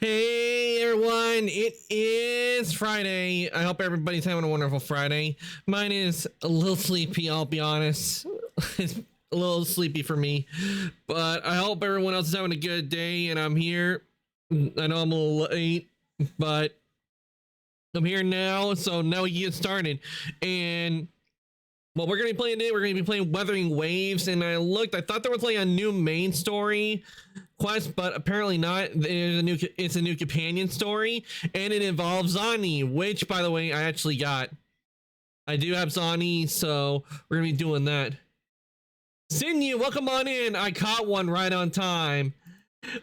Hey everyone, it is Friday. I hope everybody's having a wonderful Friday. Mine is a little sleepy, I'll be honest. It's a little sleepy for me, but I hope everyone else is having a good day and I'm here. I know I'm a little late, but I'm here now, so now we get started. And what we're gonna be playing today, we're gonna be playing Wuthering Waves, and I thought there was like a new main story quest, but apparently not. It's a new companion story, and it involves Zani, which, by the way, I actually got. I do have Zani, so we're gonna be doing that. Sinew, welcome on in. I caught one right on time.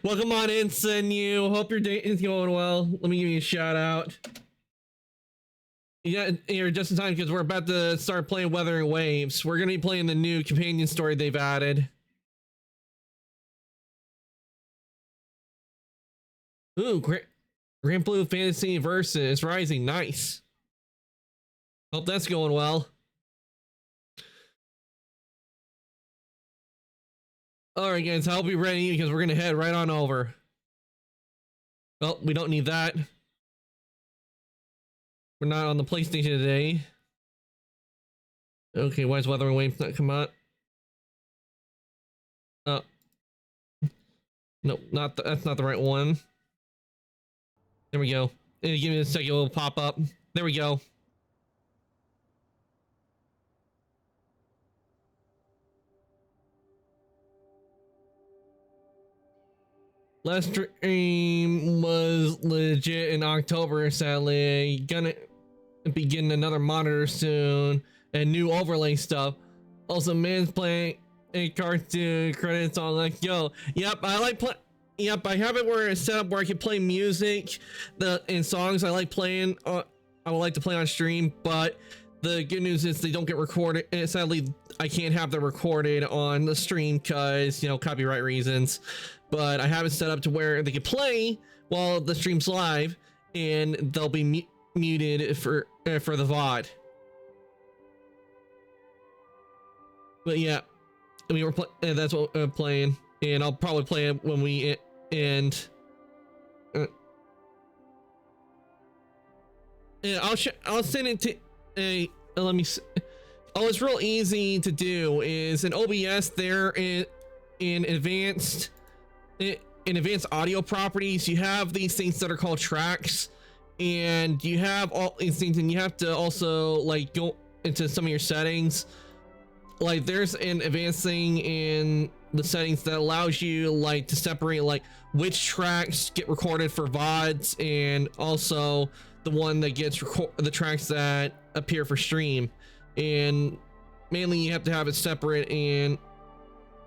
Welcome on in, Sinew. Hope your day is going well. Let me give you a shout out. Yeah, you're just in time because we're about to start playing Wuthering Waves. We're gonna be playing the new companion story they've added. Ooh, Grand Blue Fantasy Versus Rising, nice. Hope that's going well. Alright guys, I'll be ready because we're gonna head right on over. Oh, we don't need that. We're not on the PlayStation today. Okay, why is Wuthering Waves not come out? Oh. No, that's not the right one. There we go. Give me a second, it will pop up. There we go. Last stream was legit in October, sadly. Gonna be getting another monitor soon and new overlay stuff. Also, man's playing a cartoon credits on like, yo, yep, I like play. Yep, I have it where it's set up where I can play music, and songs I like playing. I would like to play on stream, but the good news is they don't get recorded. And sadly, I can't have them recorded on the stream because, you know, copyright reasons. But I have it set up to where they can play while the stream's live, and they'll be muted for the VOD. But yeah, we were that's what we're playing, and I'll probably play it when we end. Yeah, I'll send it to a. Let me. Oh, it's real easy to do. Is in OBS there in advanced audio properties. You have these things that are called tracks, and you have all these things, and you have to also like go into some of your settings. Like there's an advanced thing in the settings that allows you like to separate like which tracks get recorded for VODs and also the one that gets the tracks that appear for stream. And mainly you have to have it separate and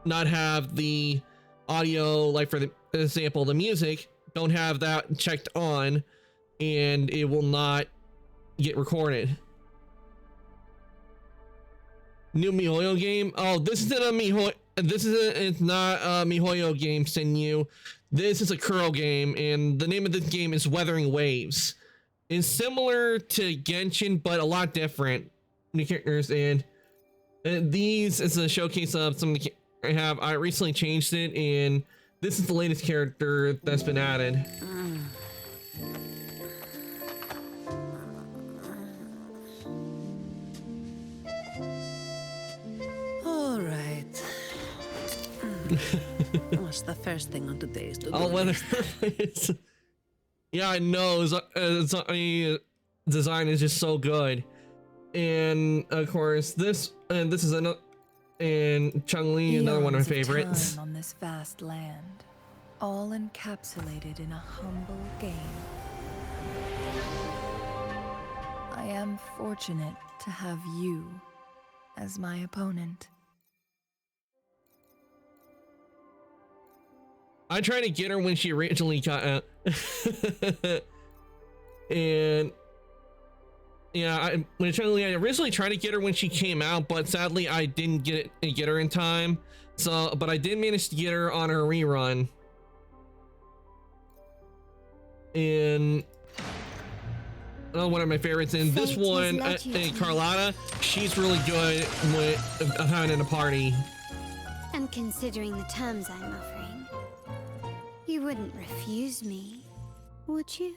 not have the audio, like for the example, the music, don't have that checked on and it will not get recorded. New MiHoYo game. Oh, this isn't a MiHoYo. It's not a MiHoYo game, Sinew. This is a Kuro game, and the name of this game is Wuthering Waves. It's similar to Genshin, but a lot different. New characters, and these is a showcase of some of the I have. I recently changed it, and this is the latest character that's been added. What's the first thing on today's to-do list? Yeah, I know. Design is just so good, and of course this is another, and Chun-Li, another one of my favorites. On this vast land, all encapsulated in a humble game. I am fortunate to have you as my opponent. I tried to get her when she originally got out. And yeah, I originally tried to get her when she came out, but sadly I didn't get her in time. So, but I did manage to get her on her rerun. And one of my favorites in this one, Carlotta, she's really good with having in a party. And considering the terms I'm offering, you wouldn't refuse me, Would you?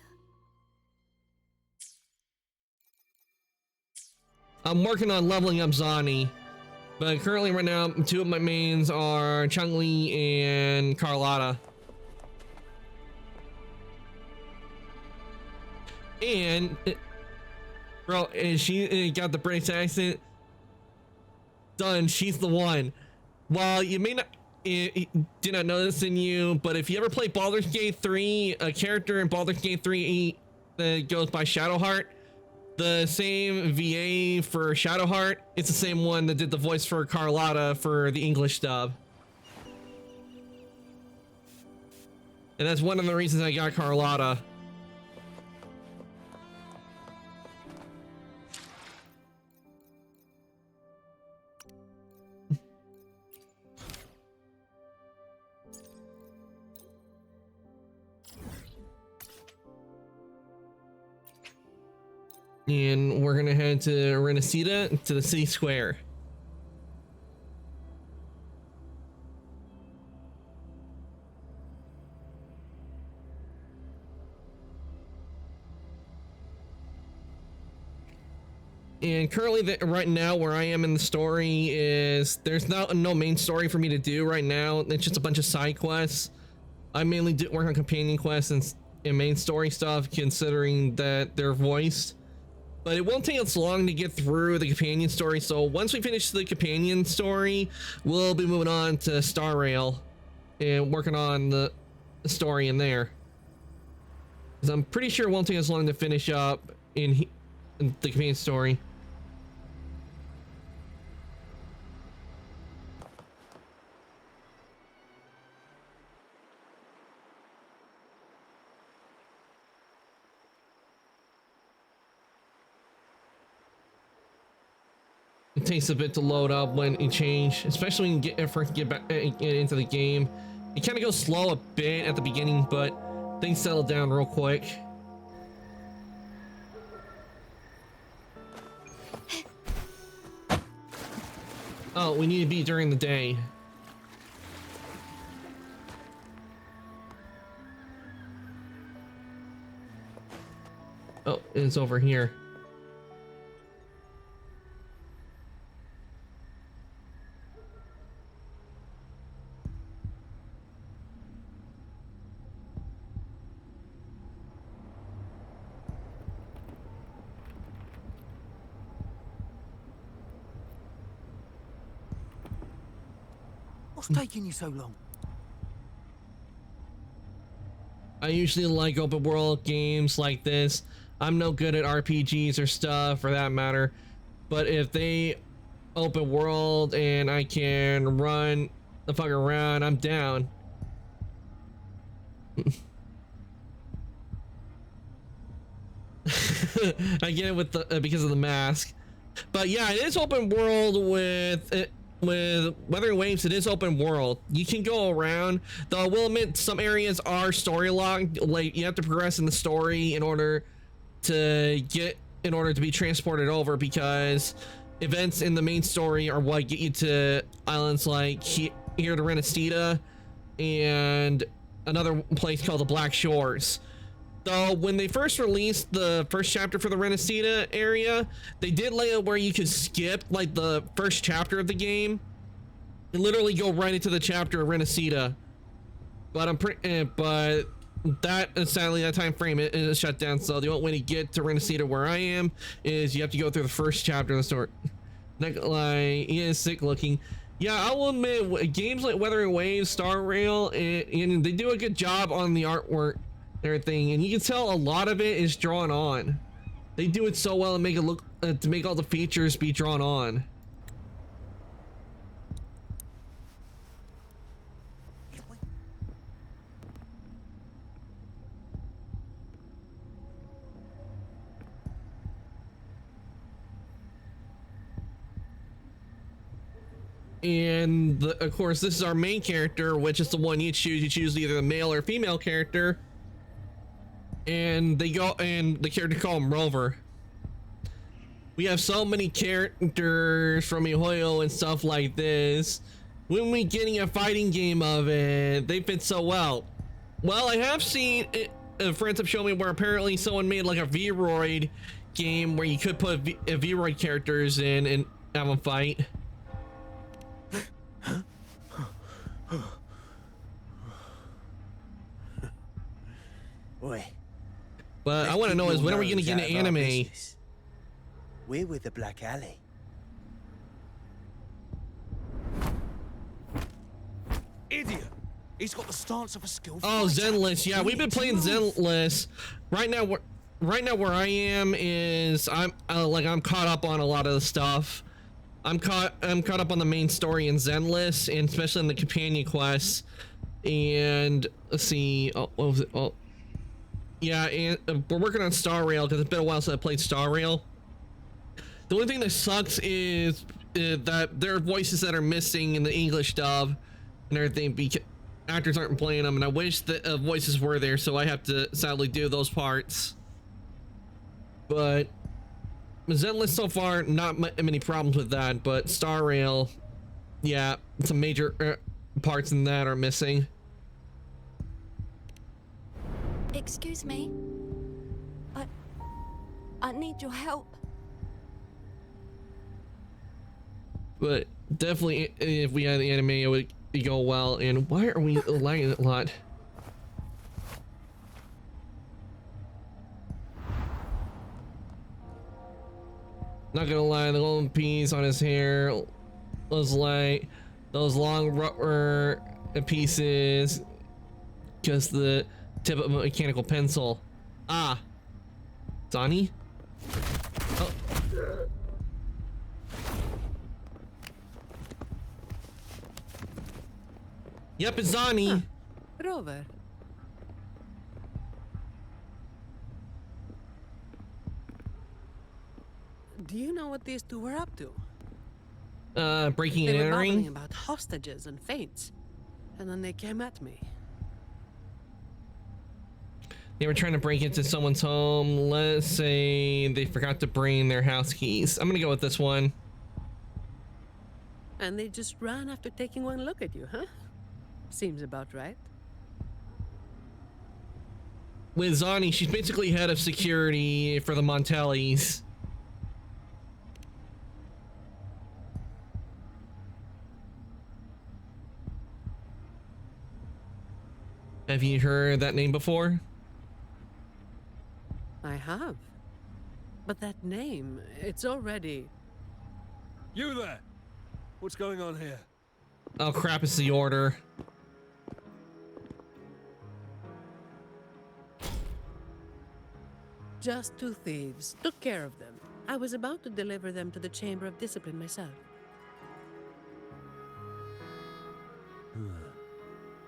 I'm working on leveling up Zani, but currently right now, two of my mains are Chun-Li and Carlotta. And, bro, and she got the British accent done. She's the one. While you may not, did not notice in you, but if you ever play Baldur's Gate 3, a character in Baldur's Gate 3 that goes by Shadowheart, the same VA for Shadowheart, it's the same one that did the voice for Carlotta for the English dub. And that's one of the reasons I got Carlotta. And we're gonna head to Renacida, to the city square. And currently, right now, where I am in the story is there's no main story for me to do right now. It's just a bunch of side quests. I mainly work on companion quests and main story stuff, considering that they're voiced. But it won't take us long to get through the companion story. So once we finish the companion story, we'll be moving on to Star Rail and working on the story in there. Because I'm pretty sure it won't take us long to finish up in the companion story. It takes a bit to load up when you change, especially when you first get back get into the game. It kind of goes slow a bit at the beginning, but things settle down real quick. Oh, we need to be during the day. Oh, it's over here. What's taking you so long? I usually like open world games like this. I'm no good at RPGs or stuff for that matter, but if they open world and I can run the fuck around, I'm down. I get it with the because of the mask, but yeah, it is open world with Wuthering Waves. It is open world. You can go around, though I will admit some areas are story locked. Like you have to progress in the story in order to be transported over, because events in the main story are what get you to islands like here to Renacida and another place called the Black Shores. Though when they first released the first chapter for the Renacida area, they did lay out where you could skip like the first chapter of the game and literally go right into the chapter of Renacida. But but that sadly that time frame is shut down. So the only way to get to Renacida where I am is you have to go through the first chapter of the story. Like he is sick looking. Yeah, I will admit games like Wuthering Waves, Star Rail, and they do a good job on the artwork. Everything, and you can tell a lot of it is drawn on. They do it so well and make it look to make all the features be drawn on. And of course, this is our main character, which is the one you choose. You choose either the male or female character. And the character call him Rover. We have so many characters from MiHoYo and stuff like this. When we getting a fighting game of it, they fit so well. Well, I have seen friends have shown me where apparently someone made like a Vroid game where you could put Vroid characters in and have them fight. Oi. But I want to know is when are we gonna get an anime? We're with the Black Alley. Idiot! He's got the stance of a skilled Oh, fighter. Zenless. Yeah, we've been playing Zenless. Right now, where I am is I'm caught up on a lot of the stuff. I'm caught up on the main story in Zenless, and especially in the companion quests. And let's see. Oh, what was it? Oh, yeah, and we're working on Star Rail because it's been a while since I played Star Rail. The only thing that sucks is that there are voices that are missing in the English dub and everything because actors aren't playing them, and I wish the voices were there, so I have to sadly do those parts. But Zenless so far, not many problems with that, but Star Rail, yeah, some major parts in that are missing. Excuse me. I need your help. But definitely, if we had the anime, it would go well. And why are we lagging a lot? Not gonna lie, the golden piece on his hair was like those long rubber pieces, just the tip of a mechanical pencil. Ah, Donnie. Oh. Yep, it's Zani. Rover. Do you know what these two were up to? Breaking They and were babbling entering. about hostages and fates, and then they came at me. They were trying to break into someone's home. Let's say they forgot to bring their house keys. I'm gonna go with this one. And they just ran after taking one look at you, huh? Seems about right. With Zani, she's basically head of security for the Montellis. Have you heard that name before? I have. But that name, it's already... You there! What's going on here? Oh crap, it's the order. Just two thieves. Took care of them. I was about to deliver them to the Chamber of Discipline myself.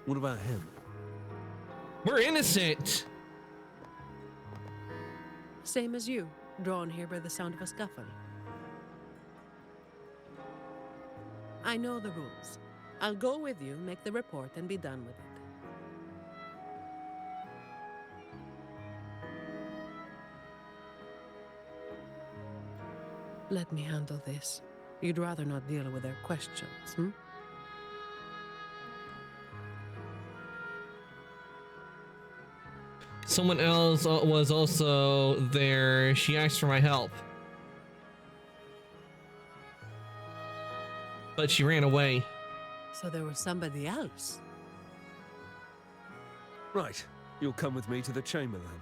What about him? We're innocent. Same as you, drawn here by the sound of a scuffle. I know the rules. I'll go with you, make the report, and be done with it. Let me handle this. You'd rather not deal with their questions, hmm? Someone else was also there. She asked for my help, but she ran away. So there was somebody else. Right. You'll come with me to the chamber then.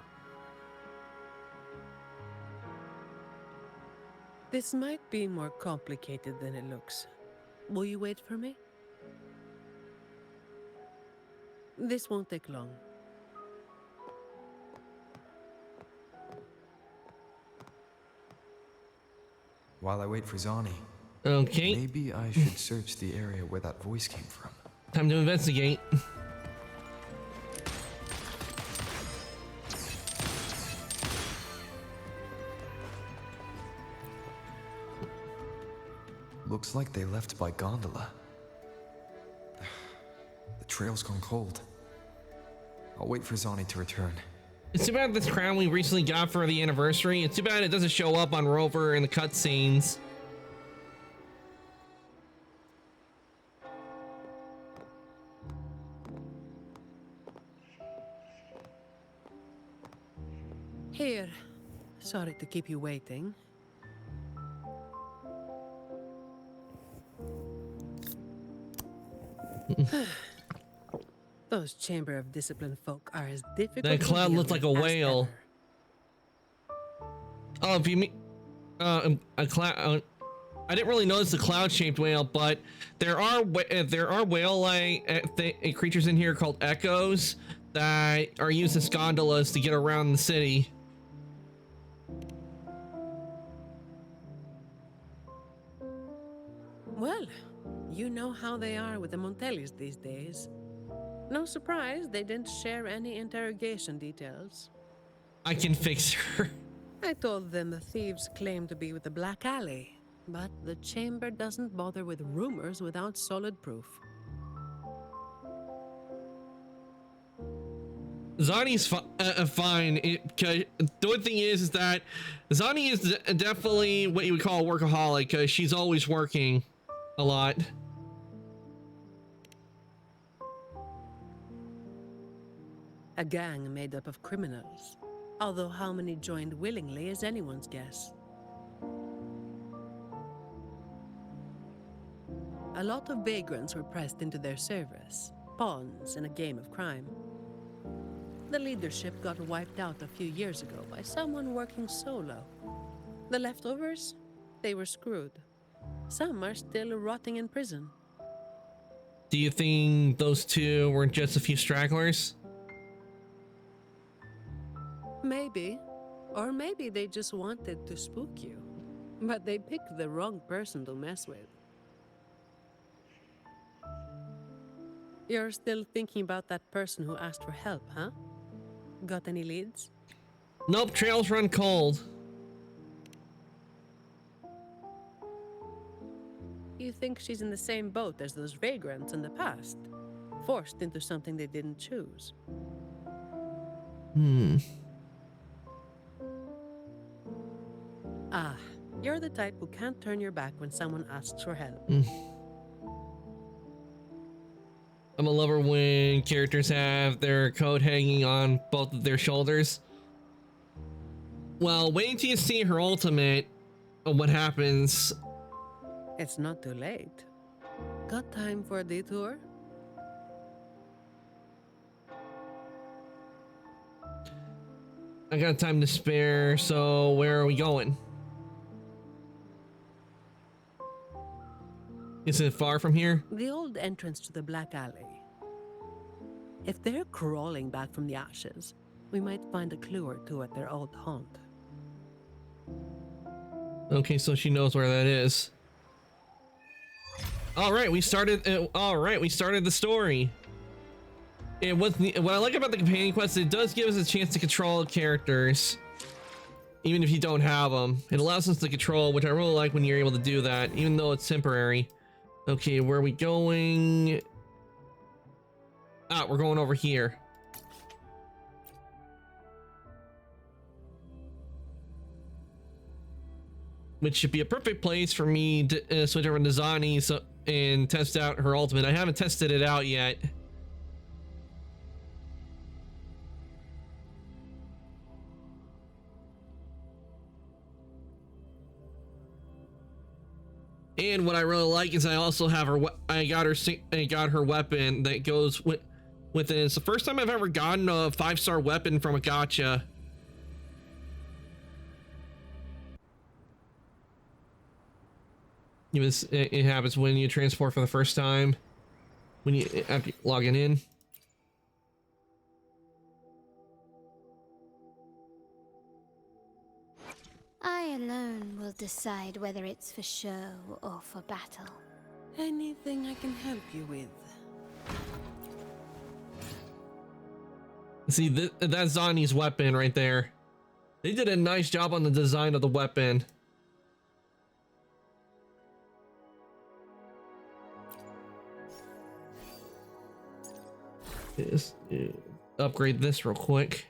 This might be more complicated than it looks. Will you wait for me? This won't take long. While I wait for Zani, Okay, maybe I should search the area where that voice came from. time to investigate. Looks like they left by gondola. The trail's gone cold. I'll wait for Zani to return. It's too bad this crown we recently got for the anniversary. It's too bad it doesn't show up on Rover in the cutscenes. Here. Sorry to keep you waiting. Those Chamber of Discipline folk are as difficult. That to cloud deal looked like a with as whale. ever. Oh, if you mean a cloud, I didn't really notice the cloud-shaped whale, but there are whale-like creatures in here called echoes that are used as gondolas to get around the city. Well, you know how they are with the Montellis these days. No surprise they didn't share any interrogation details. I can fix her. I told them the thieves claimed to be with the Black Alley, but the chamber doesn't bother with rumors without solid proof. Zani's fine. The only thing is that Zani is definitely what you would call a workaholic, because she's always working a lot. A gang made up of criminals, although how many joined willingly is anyone's guess. A lot of vagrants were pressed into their service, pawns in a game of crime. The leadership got wiped out a few years ago by someone working solo. The leftovers? They were screwed. Some are still rotting in prison. Do you think those two were just a few stragglers? Maybe. Or maybe they just wanted to spook you. But they picked the wrong person to mess with. You're still thinking about that person who asked for help, huh? Got any leads? Nope, trails run cold. You think she's in the same boat as those vagrants in the past? Forced into something they didn't choose. Ah, you're the type who can't turn your back when someone asks for help. I'm a lover when characters have their coat hanging on both of their shoulders. Well, waiting till you see her ultimate, what happens. It's not too late. Got time for a detour? I got time to spare, so where are we going? Is it far from here? The old entrance to the Black Alley. If they're crawling back from the ashes, we might find a clue or two at their old haunt. Okay, so she knows where that is. All right, we started the story. What I like about the companion quest, it does give us a chance to control characters, even if you don't have them. It allows us to control, which I really like when you're able to do that, even though it's temporary. Okay, where are we going? Ah, we're going over here. Which should be a perfect place for me to switch over to Zani and test out her ultimate. I haven't tested it out yet. And what I really like is I also have her. I got her weapon that goes with it. It's the first time I've ever gotten a 5-star weapon from a gacha. It happens when you transport for the first time, when you after logging in. I alone will decide whether it's for show or for battle. Anything I can help you with? See, that's Zani's weapon right there. They did a nice job on the design of the weapon. Just upgrade this real quick.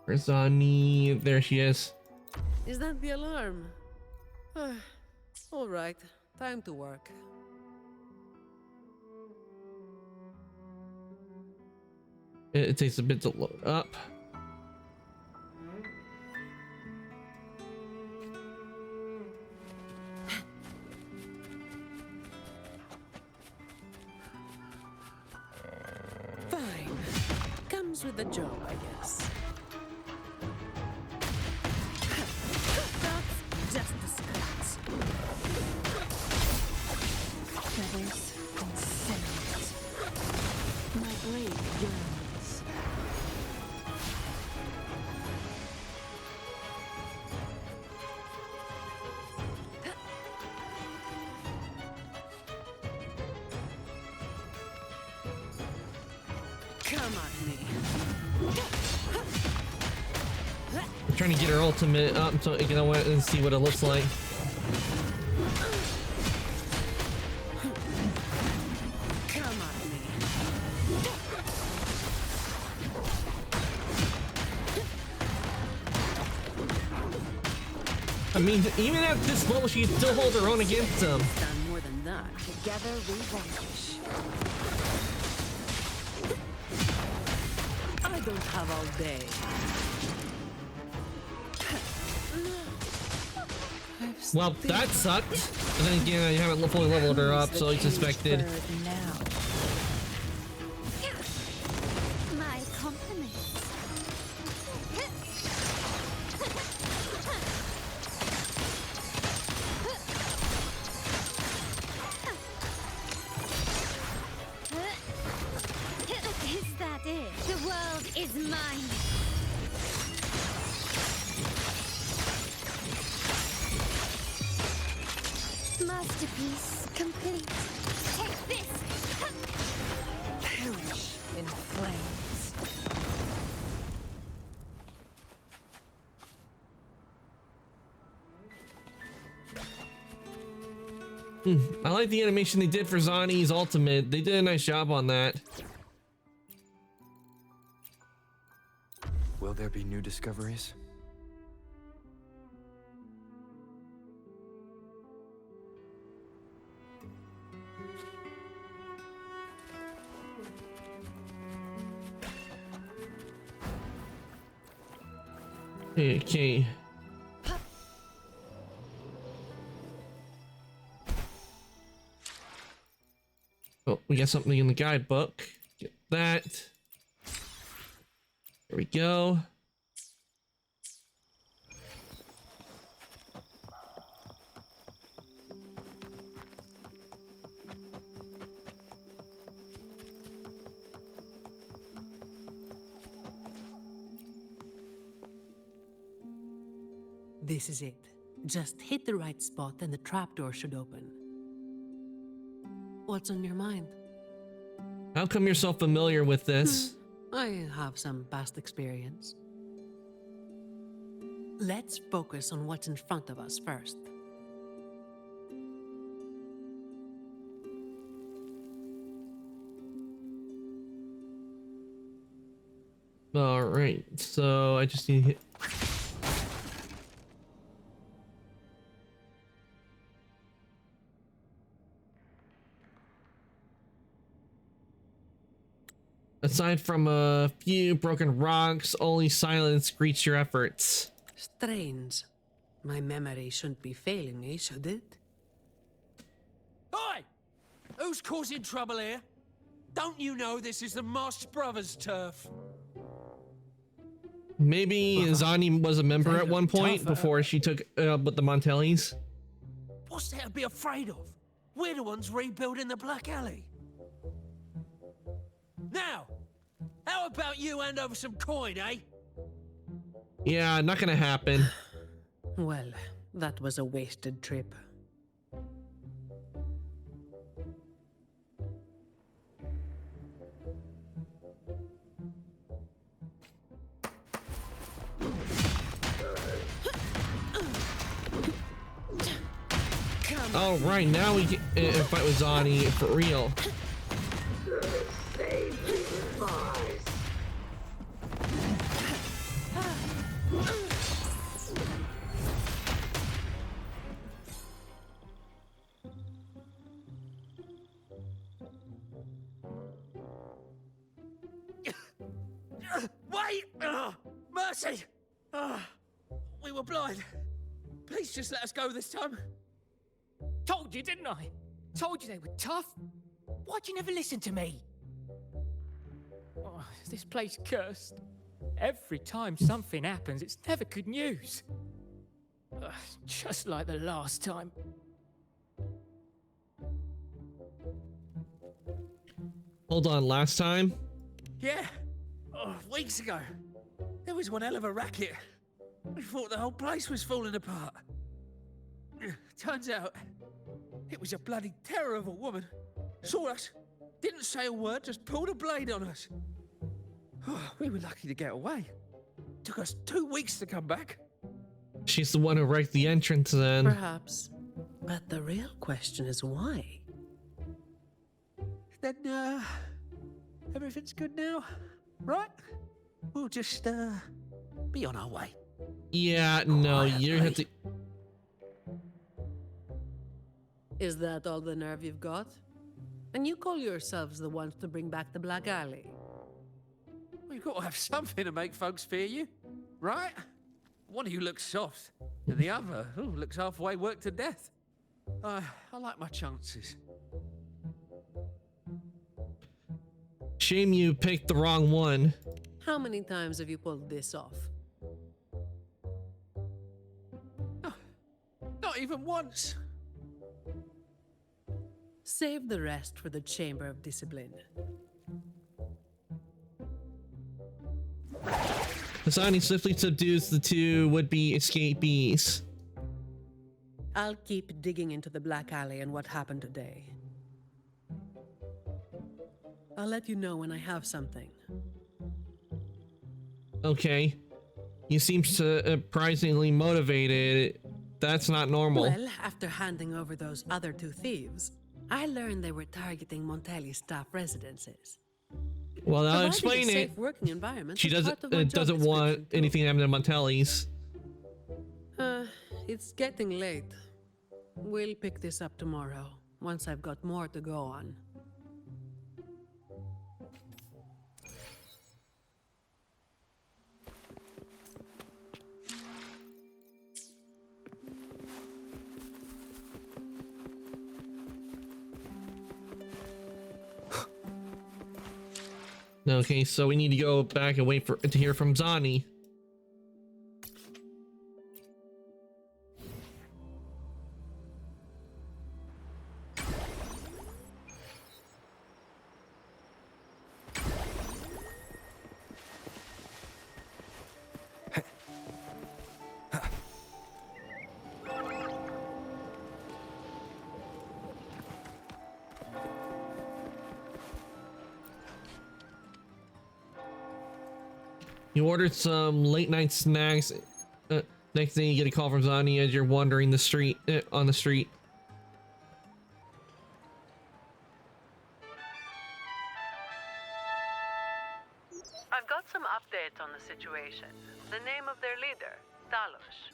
Where's Ani? There she is. Is that the alarm? All right, time to work. It takes a bit to load up. Fine. Comes with the job, I guess. That's just a scratch. Feathers and scent. My brain yearns. Come at me. I'm trying to get her ultimate up so I can go and see what it looks like. Come at me. I mean, even at this level, she can still hold her own against them. Done more than that. Together we vanquish. I don't have all day. Well, that sucked. And then again, I haven't fully leveled her up, so it's expected. Now. My compliments. Is that it? The world is mine. Masterpiece complete. Take this. Perish in flames. I like the animation they did for Zani's ultimate. They did a nice job on that. Will there be new discoveries? Okay. Oh, we got something in the guidebook. Get that. There we go. This is it. Just hit the right spot and the trapdoor should open. What's on your mind? How come you're so familiar with this? I have some past experience. Let's focus on what's in front of us first. All right, so I just need to hit. Aside from a few broken rocks, only silence greets your efforts. Strange. My memory shouldn't be failing me, should it? Hi! Who's causing trouble here? Don't you know this is the Marsh Brothers' turf? Maybe Zani was a member at one point before she took with the Montellis. What's there to be afraid of? We're the ones rebuilding the Black Alley. Now, how about you hand over some coin, eh? Yeah, not gonna happen. Well, that was a wasted trip. All right, now we can fight with Zani for real. Wait! Mercy! We were blind. Please just let us go this time. Told you, didn't I? Told you they were tough. Why'd you never listen to me? Oh, this place cursed. Every time something happens, it's never good news. Just like the last time. Hold on, last time? Yeah. Weeks ago. There was one hell of a racket. We thought the whole place was falling apart. Turns out, it was a bloody terror of a woman. Saw us, didn't say a word, just pulled a blade on us. We were lucky to get away. Took us 2 weeks to come back. She's the one who wrecked the entrance then. Perhaps. But the real question is why? Then, everything's good now, right? We'll just, be on our way. Yeah, no, you have to... Is that all the nerve you've got? And you call yourselves the ones to bring back the Black Alley? Well, you've got to have something to make folks fear you, right? One of you looks soft, and the other looks halfway worked to death. I like my chances. Shame you picked the wrong one. How many times have you pulled this off? Not even once. Save the rest for the Chamber of Discipline. Asani swiftly subdues the two would-be escapees. I'll keep digging into the Black Alley and what happened today. I'll let you know when I have something. Okay. You seem surprisingly motivated. That's not normal. Well, after handing over those other two thieves, I learned they were targeting Montelli's staff residences. Well, I'll Providing explain a it. safe working environment She is part of my job doesn't want description, too. anything to happen to Montelli's. It's getting late. We'll pick this up tomorrow, once I've got more to go on. Okay, so we need to go back and wait to hear from Zani. You ordered some late night snacks. Next thing you get a call from Zani as you're wandering the street on the street. I've got some updates on the situation. The name of their leader, Talos.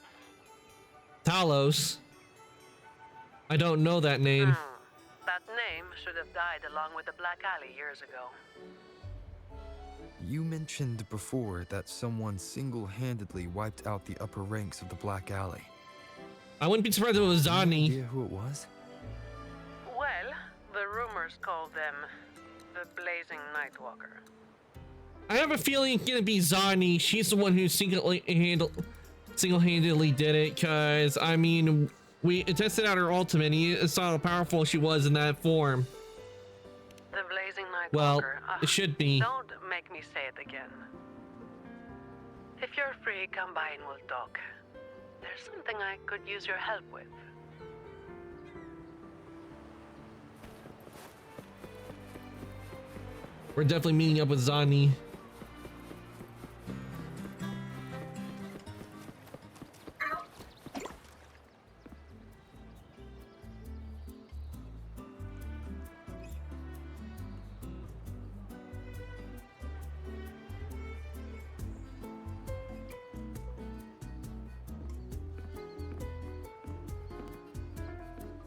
Talos. I don't know that name. That name should have died along with the Black Alley years ago. You mentioned before that someone single-handedly wiped out the upper ranks of the Black Alley. I wouldn't be surprised if it was Any Zani. idea who it was? Well, the rumors call them the Blazing Nightwalker. I have a feeling it's gonna be Zani. She's the one who single-handedly did it. Cause I mean, we tested out her ultimate. And you saw how powerful she was in that form. The Blazing Nightwalker. Well, it should be. Don't make me say it again. If you're free, come by and we'll talk. There's something I could use your help with. We're definitely meeting up with Zani.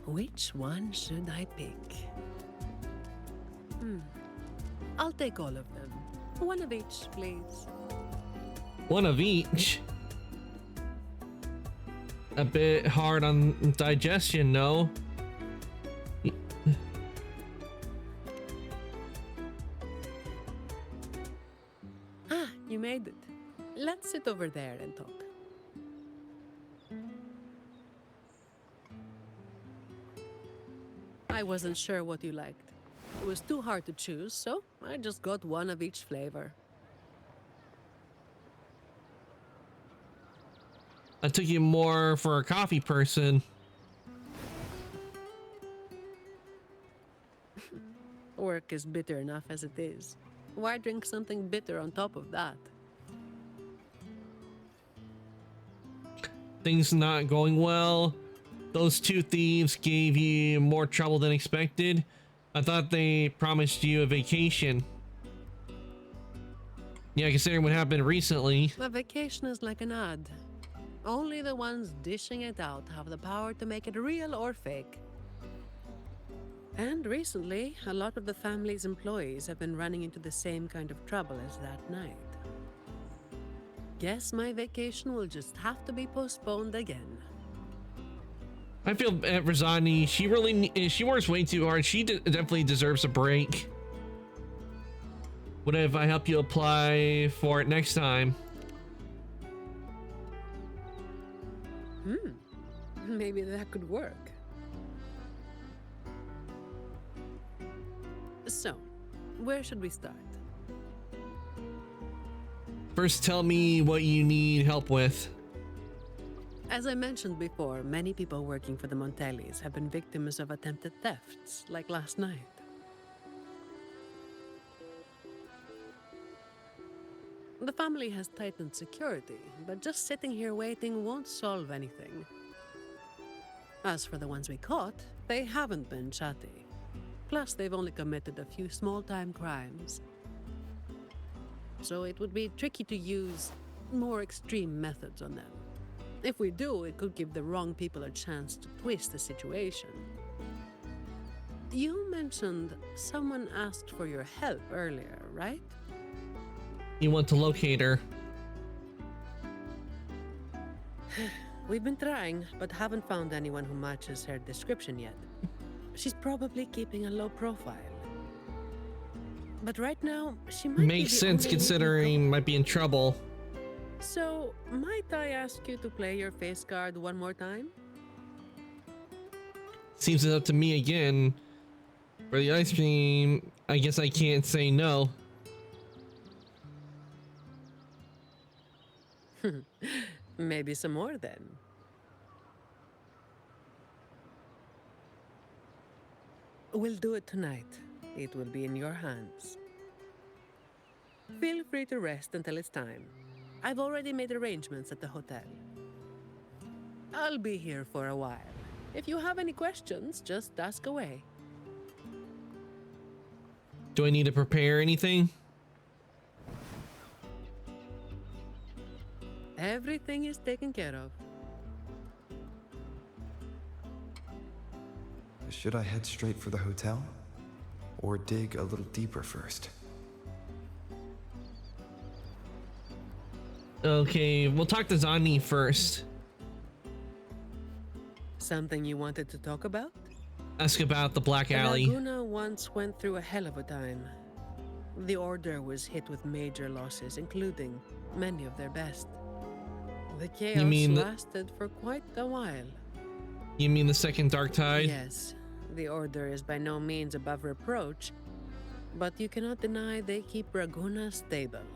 Which one should I pick? I'll take all of them. One of each, please. One of each. A bit hard on digestion, no? Ah, you made it. Let's sit over there and talk. I wasn't sure what you liked. It was too hard to choose, so I just got one of each flavor. I took you more for a coffee person. Work is bitter enough as it is. Why drink something bitter on top of that? Things not going well. Those two thieves gave you more trouble than expected. I thought they promised you a vacation. Yeah, considering what happened recently. A vacation is like an ad. Only the ones dishing it out have the power to make it real or fake. And recently, a lot of the family's employees have been running into the same kind of trouble as that night. Guess my vacation will just have to be postponed again. I feel bad for Zani. She works way too hard. She definitely deserves a break. What if I help you apply for it next time? Maybe that could work. So, where should we start? First, tell me what you need help with. As I mentioned before, many people working for the Montellis have been victims of attempted thefts, like last night. The family has tightened security, but just sitting here waiting won't solve anything. As for the ones we caught, they haven't been chatty. Plus, they've only committed a few small-time crimes. So it would be tricky to use more extreme methods on them. If we do, it could give the wrong people a chance to twist the situation. You mentioned someone asked for your help earlier, right? You want to locate her. We've been trying, but haven't found anyone who matches her description yet. She's probably keeping a low profile. But right now, she might Makes be the sense only considering might be in trouble. So, might I ask you to play your face card one more time? Seems it's up to me again. For the ice cream, I guess I can't say no. Maybe some more then. We'll do it tonight. It will be in your hands. Feel free to rest until it's time. I've already made arrangements at the hotel. I'll be here for a while. If you have any questions, just ask away. Do I need to prepare anything? Everything is taken care of. Should I head straight for the hotel? Or dig a little deeper first? Okay, we'll talk to Zani first. Something you wanted to talk about? Ask about the Black Alley. Laguna once went through a hell of a time. The Order was hit with major losses, including many of their best. The chaos lasted for quite a while. You mean the Second Dark Tide? Yes, the Order is by no means above reproach, but you cannot deny they keep Raguna stable.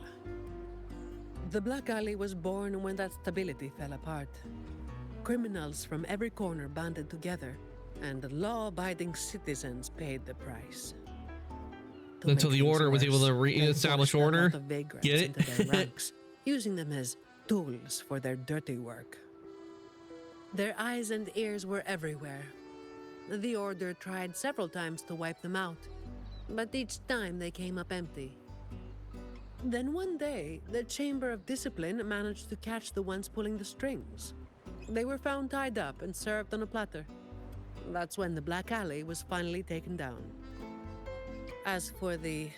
The Black Alley was born when that stability fell apart. Criminals from every corner banded together, and law-abiding citizens paid the price. To Until make the things Order was able to worse, they re-establish forced a lot order? of vagrants Get it? into their ranks, using them as tools for their dirty work. Their eyes and ears were everywhere. The Order tried several times to wipe them out, but each time they came up empty. Then one day, the Chamber of Discipline managed to catch the ones pulling the strings. They were found tied up and served on a platter. That's when the Black Alley was finally taken down. As for the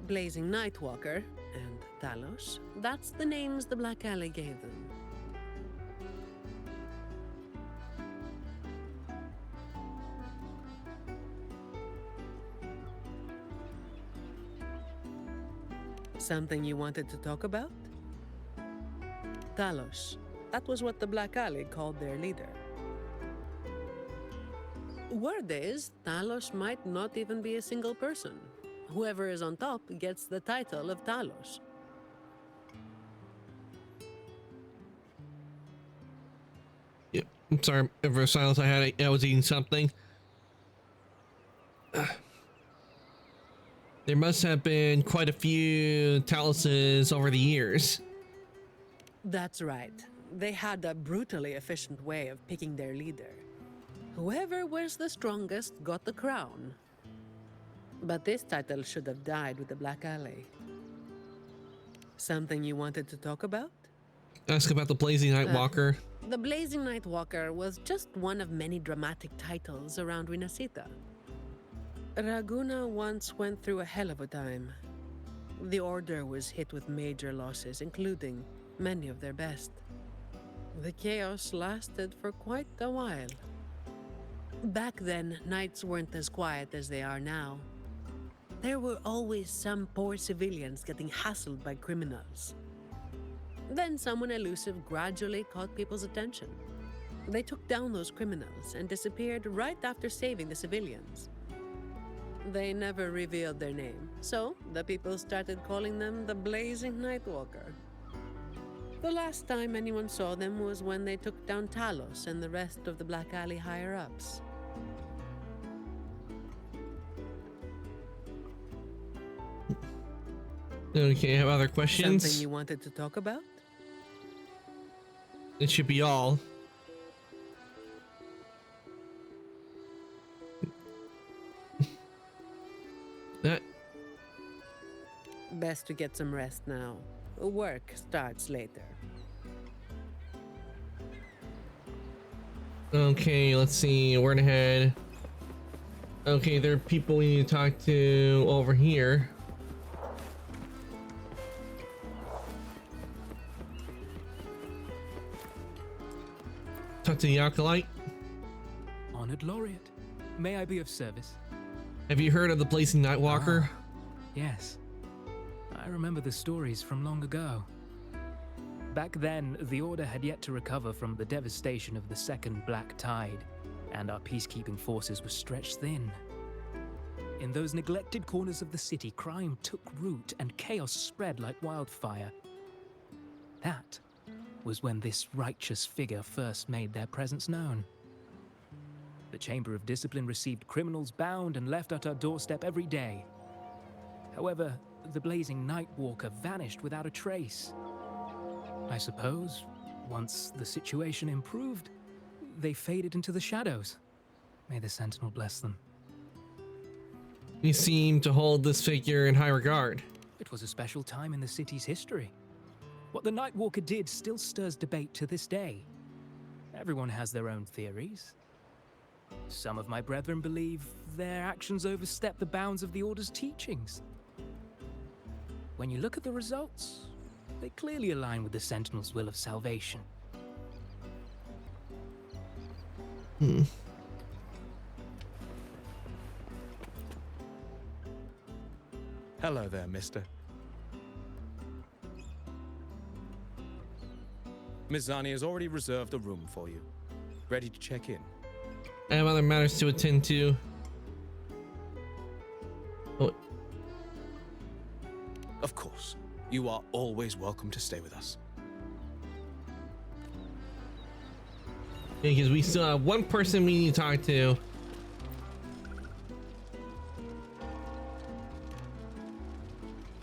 Blazing Nightwalker, and Talos. That's the names the Black Alley gave them. Something you wanted to talk about? Talos. That was what the Black Alley called their leader. Word is, Talos might not even be a single person. Whoever is on top gets the title of Talos. Yeah, I'm sorry for silence. I was eating something. There must have been quite a few Taloses over the years. That's right. They had a brutally efficient way of picking their leader. Whoever was the strongest got the crown. But this title should have died with the Black Alley. Something you wanted to talk about? Ask about the Blazing Nightwalker. The Blazing Nightwalker was just one of many dramatic titles around Winasita. Raguna once went through a hell of a time. The Order was hit with major losses, including many of their best. The chaos lasted for quite a while. Back then, nights weren't as quiet as they are now. There were always some poor civilians getting hassled by criminals. Then someone elusive gradually caught people's attention. They took down those criminals and disappeared right after saving the civilians. They never revealed their name, so the people started calling them the Blazing Nightwalker. The last time anyone saw them was when they took down Talos and the rest of the Black Alley higher-ups. Okay, have other questions? Something you wanted to talk about? It should be all. That. Best to get some rest now. Work starts later. Okay, let's see. Where to head? Okay, there are people we need to talk to over here. Talk to the Acolyte. Honored Laureate, may I be of service? Have you heard of the Blazing Nightwalker? Yes. I remember the stories from long ago. Back then, the Order had yet to recover from the devastation of the Second Black Tide, and our peacekeeping forces were stretched thin. In those neglected corners of the city, crime took root and chaos spread like wildfire. That was when this righteous figure first made their presence known. The Chamber of Discipline received criminals bound and left at our doorstep every day. However, the Blazing Nightwalker vanished without a trace. I suppose, once the situation improved, they faded into the shadows. May the Sentinel bless them. You seem to hold this figure in high regard. It was a special time in the city's history. What the Nightwalker did still stirs debate to this day. Everyone has their own theories. Some of my brethren believe their actions overstep the bounds of the Order's teachings. When you look at the results, they clearly align with the Sentinel's will of salvation. Hello there, mister. Miss Zani has already reserved a room for you. Ready to check in. I have other matters to attend to. Oh. Of course. You are always welcome to stay with us. Yeah, because we still have one person we need to talk to.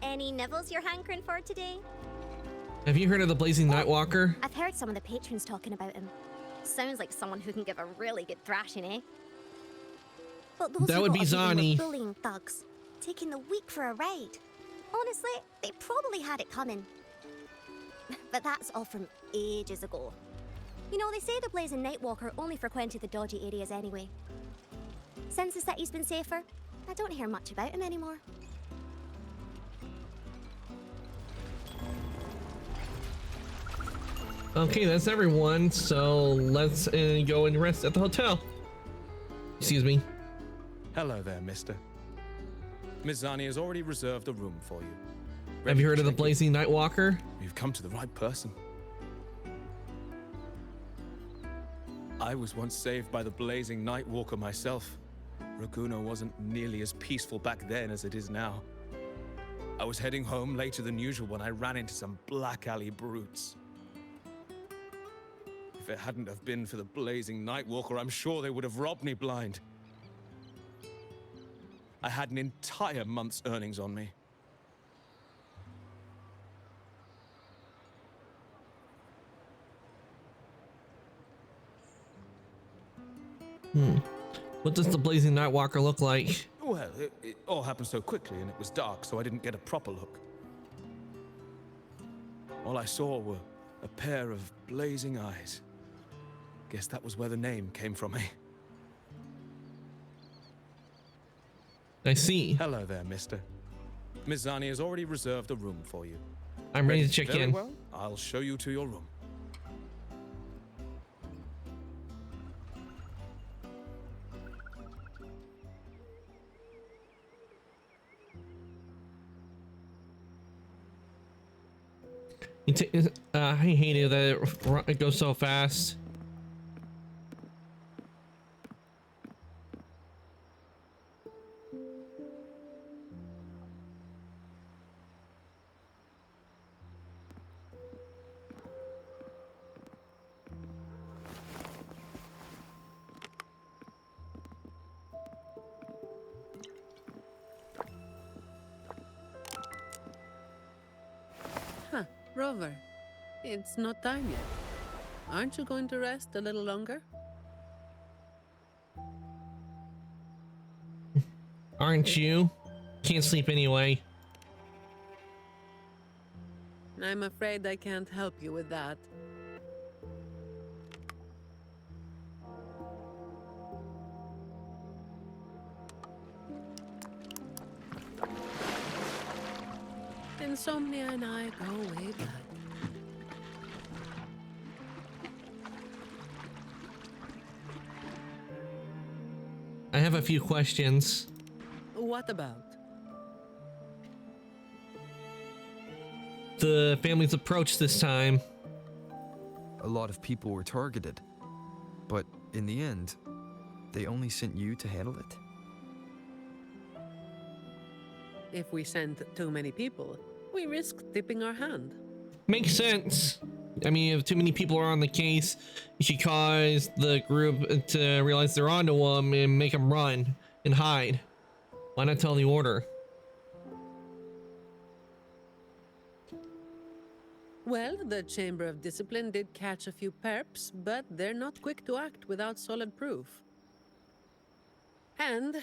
Any nibbles you're hankering for today? Have you heard of the Blazing Nightwalker? I've heard some of the patrons talking about him. Sounds like someone who can give a really good thrashing, eh? But those That who would got be a feeling Zani. were bullying thugs, taking the weak for a ride. Honestly, they probably had it coming. But that's all from ages ago. You know, they say the Blazing Nightwalker only frequented the dodgy areas anyway. Since the city's been safer, I don't hear much about him anymore. Okay, that's everyone. So let's go and rest at the hotel. Excuse me. Hello there, mister. Miss Zani has already reserved a room for you. Have you heard of the Blazing Nightwalker? You've come to the right person. I was once saved by the Blazing Nightwalker myself. Raguno wasn't nearly as peaceful back then as it is now. I was heading home later than usual when I ran into some black alley brutes. If it hadn't have been for the Blazing Nightwalker, I'm sure they would have robbed me blind. I had an entire month's earnings on me. What does the Blazing Nightwalker look like? Well, it all happened so quickly and it was dark, so I didn't get a proper look. All I saw were a pair of blazing eyes. Guess that was where the name came from, eh? I see. Hello there, mister. Miss Zani has already reserved a room for you. I'm ready to check Very in. well, I'll show you to your room. I hated that it goes so fast. Huh, Rover. It's not time yet. Aren't you going to rest a little longer? Aren't you? Can't sleep anyway. I'm afraid I can't help you with that. Insomnia and I go way back. I have a few questions. What about? The family's approach this time. A lot of people were targeted, but in the end, they only sent you to handle it? If we send too many people, we risk tipping our hand. Makes sense. I mean, if too many people are on the case, you should cause the group to realize they're onto them and make them run and hide. Why not tell the order? Well, the Chamber of Discipline did catch a few perps, but they're not quick to act without solid proof. And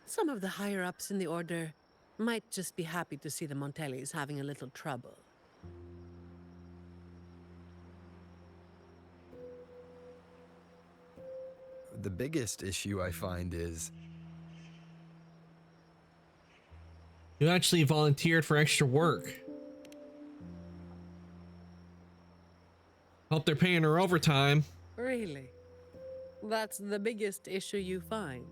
some of the higher-ups in the Order might just be happy to see the Montellis having a little trouble. The biggest issue I find is You actually volunteered for extra work. Hope they're paying her overtime. Really? That's the biggest issue you find?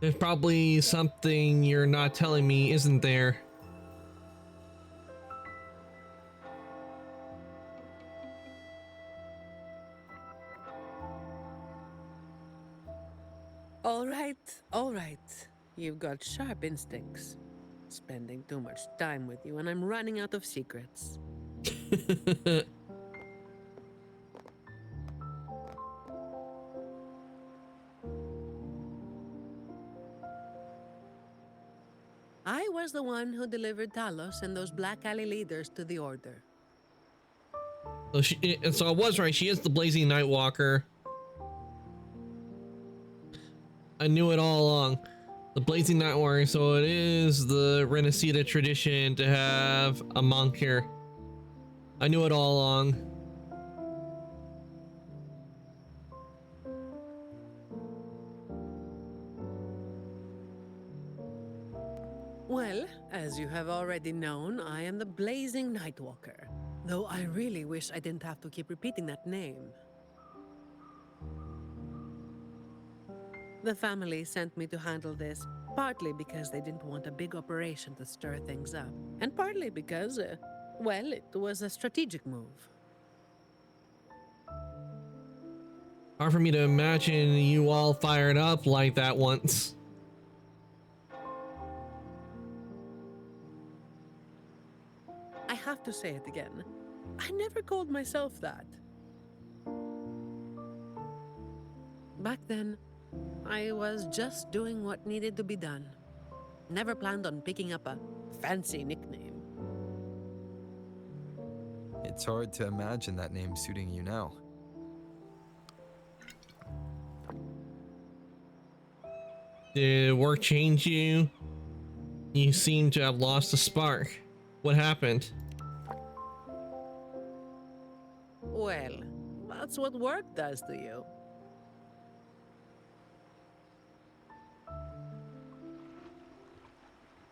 There's probably something you're not telling me, isn't there? All right. You've got sharp instincts. Spending too much time with you and I'm running out of secrets. I was the one who delivered Talos and those Black Alley leaders to the Order. So I was right. She is the Blazing Nightwalker. I knew it all along. The Blazing Nightwalker. So it is the Renacida tradition to have a monk here. I knew it all along. Well, as you have already known, I am the Blazing Nightwalker. Though I really wish I didn't have to keep repeating that name. The family sent me to handle this, partly because they didn't want a big operation to stir things up, and partly because, well, it was a strategic move. Hard for me to imagine you all fired up like that once. I have to say it again. I never called myself that. Back then, I was just doing what needed to be done. Never planned on picking up a fancy nickname. It's hard to imagine that name suiting you now. Did work change you? You seem to have lost the spark. What happened? Well, that's what work does to you.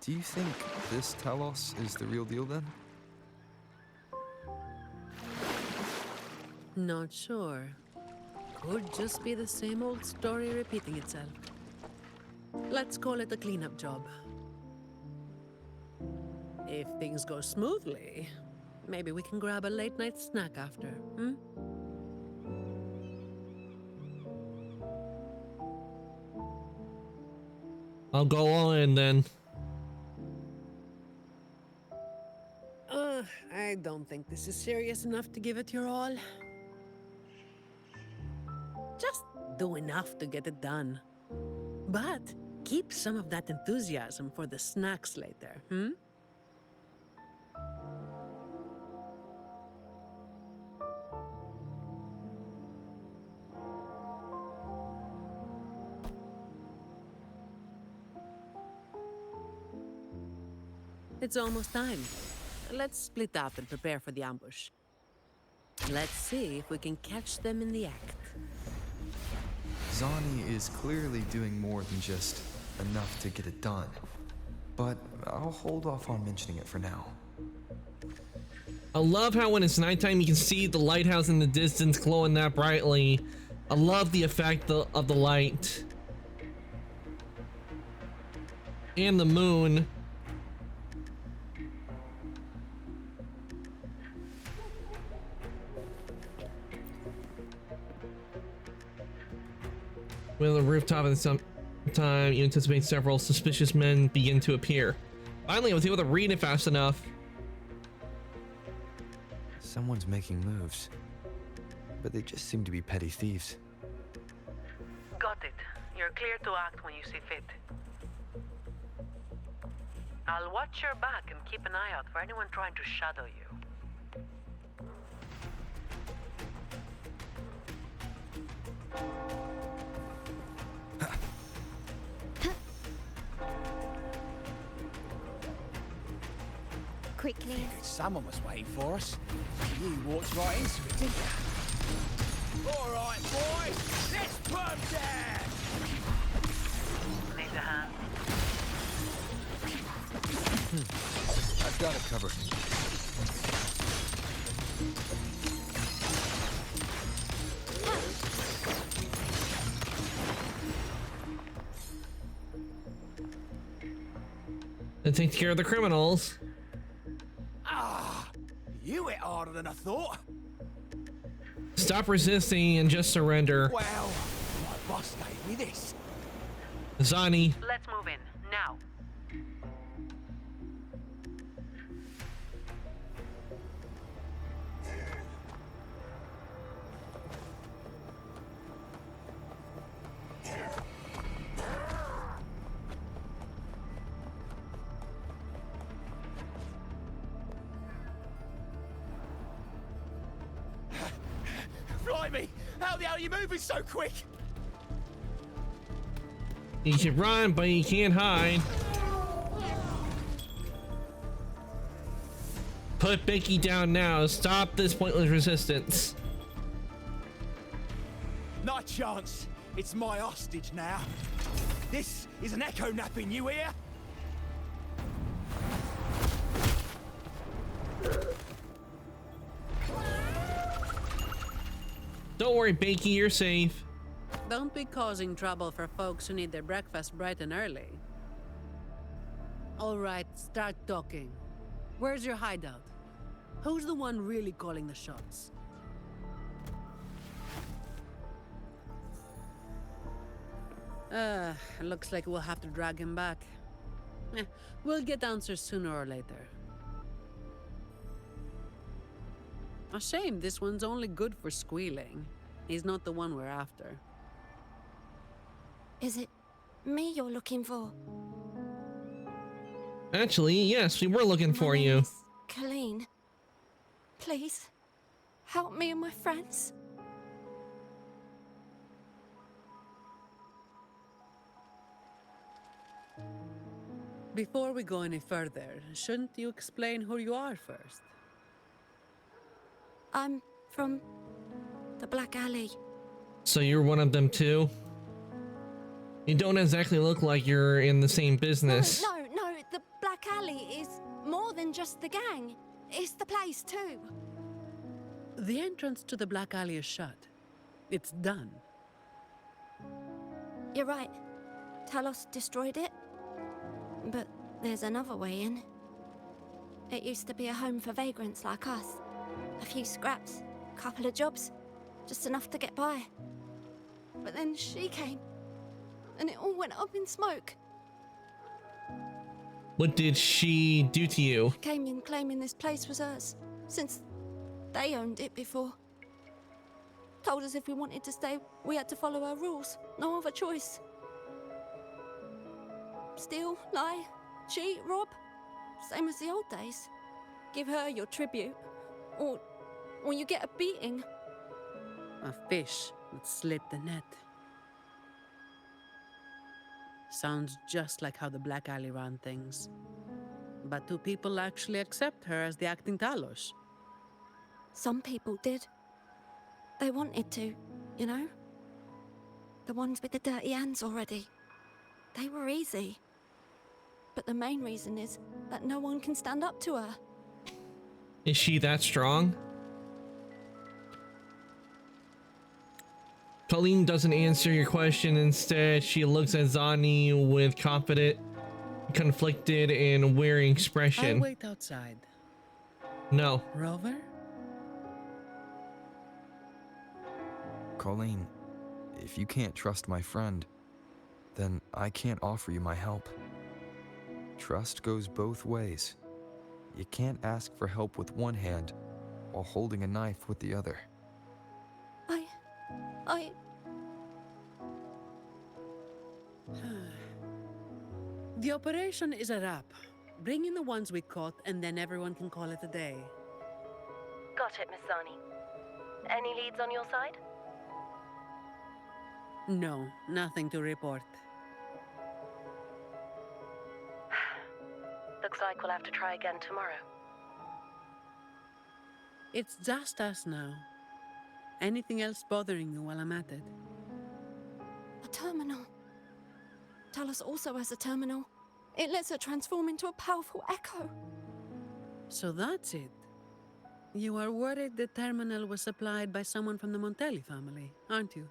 Do you think this Talos is the real deal then? Not sure. Could just be the same old story repeating itself. Let's call it a cleanup job. If things go smoothly, maybe we can grab a late night snack after, hmm? I'll go all in then. I don't think this is serious enough to give it your all. Just do enough to get it done. But keep some of that enthusiasm for the snacks later, hmm? It's almost time. Let's split up and prepare for the ambush. Let's see if we can catch them in the act. Zani is clearly doing more than just enough to get it done. But I'll hold off on mentioning it for now. I love how when it's nighttime you can see the lighthouse in the distance glowing that brightly. I love the effect of the light. And the moon. When on the rooftop at some time, you anticipate several suspicious men begin to appear. Finally, I was able to read it fast enough. Someone's making moves, but they just seem to be petty thieves. Got it. You're clear to act when you see fit. I'll watch your back and keep an eye out for anyone trying to shadow you. Quickly. Someone was waiting for us. You walked right into it, didn't you? All right, boys, let's put 'em down. Need a hand. I've got it covered. That takes care of the criminals. You hit harder than I thought. Stop resisting and just surrender. Well, my boss gave me this. Zani. Let's move in, now. Blimey, how the hell are you moving so quick? You can run, but you can't hide. Put Becky down now. Stop this pointless resistance. Not a chance. It's my hostage now. This is an echo napping, you hear? Don't worry, Bakey, you're safe. Don't be causing trouble for folks who need their breakfast bright and early. All right, start talking. Where's your hideout? Who's the one really calling the shots? Looks like we'll have to drag him back. We'll get answers sooner or later. A shame this one's only good for squealing. He's not the one we're after. Is it me you're looking for? Actually, yes, we were looking for My name you. is Colleen. Please, help me and my friends. Before we go any further, shouldn't you explain who you are first? I'm from the Black Alley. So you're one of them too? You don't exactly look like you're in the same business. No, the Black Alley is more than just the gang. It's the place too. The entrance to the Black Alley is shut. It's done. You're right. Talos destroyed it. But there's another way in. It used to be a home for vagrants like us. A few scraps, couple of jobs, just enough to get by. But then she came, and it all went up in smoke. What did she do to you? Came in claiming this place was hers, since they owned it before. Told us if we wanted to stay, we had to follow her rules. No other choice. Steal, lie, cheat, rob. Same as the old days. Give her your tribute, or you get a beating. A fish that slipped the net. Sounds just like how the Black Alley ran things. But do people actually accept her as the acting Talos? Some people did. They wanted to, you know? The ones with the dirty hands already. They were easy. But the main reason is that no one can stand up to her. Is she that strong? Colleen doesn't answer your question. Instead, she looks at Zani with confident, conflicted, and weary I'll expression. wait outside. No. Rover? Colleen, if you can't trust my friend, then I can't offer you my help. Trust goes both ways. You can't ask for help with one hand while holding a knife with the other. The operation is a wrap. Bring in the ones we caught, and then everyone can call it a day. Got it, Miss Zani. Any leads on your side? No, nothing to report. Looks like we'll have to try again tomorrow. It's just us now. Anything else bothering you while I'm at it? A terminal. Talos also has a terminal. It lets her transform into a powerful echo. So that's it. You are worried the terminal was supplied by someone from the Montelli family, aren't you?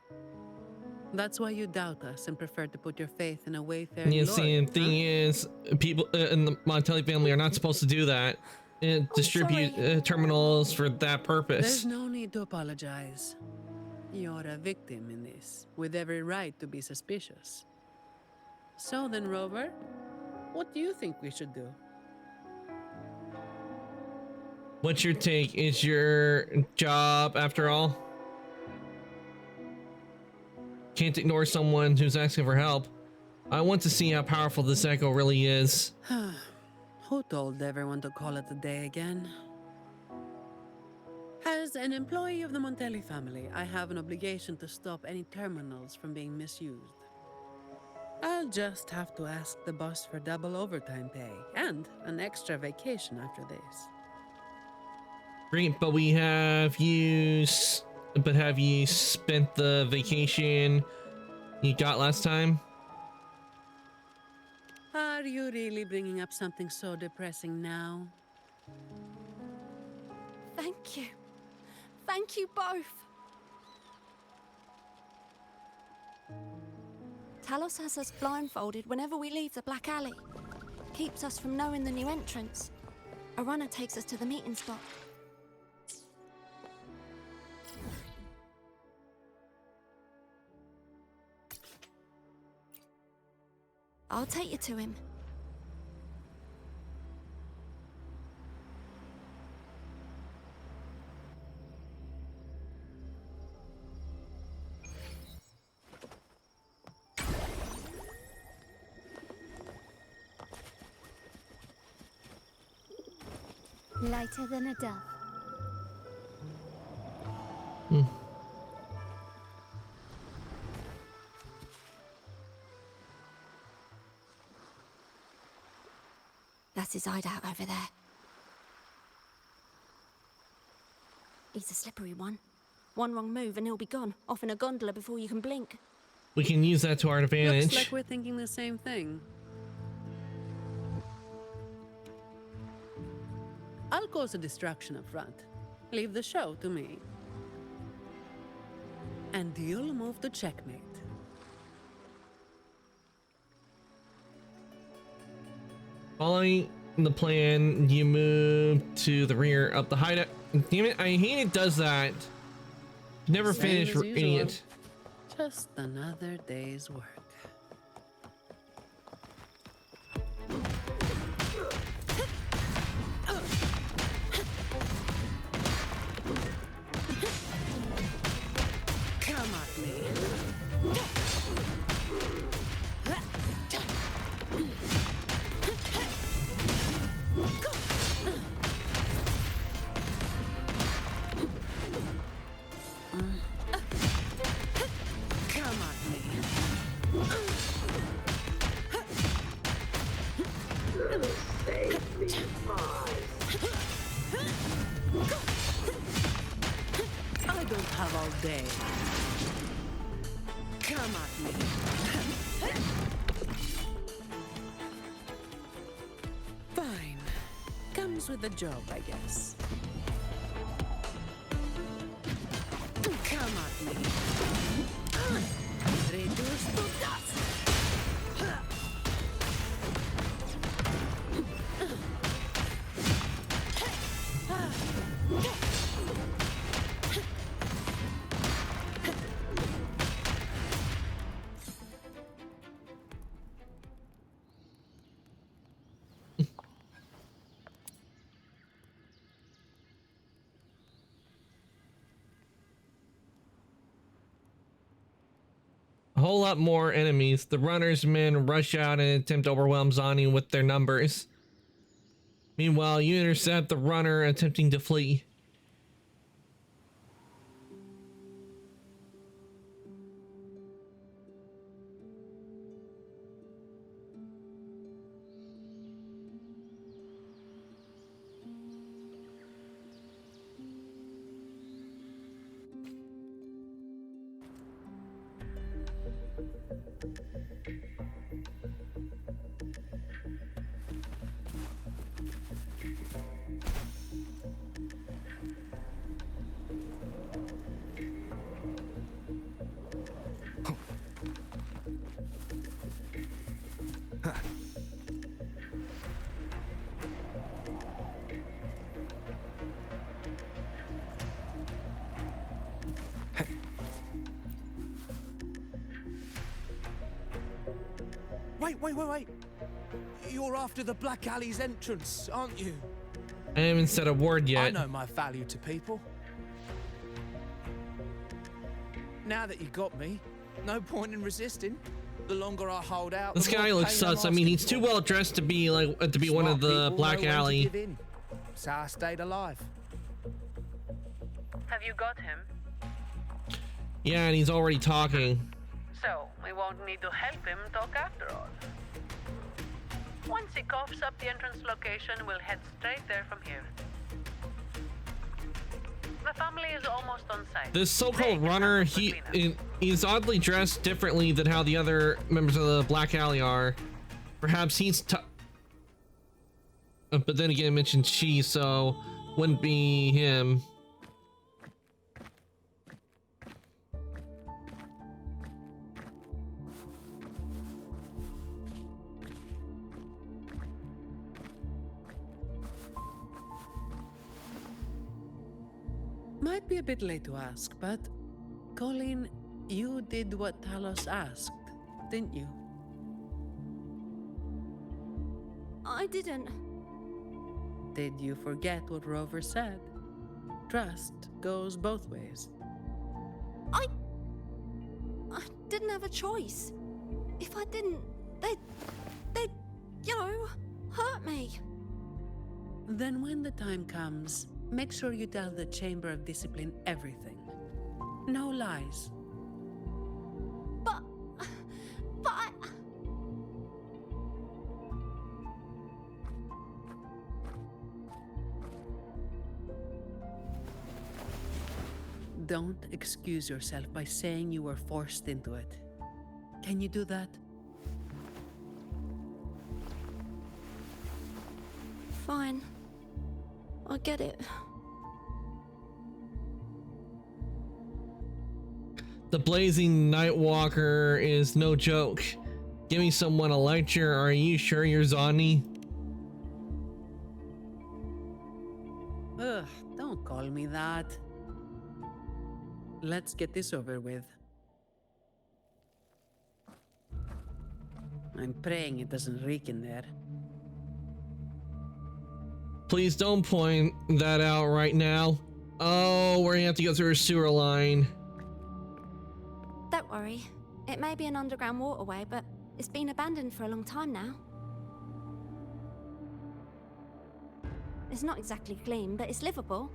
That's why you doubt us and prefer to put your faith in a wayfaring Yeah, lord, see, the thing is, people in the Montelli family are not supposed to do that. Distribute terminals for that purpose. There's no need to apologize. You're a victim in this, with every right to be suspicious. So then, Rover, what do you think we should do? What's your take? Is your job, after all? Can't ignore someone who's asking for help. I want to see how powerful this echo really is. Who told everyone to call it a day again? As an employee of the Montelli family, I have an obligation to stop any terminals from being misused. I'll just have to ask the boss for double overtime pay and an extra vacation after this. Great, but have you spent the vacation you got last time? Are you really bringing up something so depressing now? Thank you. Thank you both. Talos has us blindfolded whenever we leave the Black Alley. Keeps us from knowing the new entrance. A runner takes us to the meeting spot. I'll take you to him. Lighter than a dove. That's his hideout over there. He's a slippery one. One wrong move and he'll be gone, off in a gondola before you can blink. We can use that to our advantage. Looks like we're thinking the same thing. I'll cause a distraction up front. Leave the show to me. And you'll move to checkmate. Following the plan, you move to the rear of the hideout. Damn it, I hate it does that. Never Same finish as reading usual. it. Just another day's work. Come at me. Come at me. I don't have all day. Come at me. Fine. Comes with the job, I guess. Come at me. Reduce to dust. A whole lot more enemies. The runner's men rush out and attempt to overwhelm Zani with their numbers. Meanwhile, you intercept the runner attempting to flee. Wait. You're after the Black Alley's entrance, aren't you? I haven't said a word yet. I know my value to people. Now that you got me, no point in resisting. The longer I hold out, This the more guy looks pain I'm sus. I mean, he's asking too for. well dressed to be like one of Smart the people Black know when to Alley. give in. So I stayed alive. Have you got him? Yeah, and he's already talking. So, we won't need to help him talk after all. Once he coughs up the entrance location, we'll head straight there from here. The family is almost on site. This so-called runner, he's oddly dressed differently than how the other members of the Black Alley are. Perhaps he's but then again, I mentioned she, so wouldn't be him. Might be a bit late to ask, but Colleen, you did what Talos asked, didn't you? I didn't. Did you forget what Rover said? Trust goes both ways. I didn't have a choice. If I didn't, they'd, you know, hurt me. Then when the time comes, make sure you tell the Chamber of Discipline everything. No lies. But I... Don't excuse yourself by saying you were forced into it. Can you do that? Fine. I get it. The blazing Nightwalker is no joke. Giving someone a lecture. Are you sure you're Zani? Ugh, don't call me that. Let's get this over with. I'm praying it doesn't reek in there. Please don't point that out right now. Oh, we're gonna have to go through a sewer line. Don't worry. It may be an underground waterway, but it's been abandoned for a long time now. It's not exactly clean, but it's livable.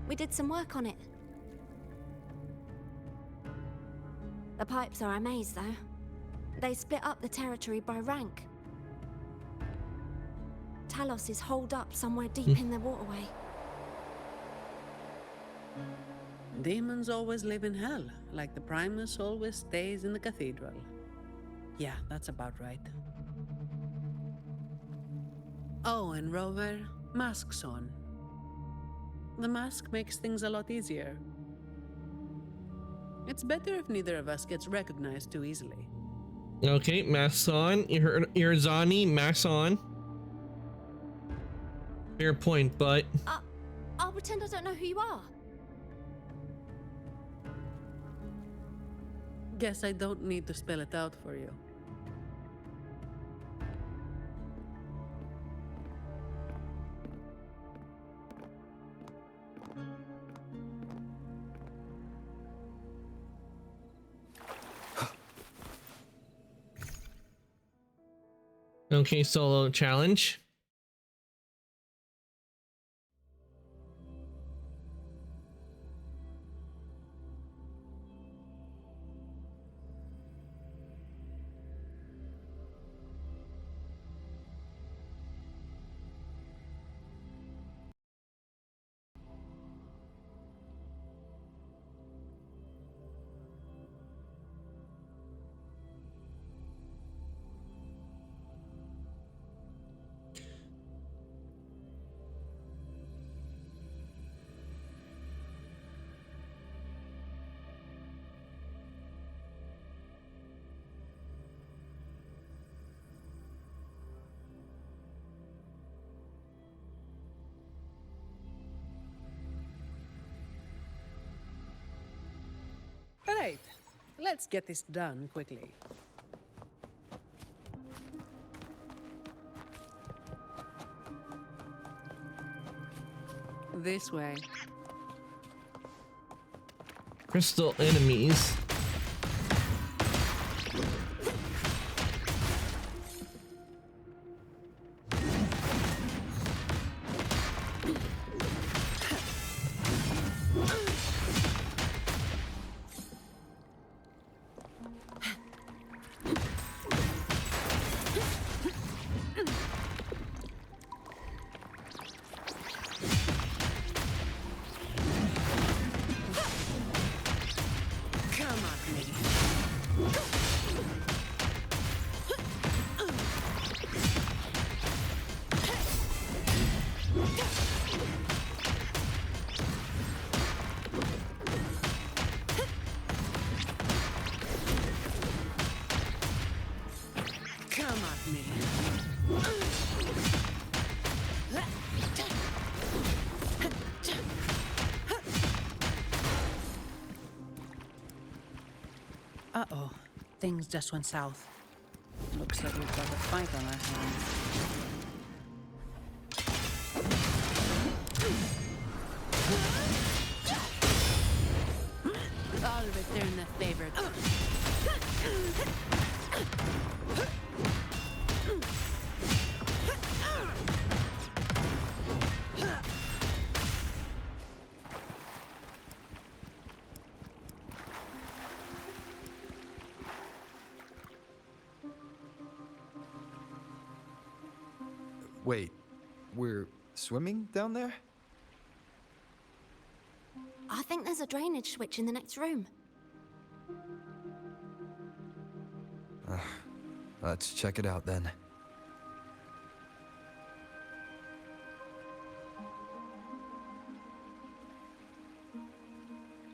We did some work on it. The pipes are a maze, though. They split up the territory by rank. Talos is holed up somewhere deep in the waterway. Demons always live in hell, like the Primus always stays in the cathedral. Yeah, that's about right. Oh, and Rover, mask's on. The mask makes things a lot easier. It's better if neither of us gets recognized too easily. Okay, mask on. You're Zani, mask on. Fair point, but I'll pretend I don't know who you are. Guess I don't need to spell it out for you. okay, solo challenge. Alright, let's get this done quickly. This way. Crystal enemies. Things just went south. Looks like we've got a fight on our hands. I'll return the favor. Wait, we're swimming down there? I think there's a drainage switch in the next room. Let's check it out then.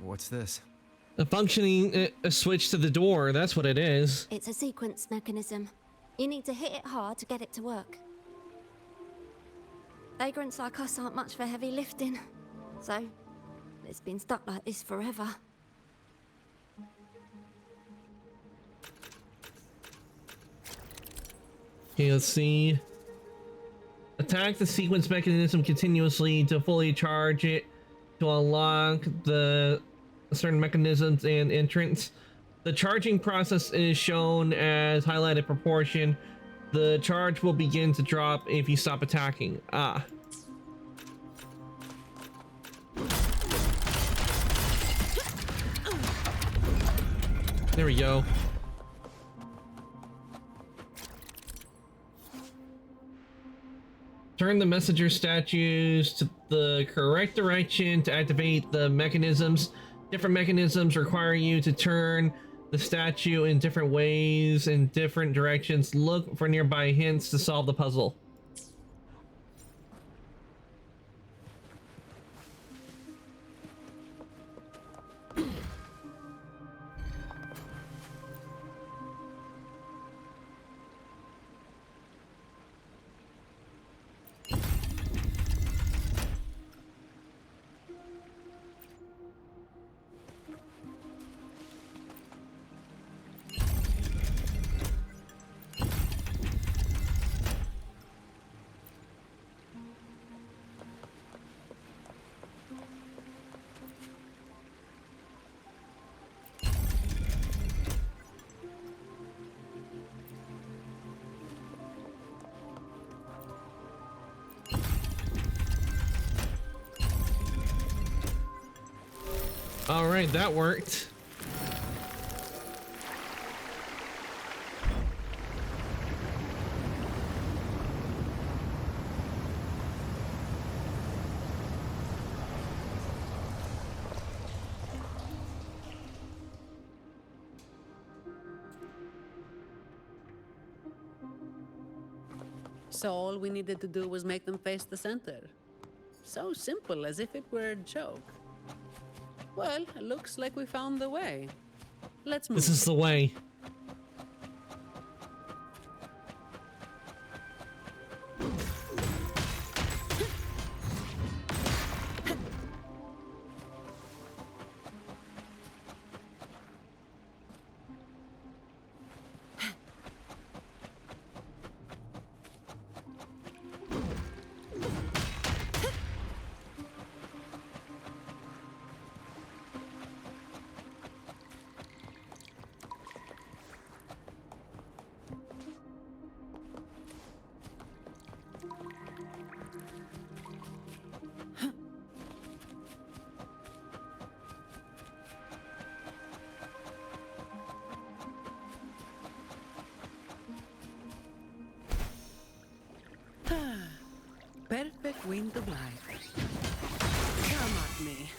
What's this? A functioning a switch to the door, that's what it is. It's a sequence mechanism. You need to hit it hard to get it to work. Vagrants like us aren't much for heavy lifting, so it's been stuck like this forever. Okay, let's see. Attack the sequence mechanism continuously to fully charge it to unlock the certain mechanisms and entrance. The charging process is shown as highlighted proportion. The charge will begin to drop if you stop attacking. Ah. There we go. Turn the messenger statues to the correct direction to activate the mechanisms. Different mechanisms require you to turn the statue in different ways in different directions. Look for nearby hints to solve the puzzle. All right, that worked. So all we needed to do was make them face the center. So simple, as if it were a joke. Well, it looks like we found the way. Let's move. This is the way. Perfect wind of life. Come at me.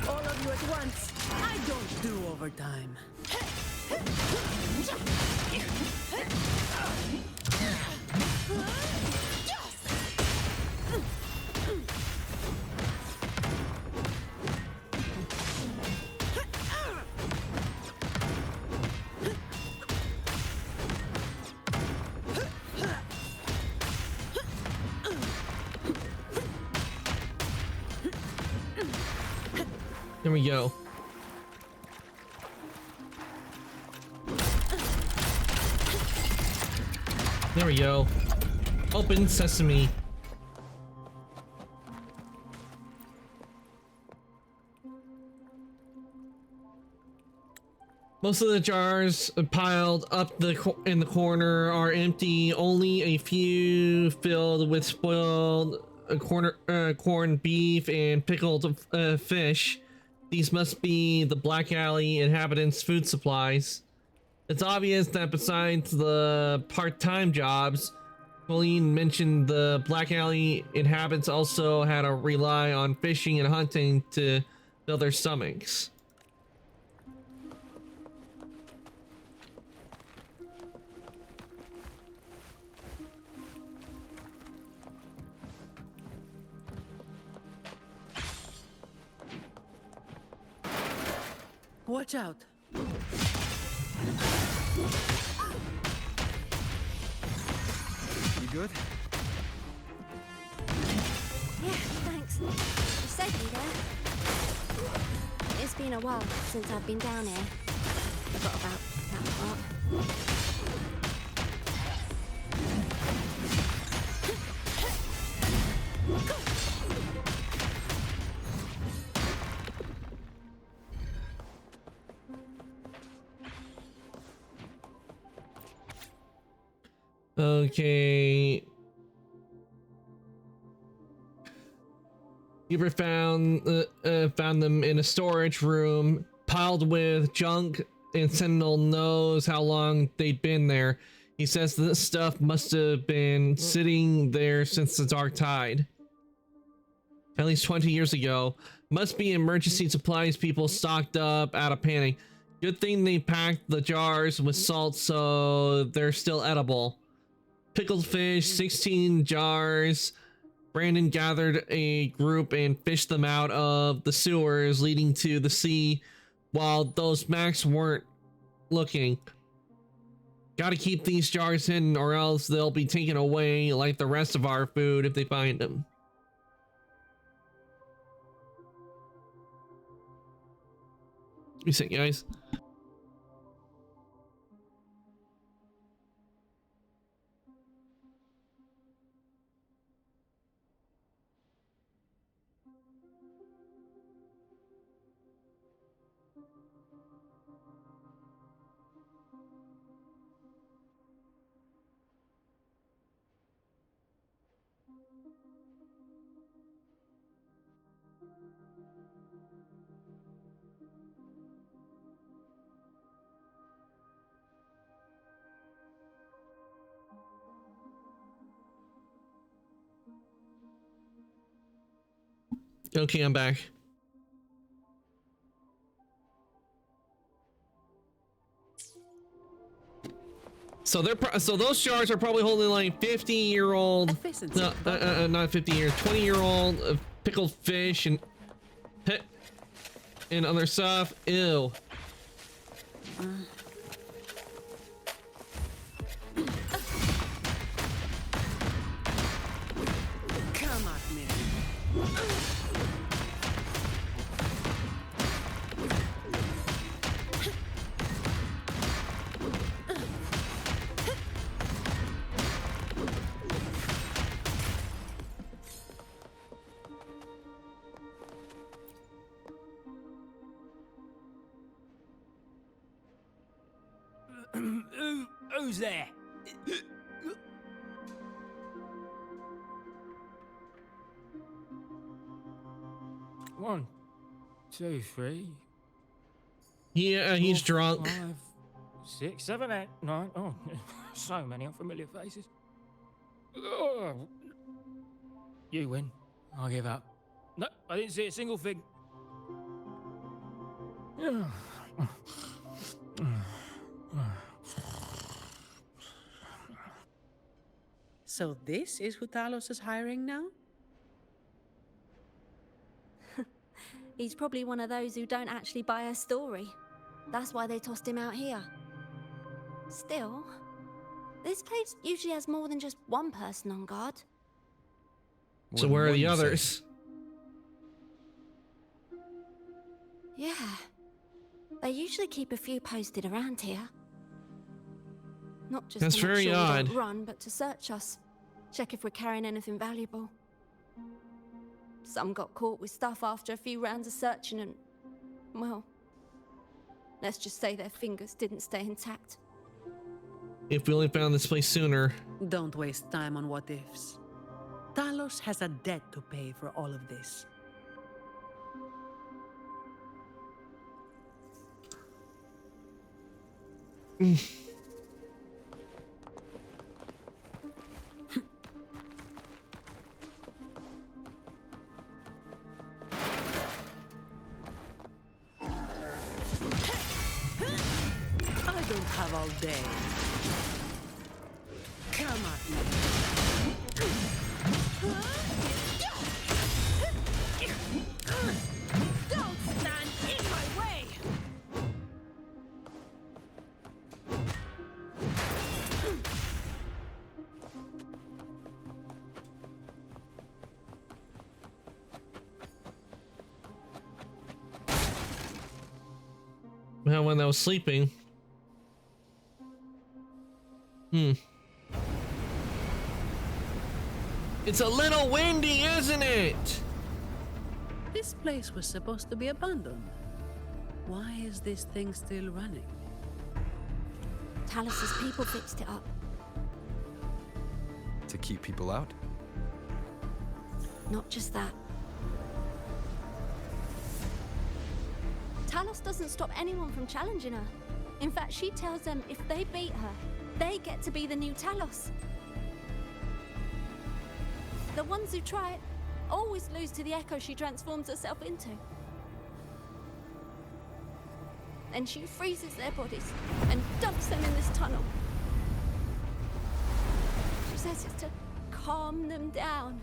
All of you at once. I don't do overtime. There we go. There we go. Open sesame. Most of the jars piled up in the corner are empty. Only a few filled with spoiled corned beef and pickled fish. These must be the Black Alley inhabitants' food supplies. It's obvious that besides the part-time jobs, Colleen mentioned the Black Alley inhabitants also had to rely on fishing and hunting to fill their stomachs. Watch out. Yeah, You good? thanks. You saved me there. It's been a while since I've been down here. Forgot about that part. Okay. Hubert found them in a storage room piled with junk, and Sentinel knows how long they'd been there. He says this stuff must have been sitting there since the Dark Tide. At least 20 years ago. Must be emergency supplies people stocked up out of panic. Good thing they packed the jars with salt so they're still edible. Pickled fish, 16 jars. Brandon gathered a group and fished them out of the sewers leading to the sea while those Macs weren't looking. Gotta keep these jars hidden or else they'll be taken away like the rest of our food if they find them. You see, guys? Okay, I'm back. So those jars are probably holding like 50-year-old, no, not 50-year, 20-year-old pickled fish and other stuff. Ew. Come at me. Who's there? One, two, three. Yeah, he's drunk. 5, 6, 7, 8, 9. Oh, so many unfamiliar faces. Oh. You win. I'll give up. No, I didn't see a single fig. So this is who Talos is hiring now? He's probably one of those who don't actually buy a story. That's why they tossed him out here. Still, this place usually has more than just one person on guard. So where are the others? Yeah. They usually keep a few posted around here. Not just That's to make very sure we odd. don't run, but to search us. Check if we're carrying anything valuable. Some got caught with stuff after a few rounds of searching and, well, let's just say their fingers didn't stay intact. If we only found this place sooner. Don't waste time on what ifs. Talos has a debt to pay for all of this. I don't have all day. Come at me. Don't stand in my way! Well, when I was sleeping. It's a little windy, isn't it? This place was supposed to be abandoned. Why is this thing still running? Talos's people fixed it up. To keep people out? Not just that. Talos doesn't stop anyone from challenging her. In fact, she tells them if they beat her, they get to be the new Talos. The ones who try it always lose to the echo she transforms herself into. Then she freezes their bodies and dumps them in this tunnel. She says it's to calm them down.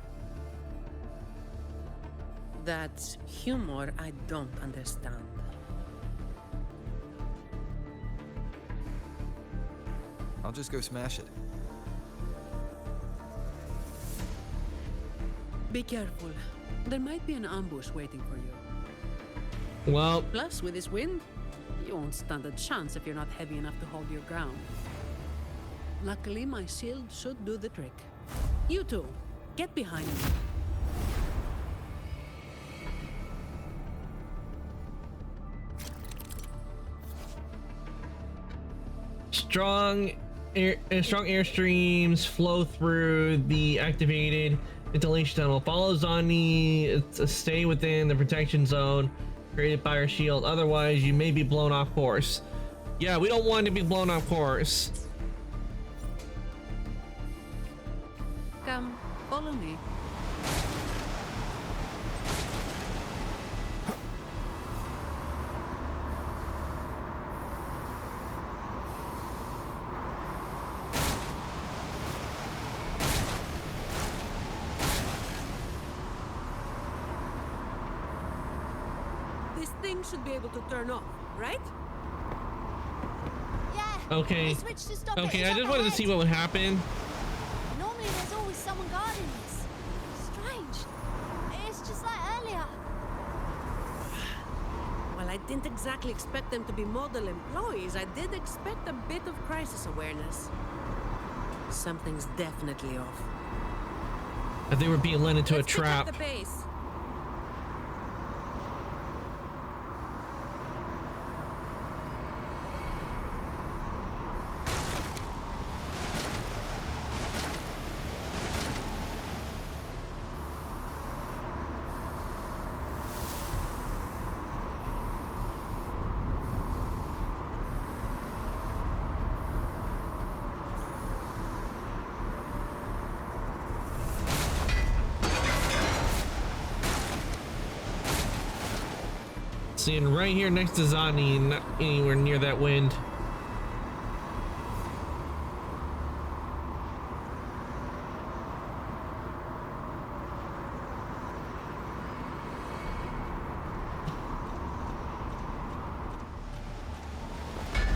That's humor I don't understand. I'll just go smash it. Be careful. There might be an ambush waiting for you. Well, Plus, with this wind, you won't stand a chance if you're not heavy enough to hold your ground. Luckily, my shield should do the trick. You two, get behind me. Strong airstreams flow through the activated ventilation tunnel. Follow Zani to stay within the protection zone created by our shield. Otherwise, you may be blown off course. Yeah, we don't want to be blown off course. Come, follow me. This thing should be able to turn off, right? Yeah. Okay. We switched to stop it. Okay, It's I up just wanted to ahead. see what would happen. Normally there's always someone guarding this. Strange. It's just like earlier. Well, I didn't exactly expect them to be model employees. I did expect a bit of crisis awareness. Something's definitely off. If they were being led into a Let's pick up trap. the pace. Sitting right here next to Zani, not anywhere near that wind.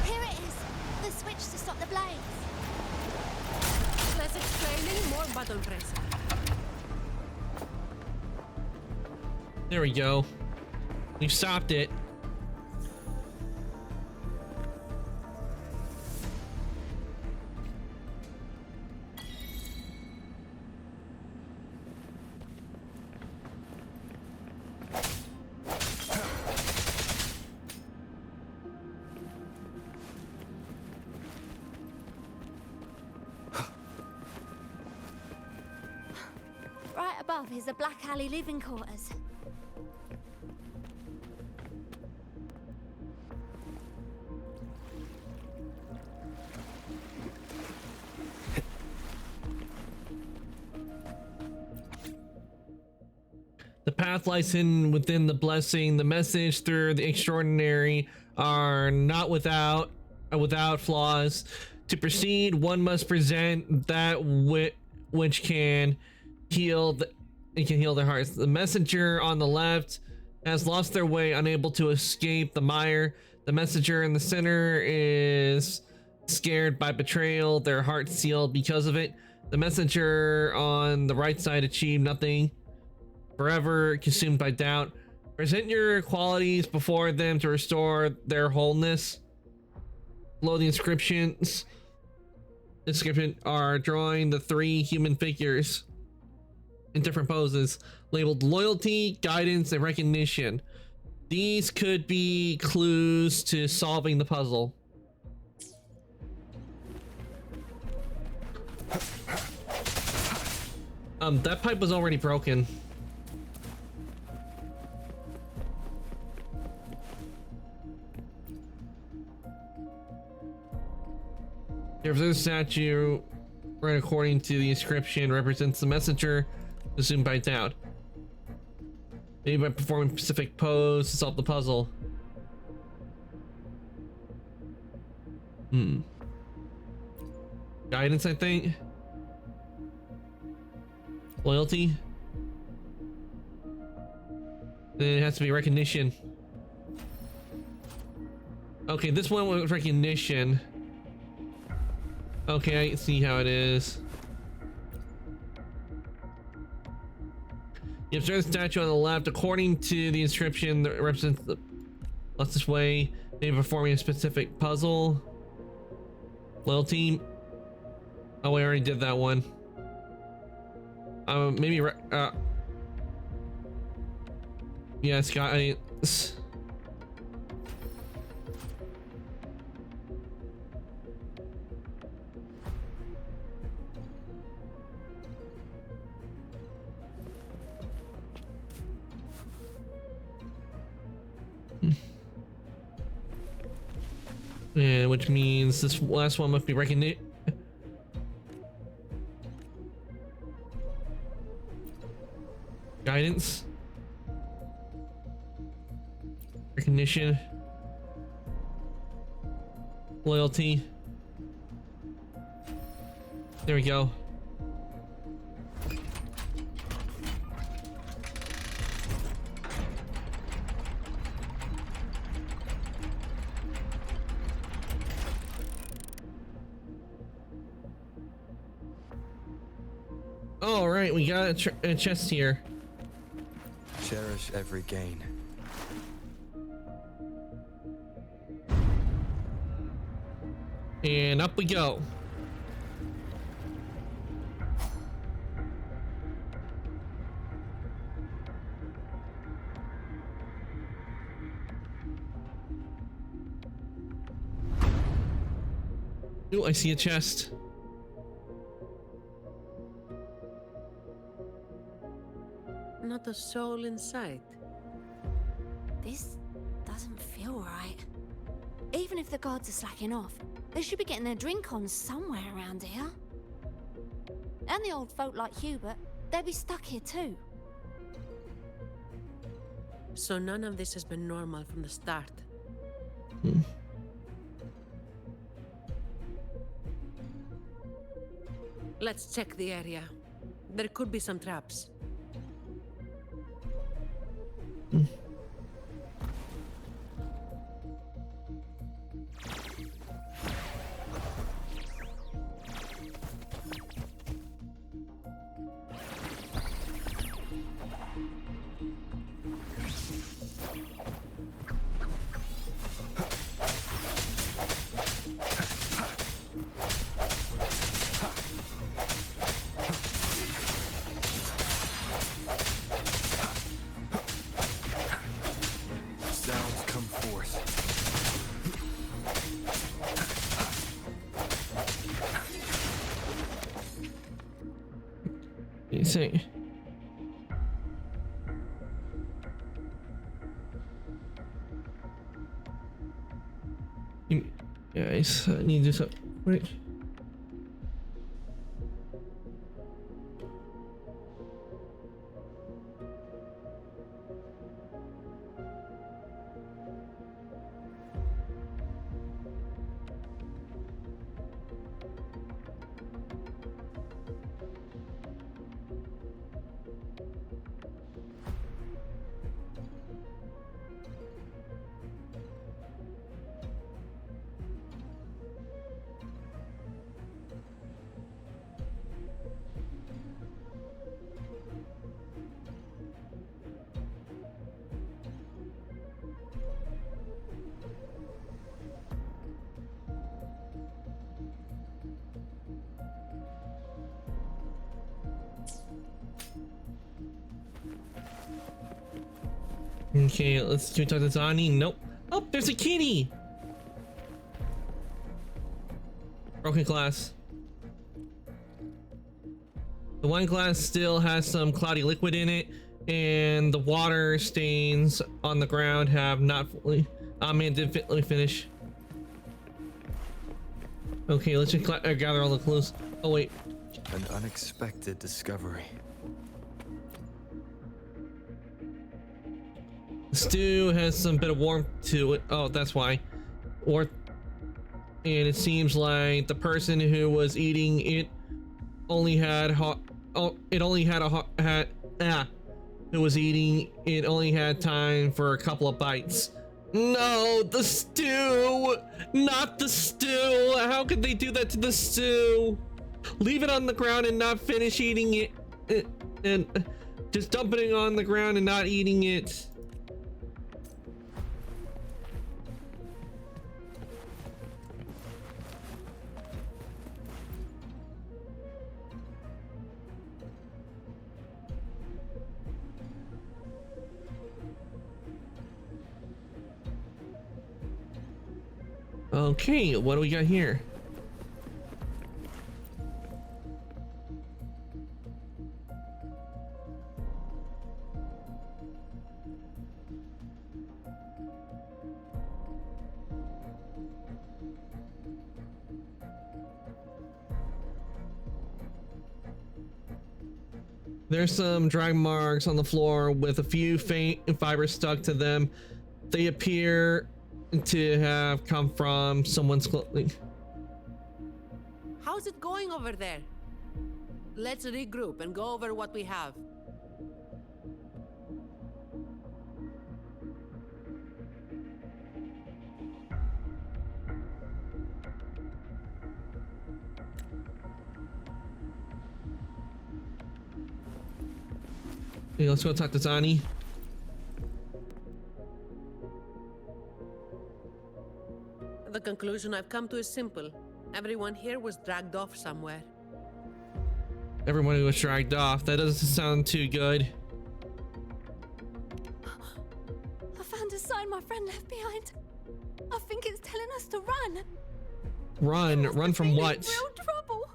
Here it is. The switch to stop the blades. Less explaining, more button pressing. There we go. We stopped it. is the Black Alley living quarters. The path lies hidden within the blessing. The message through the extraordinary are not without flaws. To proceed, one must present that which can heal their hearts. The messenger on the left has lost their way, unable to escape the mire. The messenger in the center is scared by betrayal, their hearts sealed because of it. The messenger on the right side achieved nothing, forever consumed by doubt. Present your qualities before them to restore their wholeness. Below the inscription are drawing the 3 human figures in different poses, labeled loyalty, guidance, and recognition. These could be clues to solving the puzzle. That pipe was already broken. There's a statue, right according to the inscription, represents the messenger, assumed by doubt. Maybe by performing a specific pose to solve the puzzle. Guidance, I think. Loyalty. Then it has to be recognition. Okay, this one was recognition. Okay, I can see how it is. You observe the statue on the left. According to the inscription that represents the this way, maybe performing a specific puzzle. Loyalty. Oh, we already did that one. Maybe yes, guys. Yeah, which means this last one must be recognition. Guidance. Recognition. Loyalty. There we go. All right, we got a chest here. Cherish every gain. And up we go. Ooh, I see a chest. Not a soul in sight. This doesn't feel right. Even if the guards are slacking off, they should be getting their drink on somewhere around here. And the old folk like Hubert, they'll be stuck here too. So none of this has been normal from the start. Let's check the area. There could be some traps. See. Nice. I need to do something. Right. Okay, let's do talk to Zani. Nope. Oh, there's a kitty. Broken glass. The wine glass still has some cloudy liquid in it, and the water stains on the ground have not fully. Ah, man, let me finish. Okay, let's just gather all the clues. Oh wait. An unexpected discovery. The stew has some bit of warmth to it. Oh, that's why. And it seems like the person who was eating it only had who was eating it only had time for a couple of bites. No, the stew! Not the stew! How could they do that to the stew? Leave it on the ground and not finish eating it. And just dumping it on the ground and not eating it. Okay, what do we got here? There's some drag marks on the floor with a few faint fibers stuck to them. They appear to have come from someone's clothing. How's it going over there? Let's regroup and go over what we have. Okay, let's go talk to Zani. The conclusion I've come to is simple. Everyone here was dragged off somewhere. Everyone who was dragged off. That doesn't sound too good. I found a sign my friend left behind. I think it's telling us to run. Run from what? Real trouble.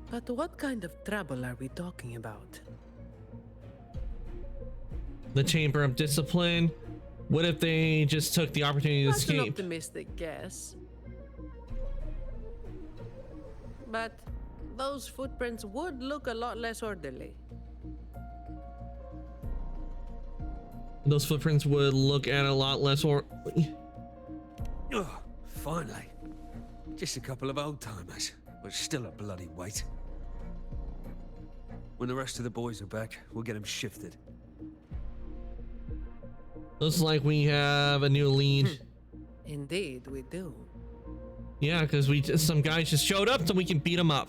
But what kind of trouble are we talking about? The Chamber of Discipline. What if they just took the opportunity to That's an escape? optimistic guess. But those footprints would look a lot less orderly. Those footprints would look at a lot less orderly. Oh, finally. Just a couple of old timers, but still a bloody weight. When the rest of the boys are back, we'll get them shifted. Looks like we have a new lead. Indeed, we do. Yeah, because some guys just showed up so we can beat them up.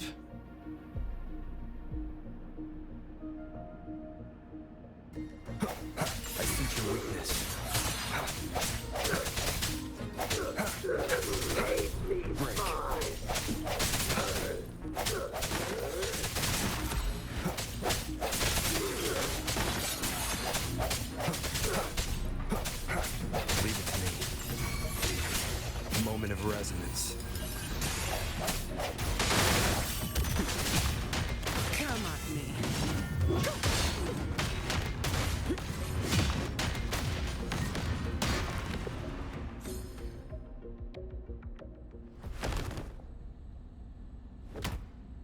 I sense your weakness. Break. Leave it to me. A moment of resonance. Come at me.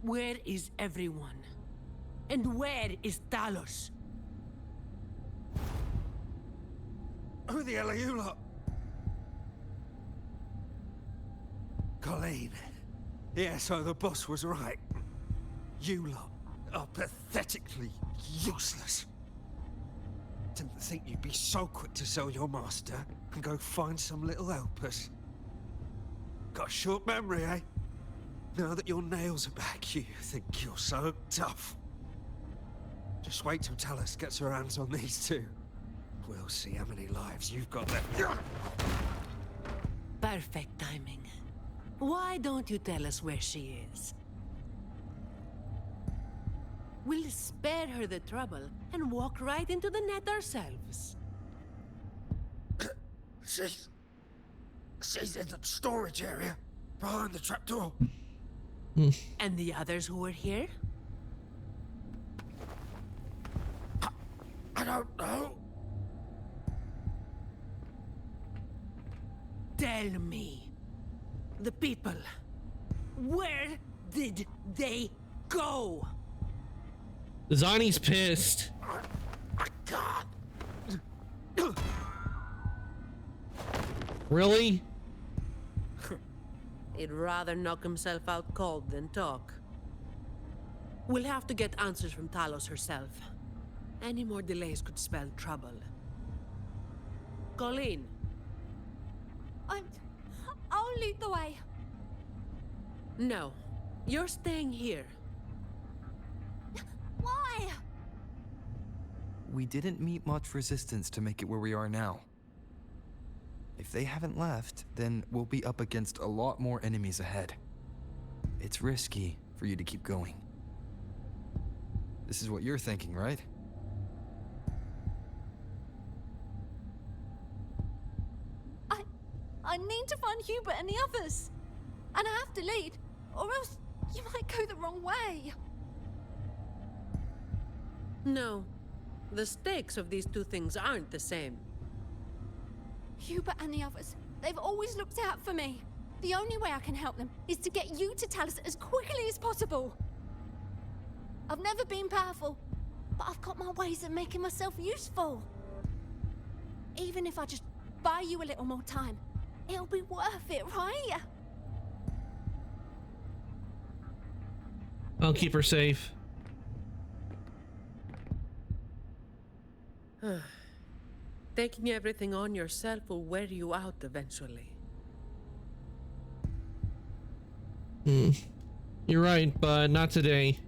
Where is everyone? And where is Talos? Who the hell are you lot? Colleen. Yeah, so the boss was right. You lot are pathetically useless. Didn't think you'd be so quick to sell your master and go find some little helpers. Got a short memory, eh? Now that your nails are back, you think you're so tough. Just wait till Talos gets her hands on these two. We'll see how many lives you've got left. Perfect timing. Why don't you tell us where she is? We'll spare her the trouble and walk right into the net ourselves. She's in the storage area, behind the trapdoor. And the others who were here? I don't know. Tell me. The people. Where did they go? Zani's pissed. I can't. Really? He'd rather knock himself out cold than talk. We'll have to get answers from Talos herself. Any more delays could spell trouble. Colleen. I'll lead the way. No. You're staying here. Why? We didn't meet much resistance to make it where we are now. If they haven't left, then we'll be up against a lot more enemies ahead. It's risky for you to keep going. This is what you're thinking, right? I need to find Hubert and the others. And I have to lead, or else you might go the wrong way. No. The stakes of these two things aren't the same. Hubert and the others, they've always looked out for me. The only way I can help them is to get you to Talos as quickly as possible. I've never been powerful, but I've got my ways of making myself useful. Even if I just buy you a little more time, it'll be worth it, right? I'll keep her safe. Taking everything on yourself will wear you out eventually. You're right, but not today.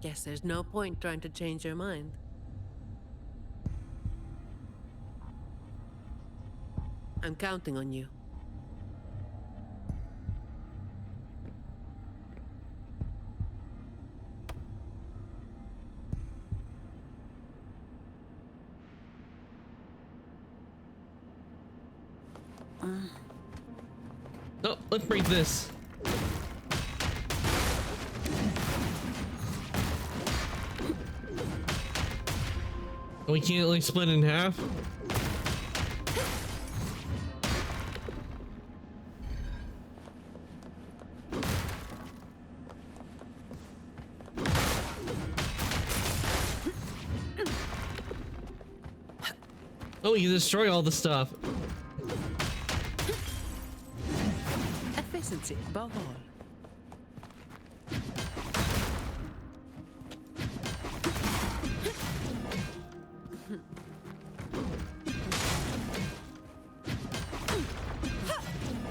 Guess there's no point trying to change your mind. I'm counting on you. No, let's break this. We can't like split it in half. Oh, you destroy all the stuff. Efficiency above all.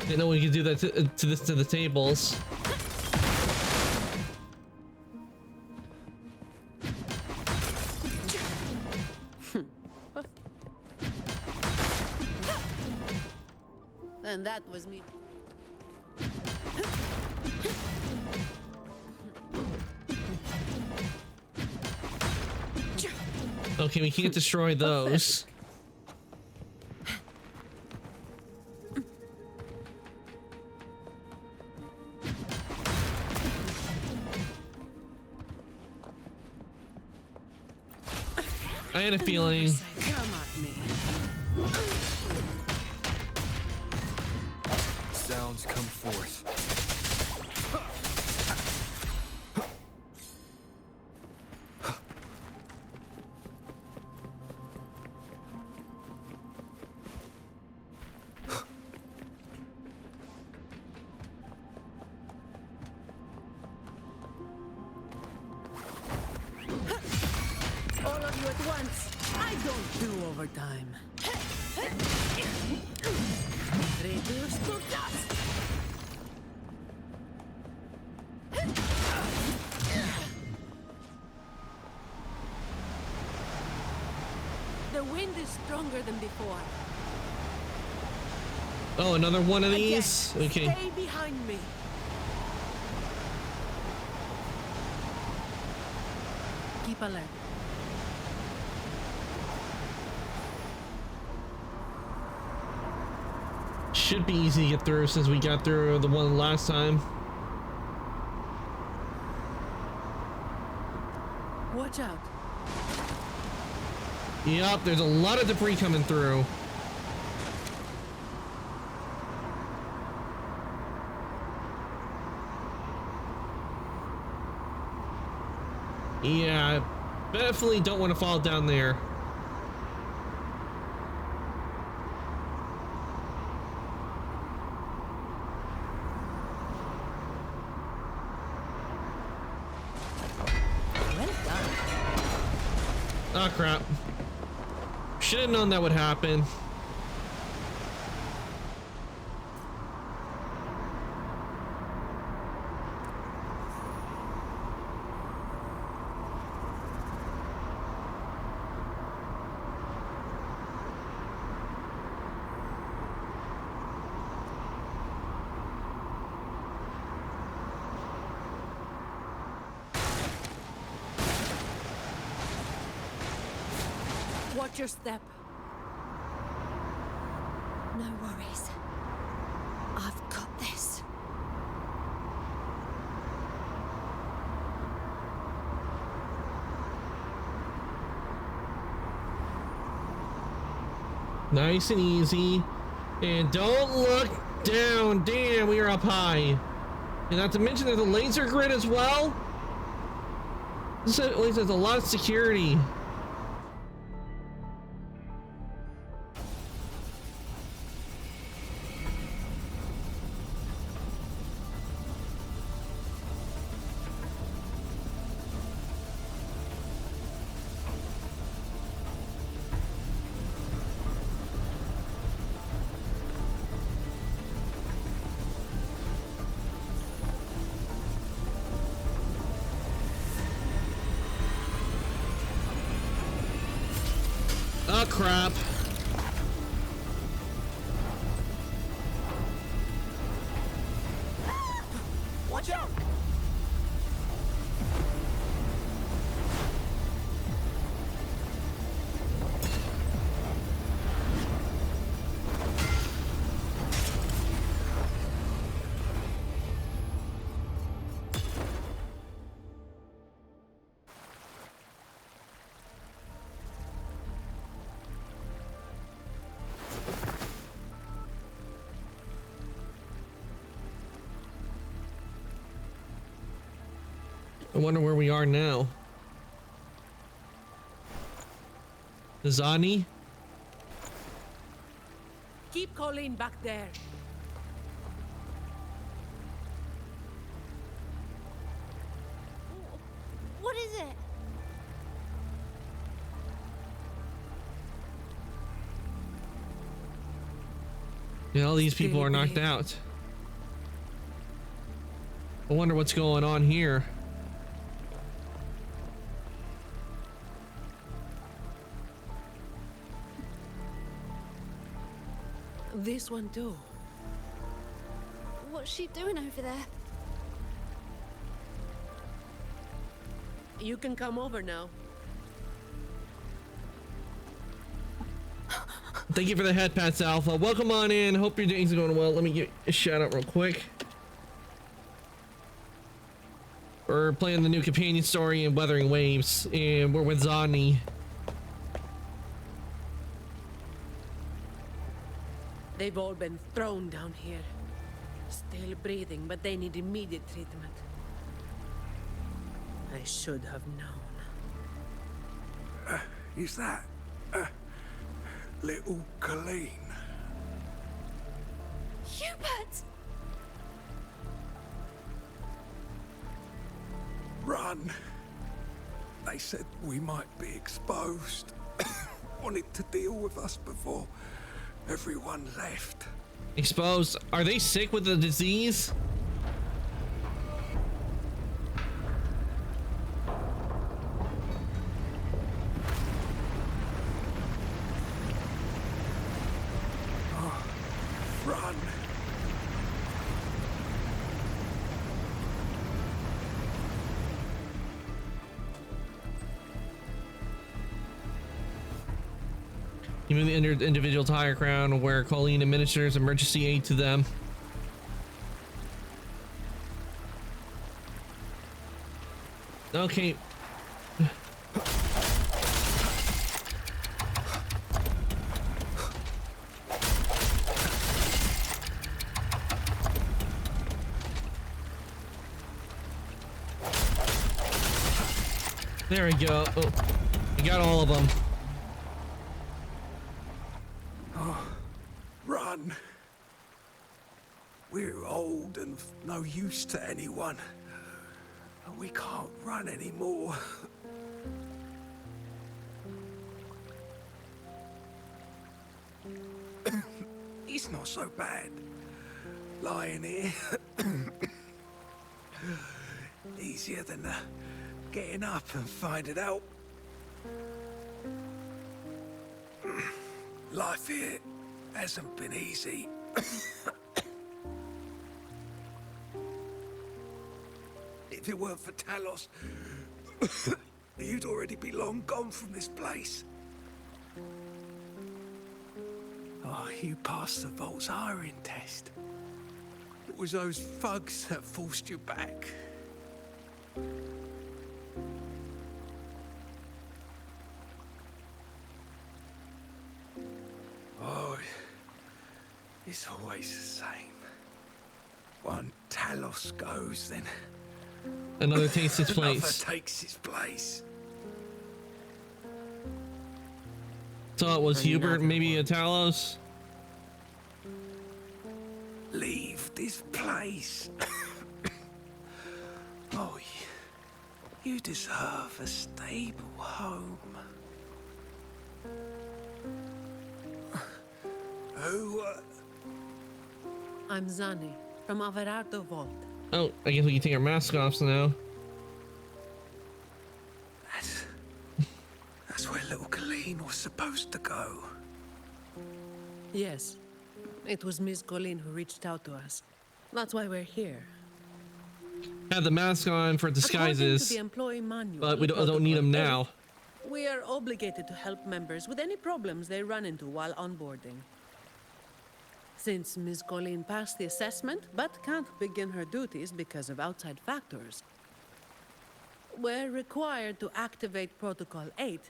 Didn't know we could do that to the tables. And that was me. Okay, we can't destroy those. I had a feeling. Come at me. Sounds gods come forth. All of you at once. I don't do overtime. Reduce to dust. The wind is stronger than before. Oh, another one of these? Okay. Stay behind me. Keep alert. Should be easy to get through since we got through the one last time. Watch out. Yup, there's a lot of debris coming through. Yeah, definitely don't want to fall down there. Oh crap. Should have known that would happen. Watch your step. No worries. I've got this. Nice and easy. And don't look down. Damn, we are up high. And not to mention there's a laser grid as well. This place has a lot of security. Oh crap. Watch out! I wonder where we are now. Zani? Keep Colleen back there. What is it? Yeah, all these people are knocked out. I wonder what's going on here. This one too. What's she doing over there? You can come over now. Thank you for the head pats, Alpha. Welcome on in. Hope your day's going well. Let me get a shout out real quick. We're playing the new companion story in Weathering Waves, and we're with Zani. They've all been thrown down here. Still breathing, but they need immediate treatment. I should have known. Is that little Colleen? Hubert! Run! They said we might be exposed. Wanted to deal with us before everyone left. Exposed? Are they sick with the disease? Run! You move the individual to higher ground where Colleen administers emergency aid to them. Okay. There we go. Oh, we got all of them. Run! We're old and of no use to anyone. And we can't run anymore. It's not so bad. Lying here. Easier than getting up and finding out. Life here hasn't been easy. If it weren't for Talos, you'd already be long gone from this place. Oh, you passed the Vault's hiring test. It was those thugs that forced you back. Oh, it's always the same. One Talos goes, then another takes his another place. takes his place. So it was Hubert, maybe a Talos. Leave this place. Oh, you deserve a stable home. Who? I'm Zani from Averardo Vault. Oh, I guess we can take our masks off now. That's where little Colleen was supposed to go. Yes, it was Miss Colleen who reached out to us. That's why we're here. Have the mask on for disguises, According to the employee manual, but we don't need them now. We are obligated to help members with any problems they run into while onboarding. Since Ms. Colleen passed the assessment, but can't begin her duties because of outside factors, we're required to activate Protocol 8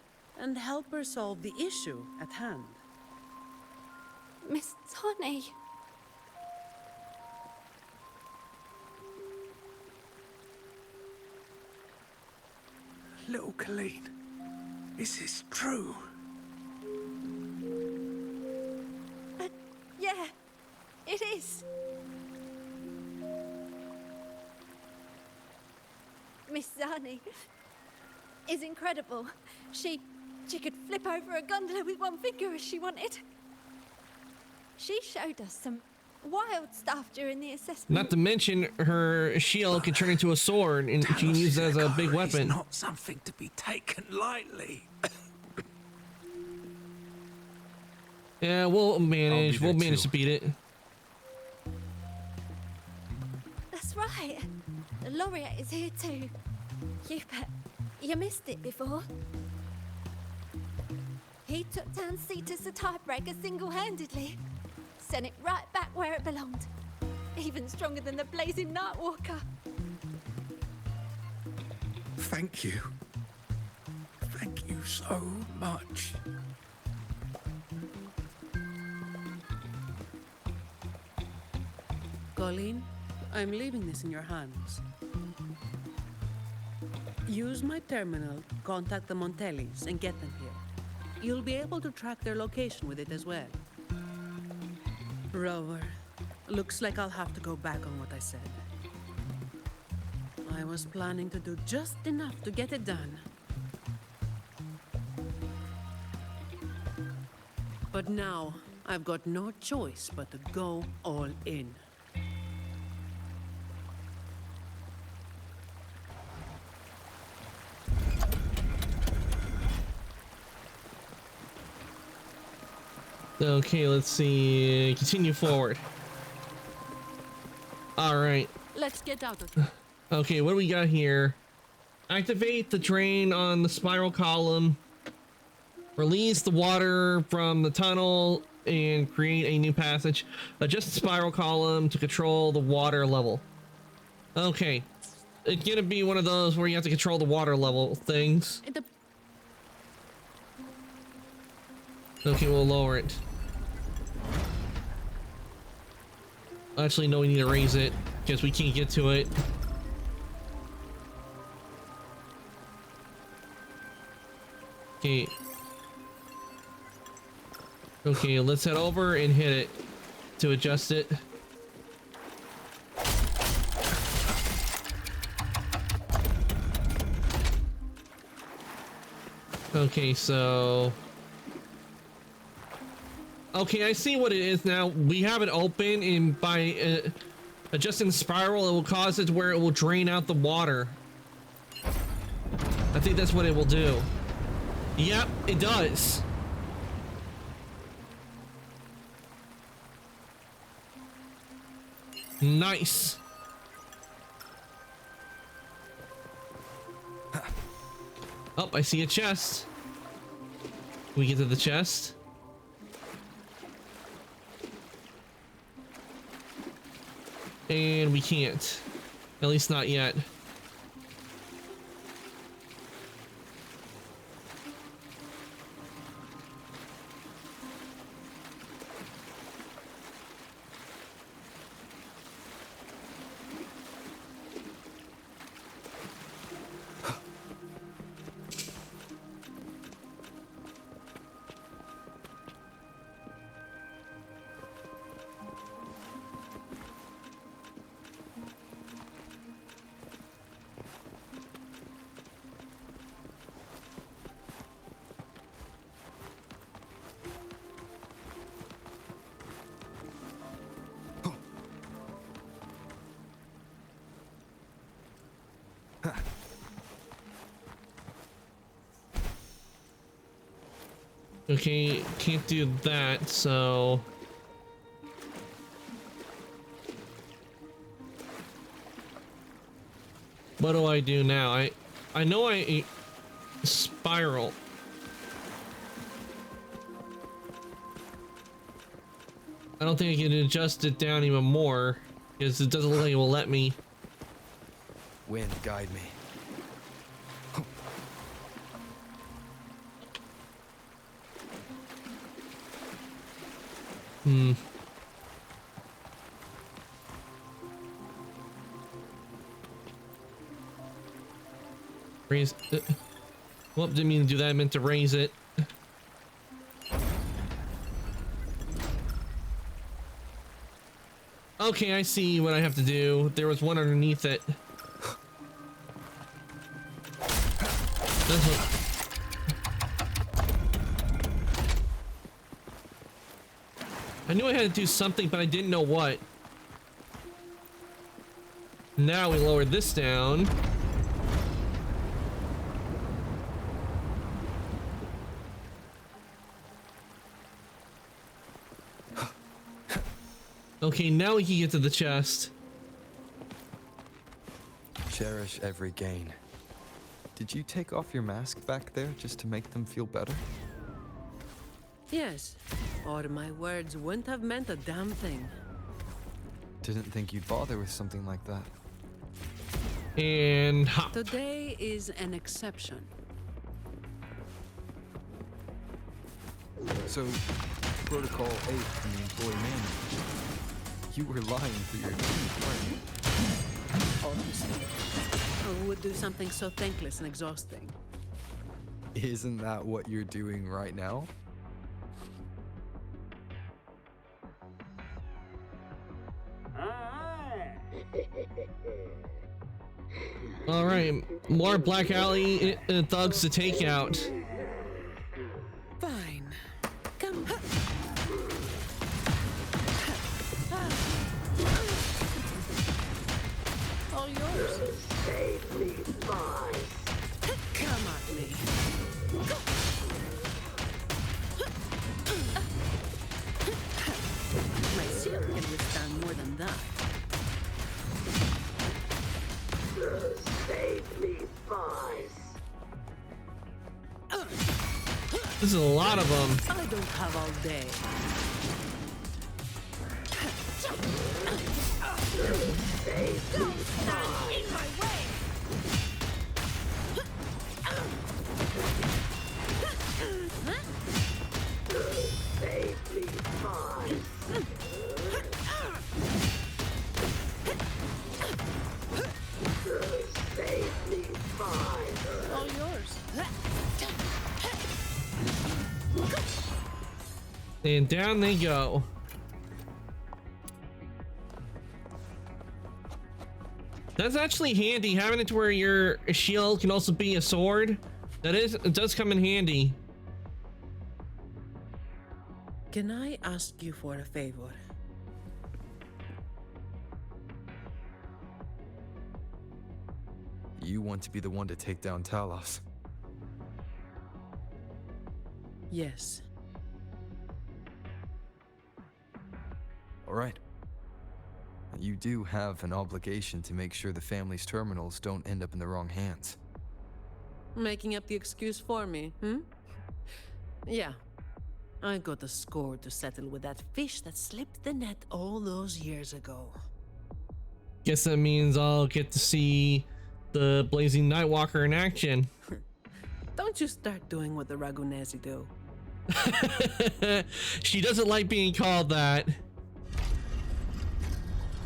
and help her solve the issue at hand. Miss Tawny. Little Colleen, is this true? Yeah, it is. Miss Zani is incredible. She could flip over a gondola with one finger if she wanted. She showed us some wild stuff during the assessment. Not to mention her shield can turn into a sword and she can use it as a big weapon. It's not something to be taken lightly. Yeah, we'll manage. We'll manage to beat it. That's right. The laureate is here too. Hubert, you missed it before. He took down Cetus the Tiebreaker single-handedly. Sent it right back where it belonged. Even stronger than the blazing Nightwalker. Thank you. Thank you so much. Colleen, I'm leaving this in your hands. Use my terminal, contact the Montellis, and get them here. You'll be able to track their location with it as well. Rover, looks like I'll have to go back on what I said. I was planning to do just enough to get it done. But now, I've got no choice but to go all in. Okay, let's see. Continue forward. Alright. Let's get out of here. Okay, what do we got here? Activate the drain on the spiral column. Release the water from the tunnel and create a new passage. Adjust the spiral column to control the water level. Okay. It's gonna be one of those where you have to control the water level things. Okay, we'll lower it. Actually, no, we need to raise it because we can't get to it. Okay. Okay, let's head over and hit it to adjust it. Okay, so... Okay, I see what it is now. We have it open, and by adjusting the spiral, it will cause it to where it will drain out the water. I think that's what it will do. Yep, it does. Nice. Oh, I see a chest. Can we get to the chest? And we can't. At least not yet. Okay, can't do that, so... What do I do now? I know I spiral. I don't think I can adjust it down even more because it doesn't look like it will let me. Wind, guide me. Raise. Whoop, didn't mean to do that. I meant to raise it. Okay, I see what I have to do. There was one underneath it. That's what. I knew I had to do something, but I didn't know what. Now we lowered this down. Okay, now we can get to the chest. Cherish every gain. Did you take off your mask back there just to make them feel better? Yes, or my words wouldn't have meant a damn thing. Didn't think you'd bother with something like that. And hop. Today is an exception. So, Protocol 8 from the employee manual. You were lying through your teeth, weren't you? Obviously. Who would do something so thankless and exhausting? Isn't that what you're doing right now? All right, more Black Alley thugs to take out. Fine. Come. All yours. Come at me. My shield can withstand more than that. This is a lot of them. I don't have all day. Don't stand in my way! All yours. And down they go. That's actually handy, having it to where your shield can also be a sword. It does come in handy. Can I ask you for a favor? You want to be the one to take down Talos. Yes. All right. You do have an obligation to make sure the family's terminals don't end up in the wrong hands. Making up the excuse for me, hmm? Yeah. I got a score to settle with that fish that slipped the net all those years ago. Guess that means I'll get to see the Blazing Nightwalker in action. Don't you start doing what the Ragunezi do. She doesn't like being called that.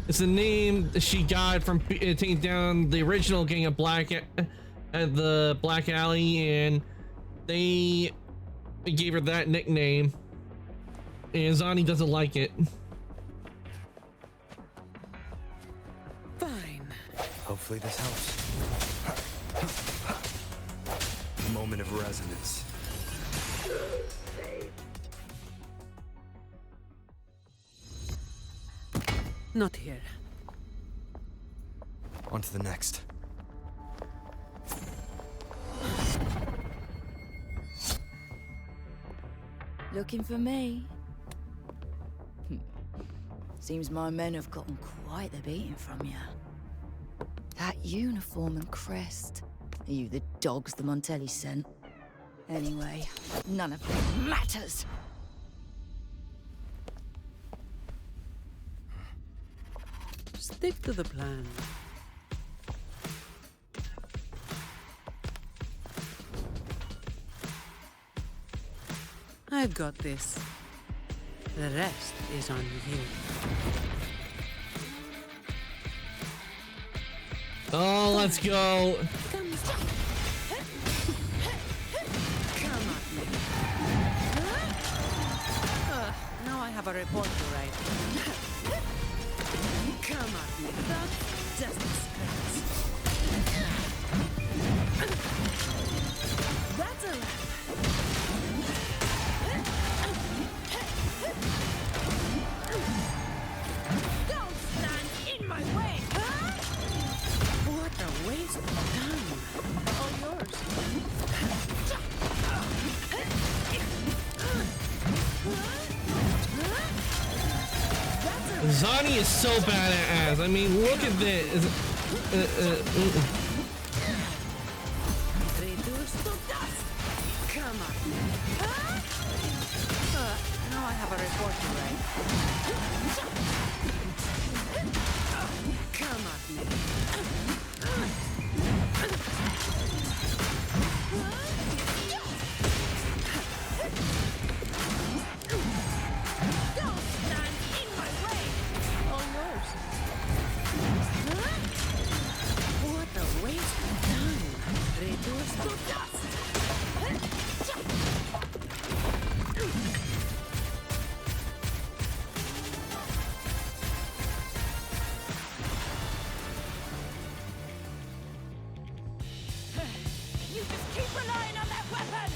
It's a name she got from taking down the original gang of Black at the Black Alley, and they gave her that nickname. And Zani doesn't like it. Fine. Hopefully this helps. Moment of resonance. Not here. On to the next. Looking for me? Seems my men have gotten quite the beating from you. That uniform and crest. Are you the dogs the Montelli sent? Anyway, none of it matters. Stick to the plan. I've got this. The rest is on you. Oh, let's go. Come at me. Now I have a report to write. Come at me. That's just a scratch. That's a wrap. Don't stand in my way! What a waste of time. All yours. Zani is so badass. I mean, look at this. Reduce to dust. Come at me. Now I have a report to write. Come at me. Don't stand in my way! All Just keep relying on that weapon!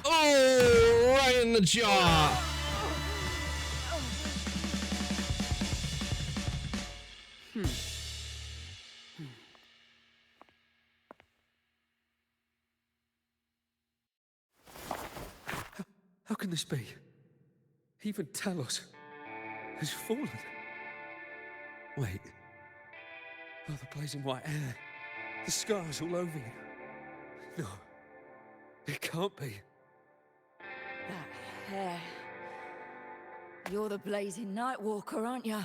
Oh, right in the jaw. How can this be? Even Talos has fallen. Wait. Oh, the blazing white hair. The scars all over you. No. It can't be. That hair. You're the blazing Nightwalker, aren't you?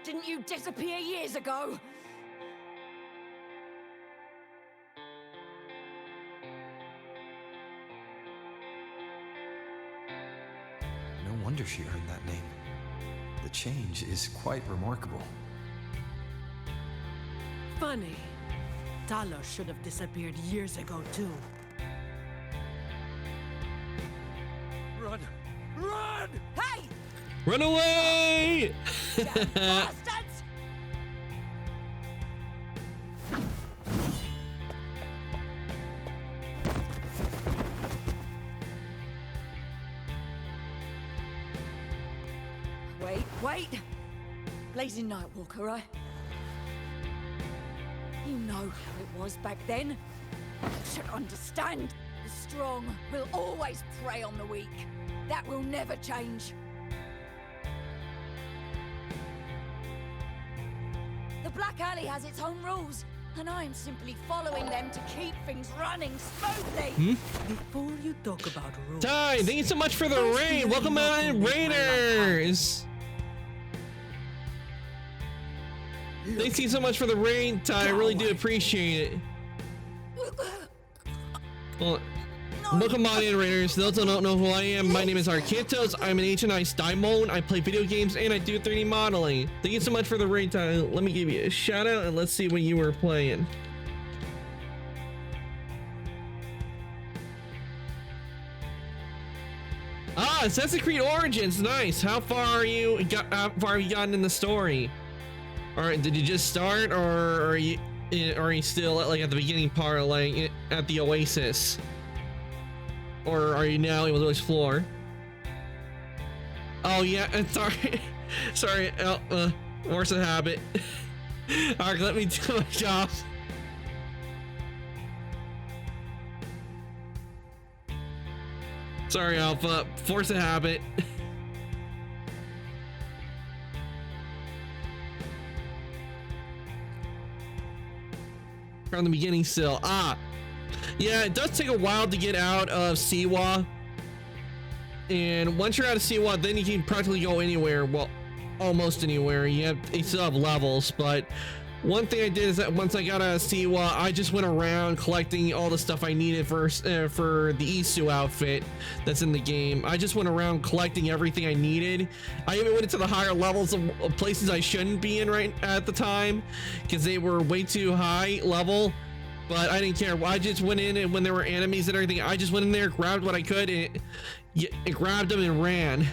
Didn't you disappear years ago? No wonder she earned that name. The change is quite remarkable. Funny. Talos should have disappeared years ago, too. Run! Run! Hey! Run away! Bastards! Wait. Blazing Nightwalker, right? You know how it was back then. You should understand. The strong will always prey on the weak. That will never change. The Black Alley has its own rules, and I am simply following them to keep things running smoothly. Before you talk about rules... Ty, thank you so much for the raid. Welcome on, Raiders. Thank you so much for the raid, Ty. I really do appreciate it. Well, welcome on in, Raiders. Those who don't know who I am, my name is Arcantos. I'm an Ancient Ice Daimon. I play video games and I do 3D modeling. Thank you so much for the raid, Ty. Let me give you a shout out and let's see what you were playing. Ah, Assassin's Creed Origins, nice. How far have you gotten in the story? All right, did you just start, or are you still like at the beginning part, like at the Oasis, or are you now able to explore? Oh yeah, sorry, force of habit. All right, let me do my job. Sorry, Alpha, force of habit. From the beginning still. Yeah, it does take a while to get out of Siwa, and once you're out of Siwa, then you can practically go anywhere. Well, almost anywhere. You still have levels, but one thing I did is that once I got out of Siwa, I just went around collecting all the stuff I needed for the Isu outfit that's in the game. I just went around collecting everything I needed. I even went into the higher levels of places I shouldn't be in right at the time because they were way too high level, but I didn't care. I just went in, and when there were enemies and everything, I just went in there, grabbed what I could, and grabbed them and ran.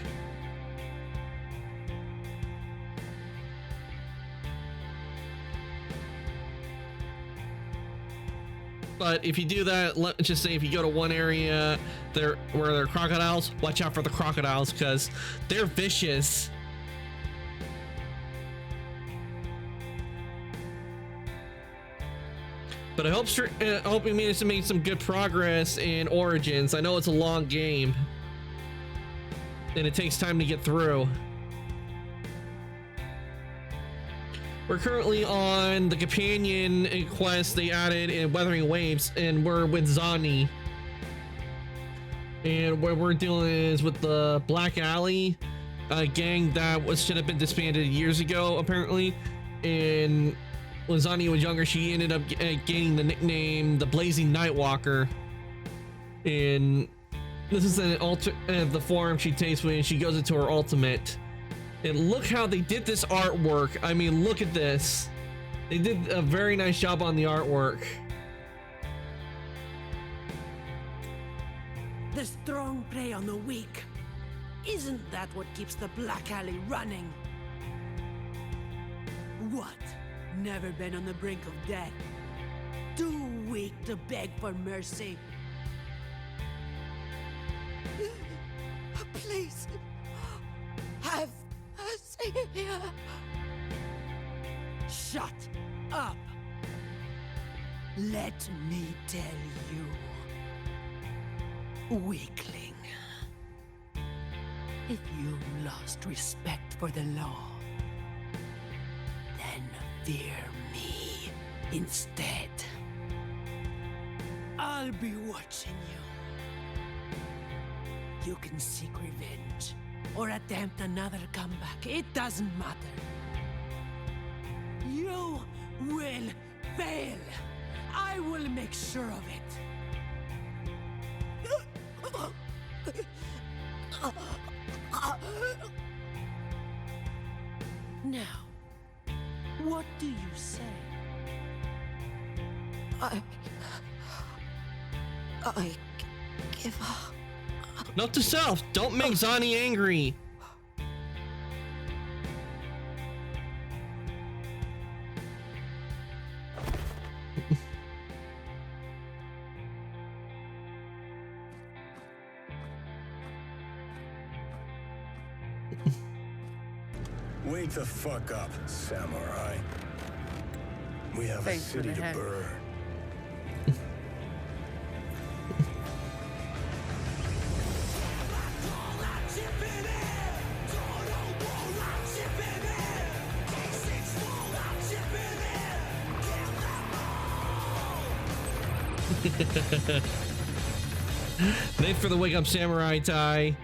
But if you do that, let's just say if you go to one area where there are crocodiles, watch out for the crocodiles because they're vicious. But I hope we managed to make some good progress in Origins. I know it's a long game, and it takes time to get through. We're currently on the companion quest they added in Weathering Waves, and we're with Zani. And what we're dealing is with the Black Alley gang that should have been disbanded years ago, apparently. And when Zani was younger, she ended up gaining the nickname the Blazing Nightwalker. And this is the form she takes when she goes into her ultimate. And look how they did this artwork. I mean, look at this. They did a very nice job on the artwork. The strong prey on the weak. Isn't that what keeps the Black Alley running? What? Never been on the brink of death? Too weak to beg for mercy? Please, have a savior. Shut up. Let me tell you, weakling. If you lost respect for the law, then fear me instead. I'll be watching you. You can seek revenge or attempt another comeback. It doesn't matter. You will fail. I will make sure of it. Now, what do you say? I give up. Note to self, don't make Zani angry. Wake the fuck up, samurai. We have Thanks a for the city to hand. burn. Thanks for the wake up, Samurai Ty.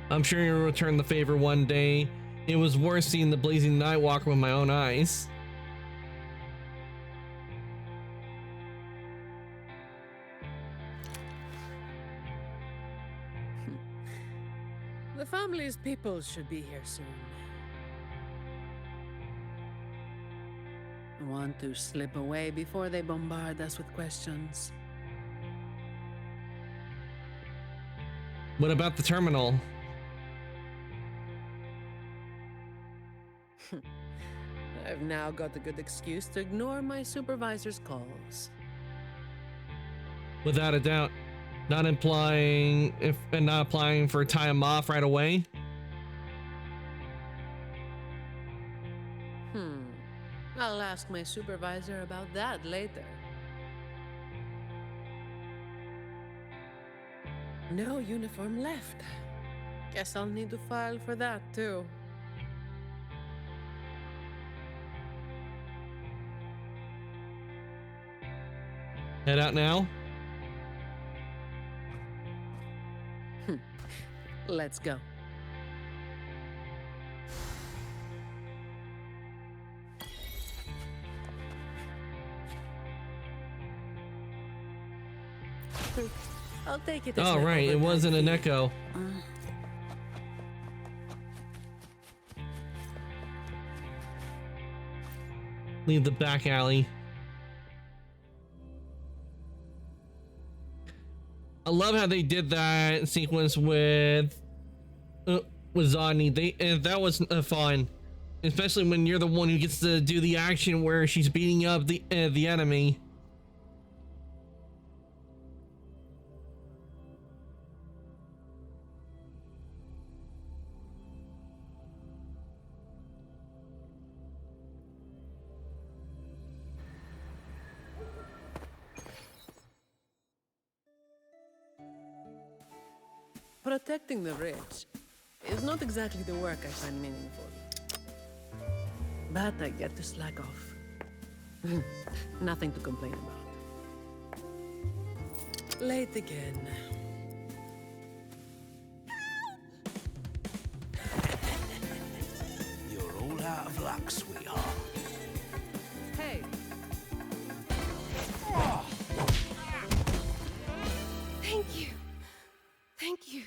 I'm sure you'll return the favor one day. It was worth seeing the Blazing Nightwalker with my own eyes. The family's people should be here soon. I want to slip away before they bombard us with questions. What about the terminal? I've now got a good excuse to ignore my supervisor's calls. Without a doubt. Not applying for time off right away. I'll ask my supervisor about that later. No uniform left. Guess I'll need to file for that too. Head out now. Let's go. I'll take it. Oh, right. It wasn't an echo. Leave the back alley. I love how they did that sequence with Zani. That was fun, especially when you're the one who gets to do the action where she's beating up the enemy. Protecting the rich is not exactly the work I find meaningful. But I get to slack off. Nothing to complain about. Late again. You're all out of luck, sweetheart. Hey. Thank you. Thank you.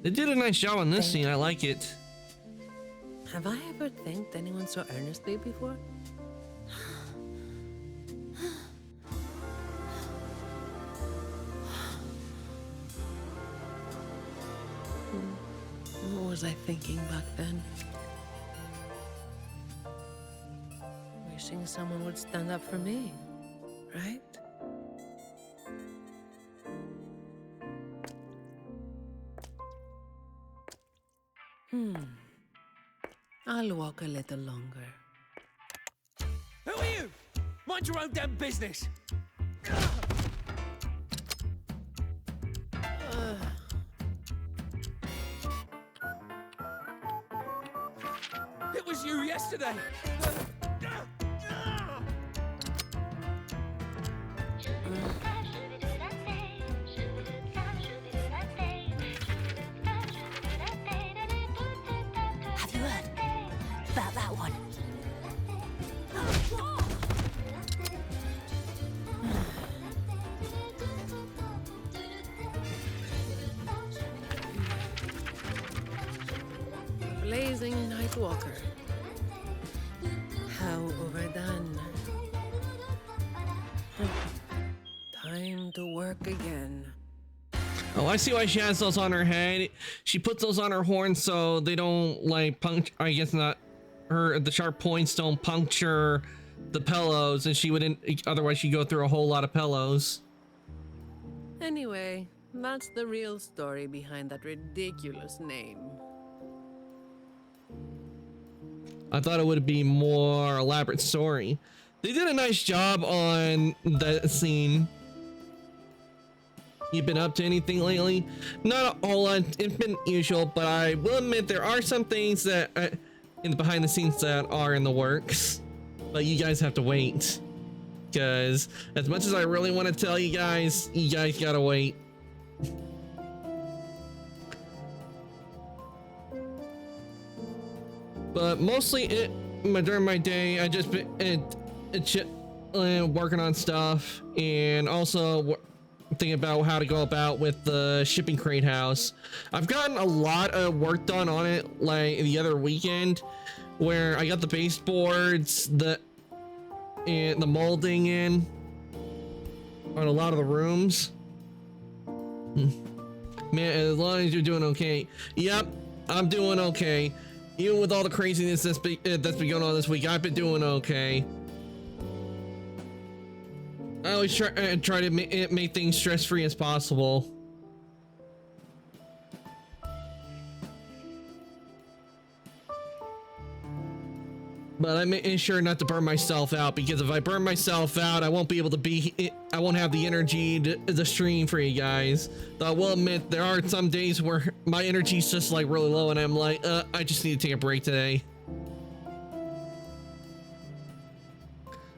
They did a nice job on this scene. I like it. Have I ever thanked anyone so earnestly before? What was I thinking back then? Wishing someone would stand up for me, right? I'll walk a little longer. Who are you? Mind your own damn business. It was you yesterday. Have you heard about that one? Blazing Nightwalker. How overdone. Time to work again. Oh, I see why she has those on her head. She puts those on her horns so they don't like puncture. I guess not. The sharp points don't puncture the pillows, and she wouldn't. Otherwise, she'd go through a whole lot of pillows. Anyway, that's the real story behind that ridiculous name. I thought it would be more elaborate story. They did a nice job on that scene. You been up to anything lately? Not a whole lot. It's been usual, but I will admit there are some things that in the behind the scenes that are in the works. But you guys have to wait, because as much as I really want to tell you guys gotta wait. But mostly during my day, I just been working on stuff, and also thinking about how to go about with the shipping crate house. I've gotten a lot of work done on it, like the other weekend, where I got the baseboards, and the molding in on a lot of the rooms. Man, as long as you're doing okay. Yep, I'm doing okay. Even with all the craziness that's been going on this week, I've been doing okay. I always try to make things stress-free as possible. But I make sure not to burn myself out, because if I burn myself out, I won't be able to I won't have the energy to stream for you guys. Though I will admit, there are some days where my energy's just like really low, and I'm like, I just need to take a break today.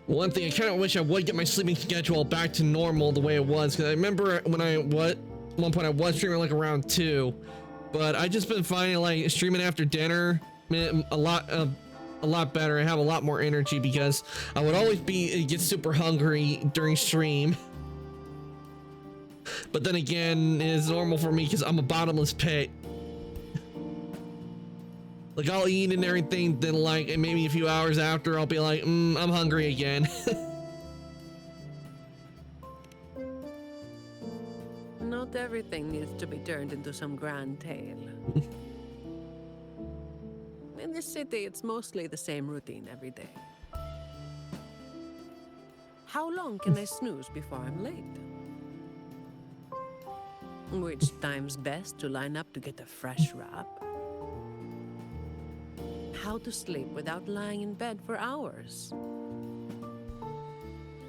One thing, I kind of wish I would get my sleeping schedule back to normal the way it was, because I remember when at one point I was streaming like around 2, but I just been finding like streaming after dinner a lot better. I have a lot more energy, because I would always get super hungry during stream. But then again, it's normal for me because I'm a bottomless pit. Like, I'll eat and everything, then like maybe a few hours after I'll be like, I'm hungry again. Not everything needs to be turned into some grand tale. In this city, it's mostly the same routine every day. How long can I snooze before I'm late? Which time's best to line up to get a fresh wrap? how to sleep without lying in bed for hours.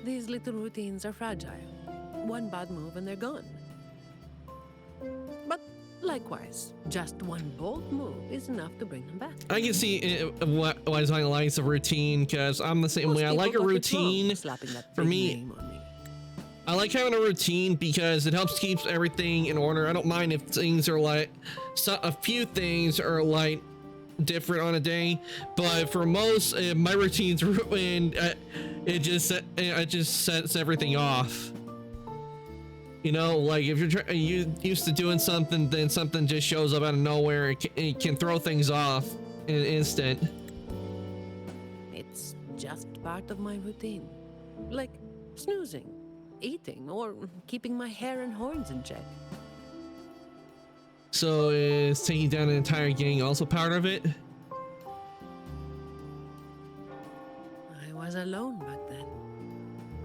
These little routines are fragile. One bad move and they're gone. But likewise, just one bold move is enough to bring them back. I can see why I like the routine, because I'm the same way. I like a routine. For me, I like having a routine because it helps keep everything in order. I don't mind if things are like, a few things are like different on a day, but for most, my routine's ruined. It just sets everything off. You know, like if you're used to doing something, then something just shows up out of nowhere. It can throw things off in an instant. It's just part of my routine, like snoozing, eating, or keeping my hair and horns in check. So is taking down an entire gang also part of it? I was alone back then.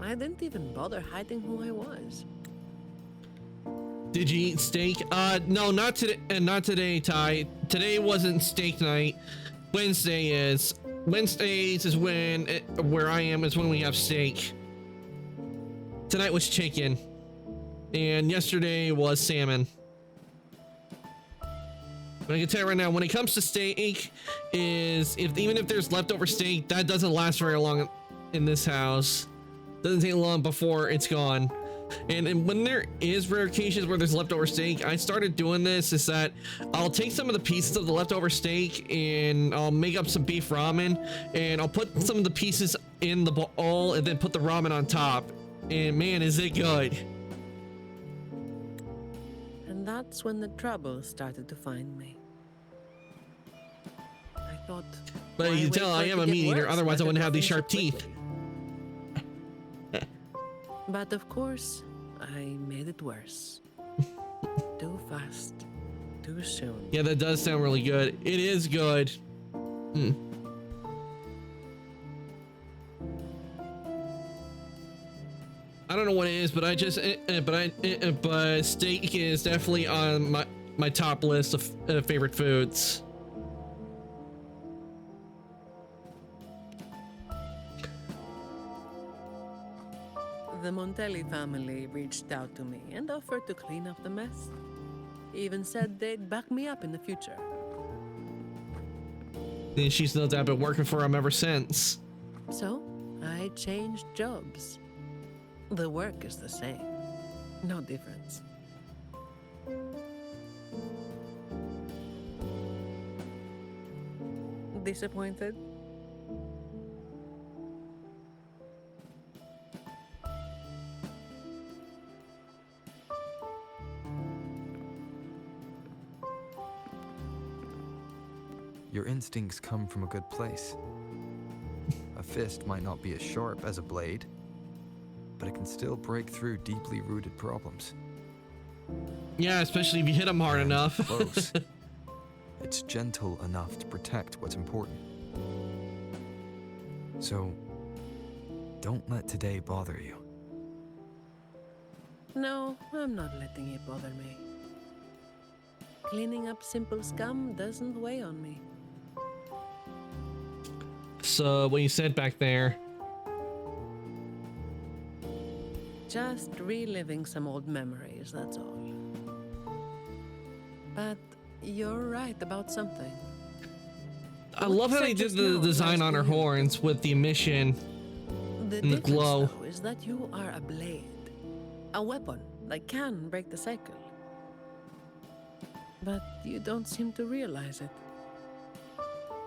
I didn't even bother hiding who I was. Did you eat steak? No, not today. Not today, Ty. Today wasn't steak night. Wednesday is. Wednesdays is when where I am is when we have steak. Tonight was chicken, and yesterday was salmon. But I can tell you right now, when it comes to steak, even if there's leftover steak, that doesn't last very long in this house. Doesn't take long before it's gone. And when there is rare occasions where there's leftover steak, I started doing this is that I'll take some of the pieces of the leftover steak and I'll make up some beef ramen, and I'll put some of the pieces in the bowl and then put the ramen on top. And man, is it good. And that's when the trouble started to find me. I thought, but you can tell I am a meat eater, otherwise I wouldn't have these sharp teeth. But of course, I made it worse. Too fast, too soon. Yeah, that does sound really good. It is good. I don't know what it is, but but steak is definitely on my top list of favorite foods. The Montelli family reached out to me and offered to clean up the mess. Even said they'd back me up in the future. And she's no doubt been working for him ever since. So, I changed jobs. The work is the same. No difference. Disappointed? Your instincts come from a good place. A fist might not be as sharp as a blade, but it can still break through deeply rooted problems. Yeah, especially if you hit them hard enough. Close. It's gentle enough to protect what's important. So, don't let today bother you. No, I'm not letting it bother me. Cleaning up simple scum doesn't weigh on me. So, what you said back there? Just reliving some old memories, that's all. But you're right about something. I love how they did the design on her horns with the emission and the glow. Though, is that you are a blade, a weapon that can break the cycle. But you don't seem to realize it.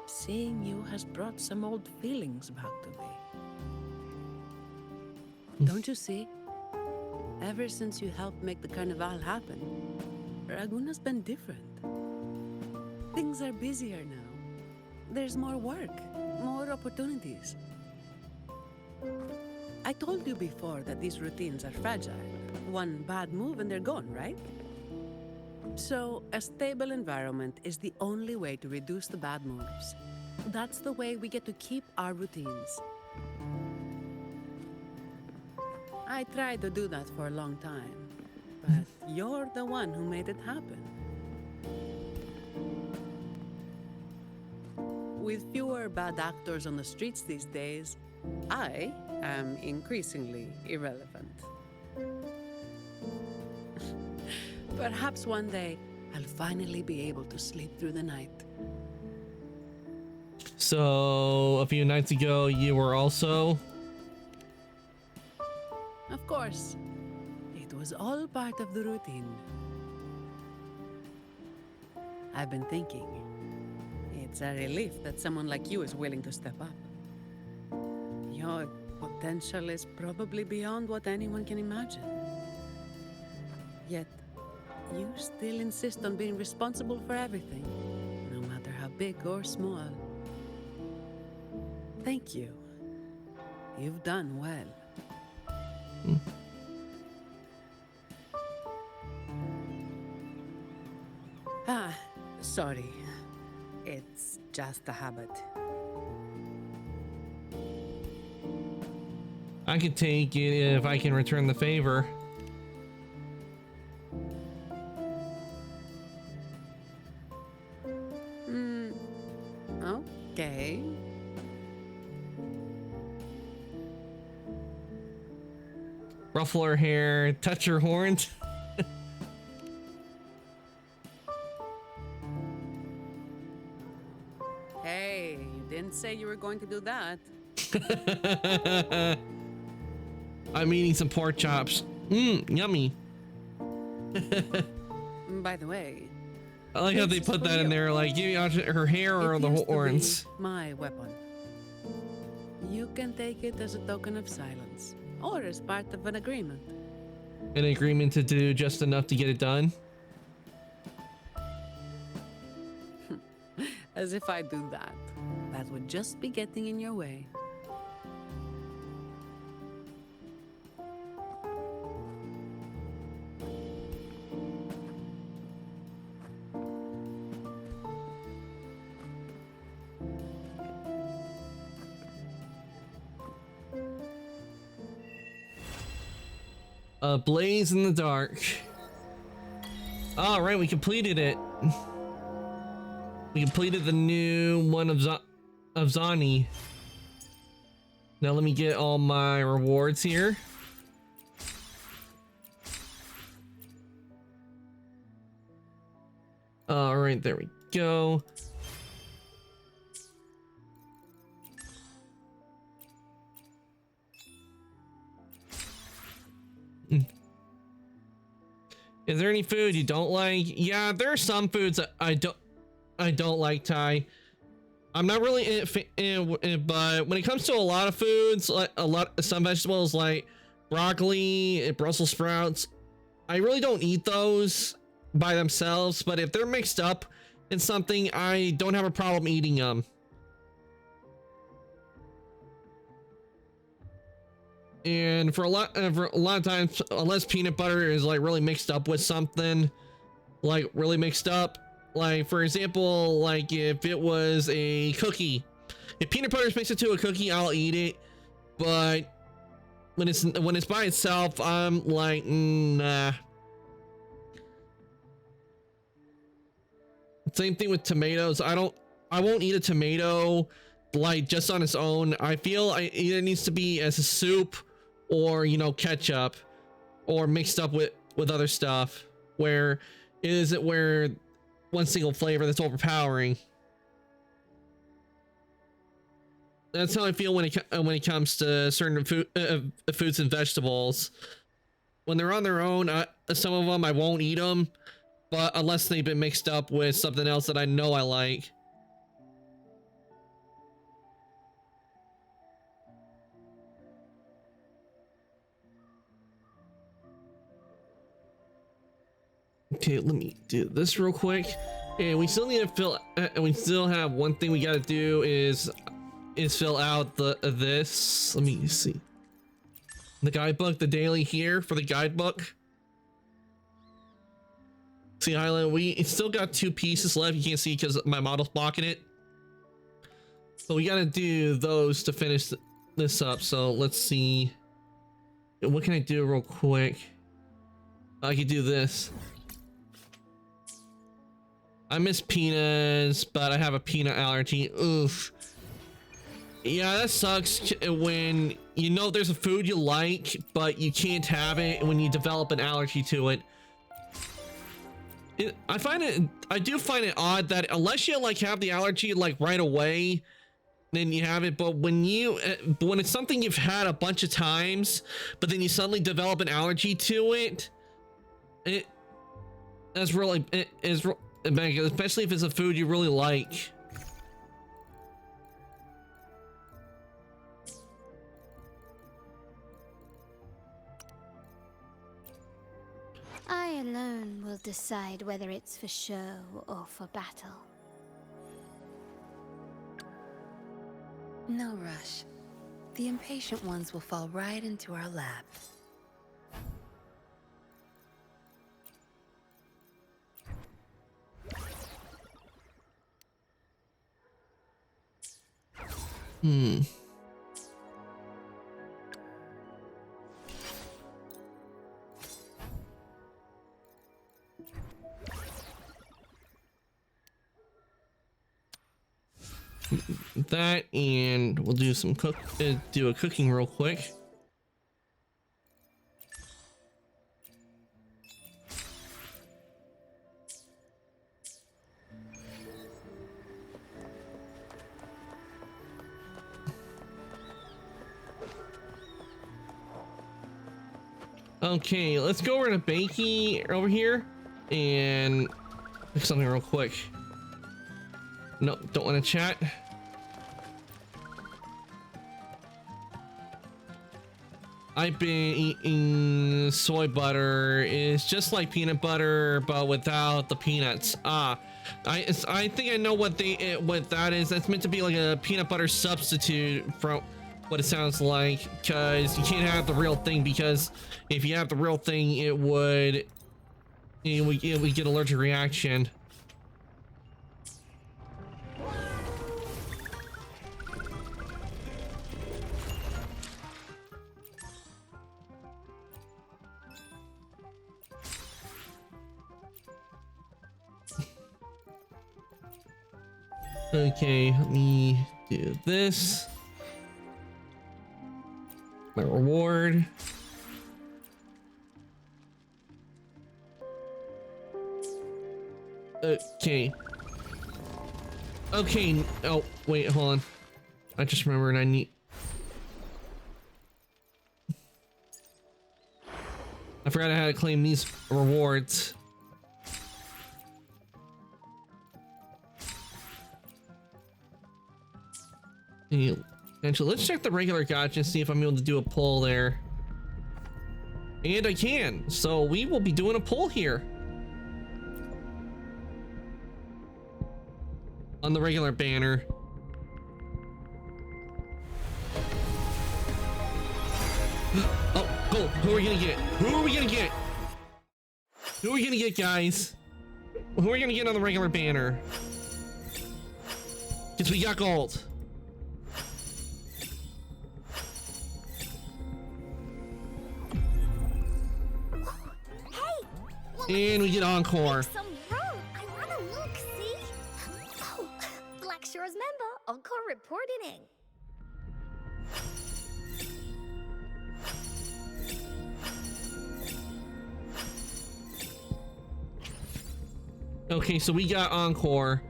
Seeing you has brought some old feelings back to me. Don't you see? Ever since you helped make the carnival happen, Raguna's been different. Things are busier now. There's more work, more opportunities. I told you before that these routines are fragile. One bad move and they're gone, right? So, a stable environment is the only way to reduce the bad moves. That's the way we get to keep our routines. I tried to do that for a long time, but you're the one who made it happen. with fewer bad actors on the streets these days, I am increasingly irrelevant. Perhaps one day I'll finally be able to sleep through the night. So, a few nights ago, you were also... Of course. It was all part of the routine. I've been thinking. It's a relief that someone like you is willing to step up. Your potential is probably beyond what anyone can imagine. Yet, you still insist on being responsible for everything, no matter how big or small. Thank you. You've done well. Ah, sorry. It's just a habit. I could take it if I can return the favor. Okay. Ruffle her hair, touch her horns. Hey, you didn't say you were going to do that. I'm eating some pork chops. Yummy. By the way, I like how they put that in there, like, give me her hair or the horns. My weapon. You can take it as a token of silence, or as part of an agreement. An agreement to do just enough to get it done? As if I do that. That would just be getting in your way. A blaze in the dark. All right, we completed it. We completed the new one of Zani. Now let me get all my rewards here. All right, there we go. Is there any food you don't like? Yeah, there are some foods that I don't like, Ty. I'm not really but when it comes to a lot of foods, like some vegetables like broccoli, Brussels sprouts, I really don't eat those by themselves, but if they're mixed up in something, I don't have a problem eating them. And for a lot of times, unless peanut butter is like really mixed up with something, like really mixed up, like for example, like if it was a cookie, if peanut butter is mixed into a cookie, I'll eat it. But when it's by itself, I'm like, nah. Same thing with tomatoes. I won't eat a tomato like just on its own. I feel it either needs to be as a soup, or ketchup, or mixed up with other stuff, where where one single flavor that's overpowering. That's how I feel when it comes to certain foods and vegetables. When they're on their own, some of them I won't eat them, but unless they've been mixed up with something else that I know I like. Okay, let me do this real quick. And we still need to fill. We still have one thing we gotta do is fill out this. Let me see. The guidebook, the daily here for the guidebook. See, Island, we still got 2 pieces left. You can't see because my model's blocking it. So we gotta do those to finish this up. So let's see. What can I do real quick? I could do this. I miss peanuts, but I have a peanut allergy. Oof. Yeah, that sucks when you know there's a food you like, but you can't have it when you develop an allergy to it. I do find it odd that unless you like have the allergy like right away, then you have it. But when it's something you've had a bunch of times, but then you suddenly develop an allergy to it, that's really especially if it's a food you really like. I alone will decide whether it's for show or for battle. No rush. The impatient ones will fall right into our lap. That, and we'll do some do a cooking real quick. Okay, let's go over to Bakey over here and make something real quick. No, don't want to chat. I've been eating soy butter. It's just like peanut butter, but without the peanuts. I think I know what that is. That's meant to be like a peanut butter substitute from what it sounds like, because you can't have the real thing, because if you have the real thing, it would get allergic reaction. Okay, let me do this. My reward. Okay. Okay. Oh, wait, hold on. I just remembered I need... I forgot I had to claim these rewards. Actually, let's check the regular gacha and see if I'm able to do a pull there. And I can. So we will be doing a pull here. On the regular banner. Oh, gold. Who are we gonna get? Who are we gonna get? Who are we gonna get, guys? Who are we gonna get on the regular banner? Because we got gold. And we get Encore. Some room. I wanna look, see? Oh, Black Shore's member, Encore reporting in. Okay, so we got Encore.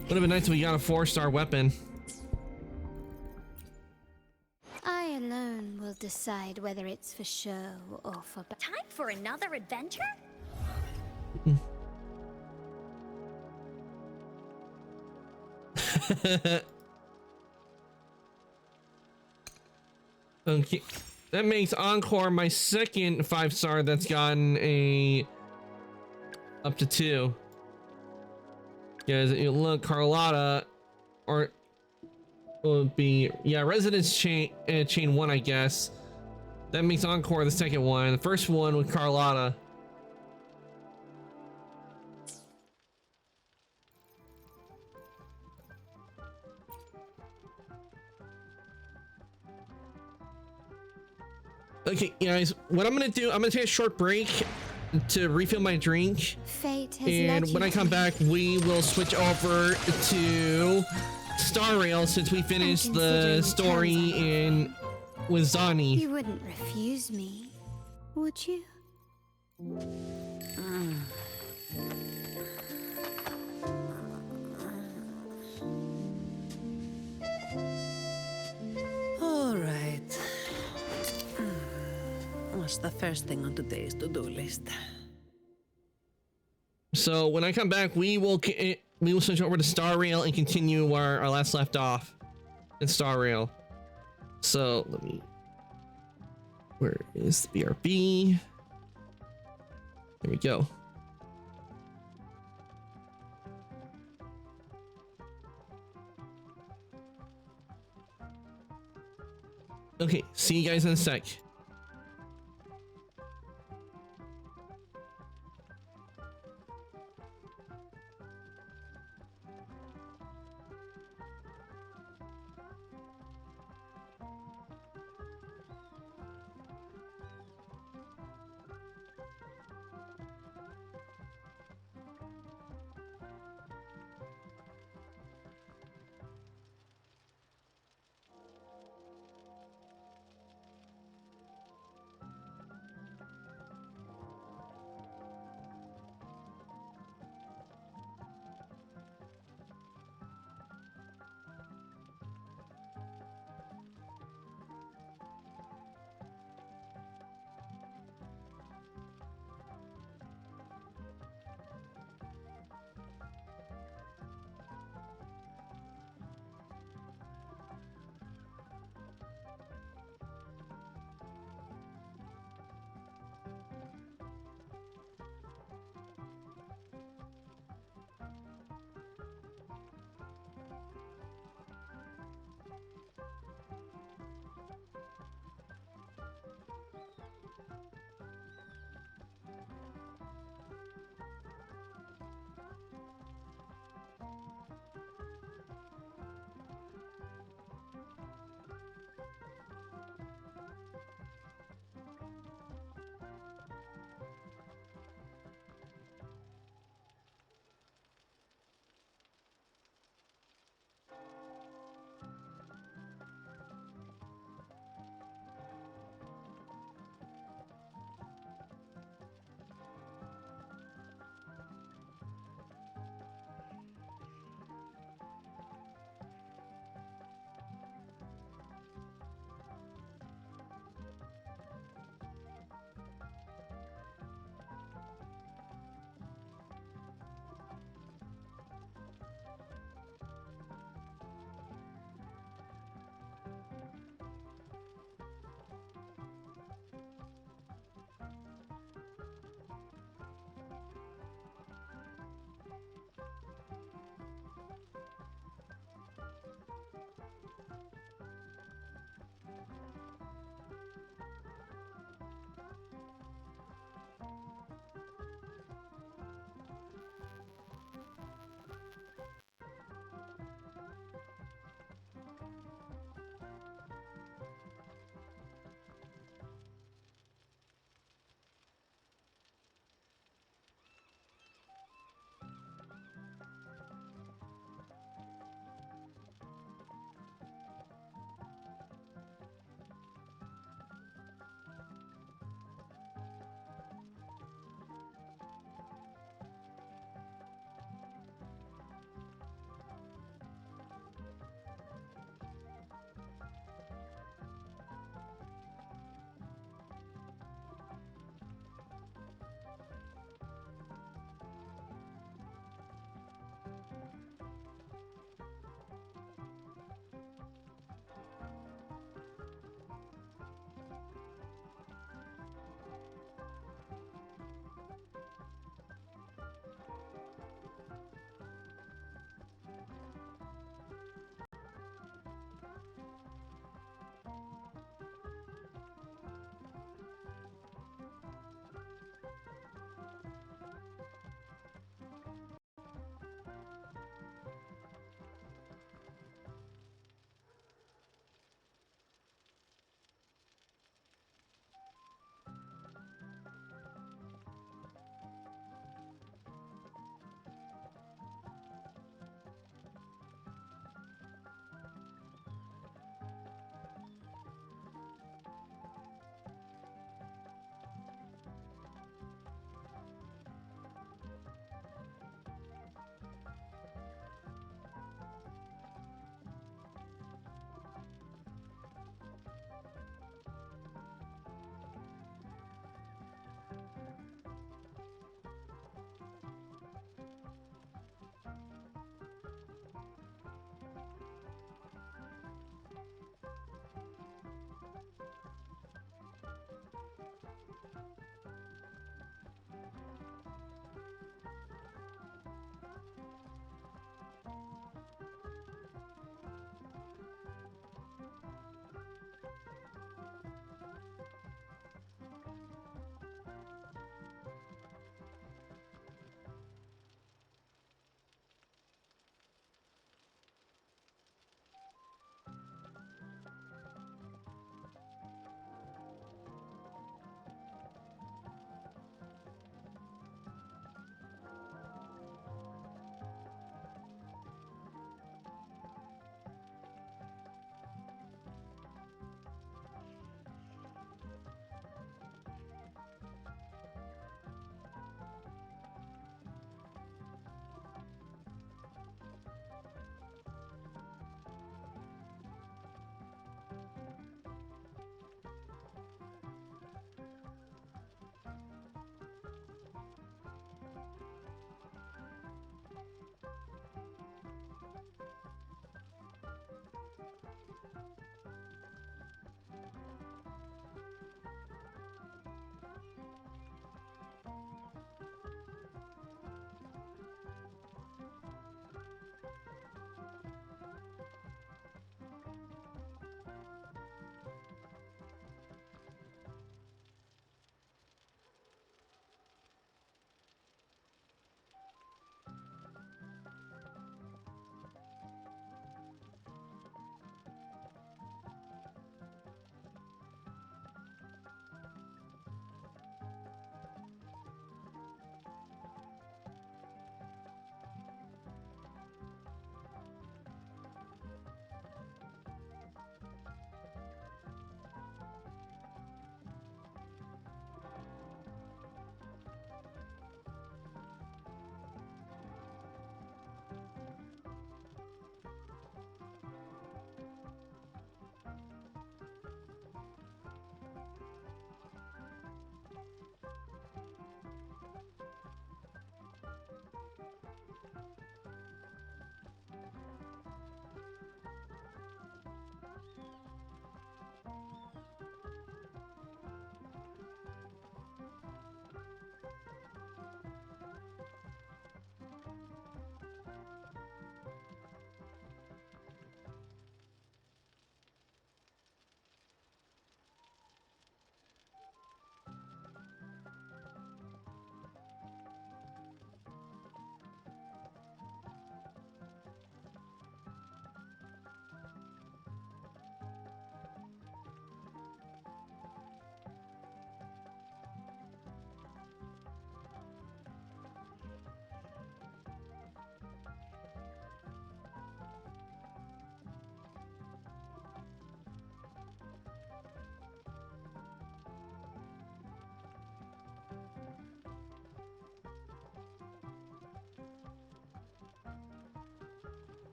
Would have been nice if we got a 4-star weapon. I alone will decide whether it's for show or for battle. Time for another adventure? Okay, that makes Encore my second 5-star that's gotten a up to 2. Because you look, Carlotta, or would be, yeah, Residence chain 1, I guess. That makes Encore the second one. The first one with Carlotta. Okay, guys, what I'm gonna do, I'm gonna take a short break to refill my drink. Fate Fate has And led when you I come to me. back, we will switch over to Star Rail since we finished the considering the story terms I in with Zani. You wouldn't refuse me, would you? All right. What's the first thing on today's to-do list? So when I come back, we will switch over to Star Rail and continue where our last left off in Star Rail. So let me. Where is the BRB? There we go. Okay, see you guys in a sec.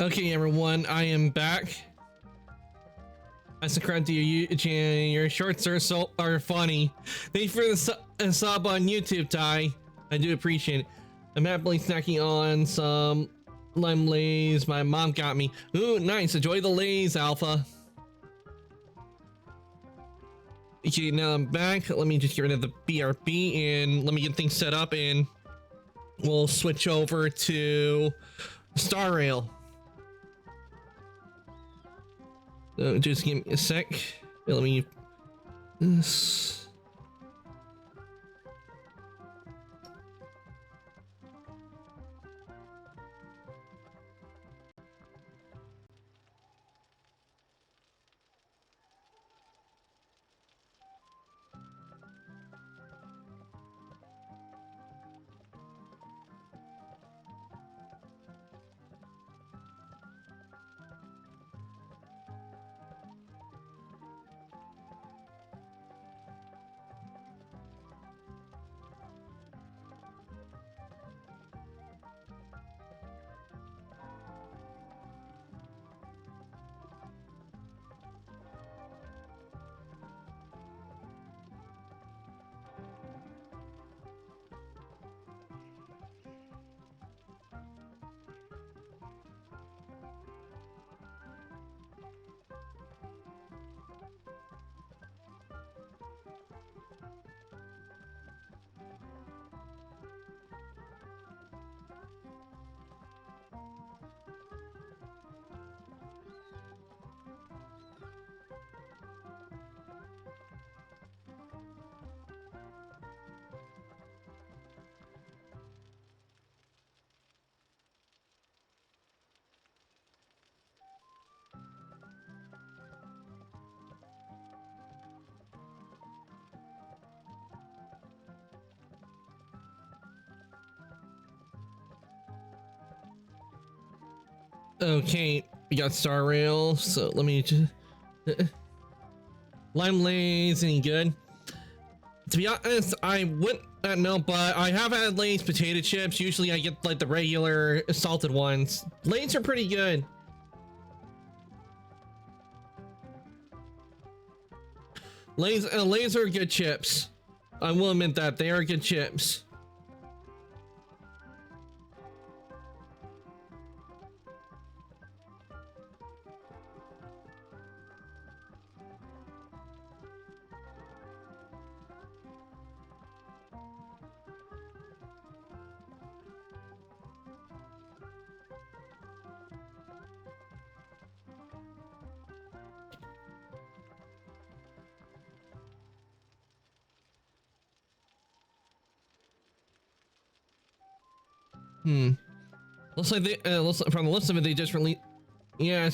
Okay, everyone, I am back. I subscribe to your channel. Your shorts are funny. Thanks for the sub on YouTube, Ty. I do appreciate it. I'm happily snacking on some lime lays my mom got me. Ooh, nice. Enjoy the lays, Alpha. Okay, now I'm back. Let me just get rid of the BRB and let me get things set up, and we'll switch over to Star Rail. So just give me a sec. Let me this. Okay, we got Star Rail, so let me just lime lays any good? To be honest, I wouldn't know, but I have had Lay's potato chips. Usually I get like the regular salted ones. Lay's are pretty good. Lay's are good chips. I will admit that they are good chips. Looks like they from the list of it they just released. Yeah,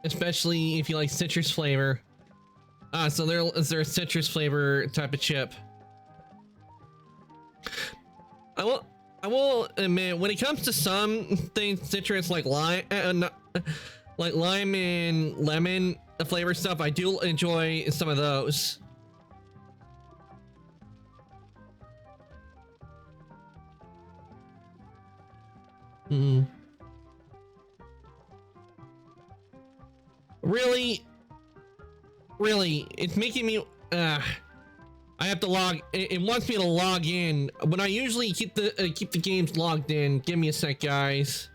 especially if you like citrus flavor. So there is a citrus flavor type of chip. I will admit, when it comes to some things citrus like lime, like lime and lemon flavor stuff, I do enjoy some of those. Really, it's making me. I have to log. It wants me to log in when I usually keep the games logged in. Give me a sec, guys.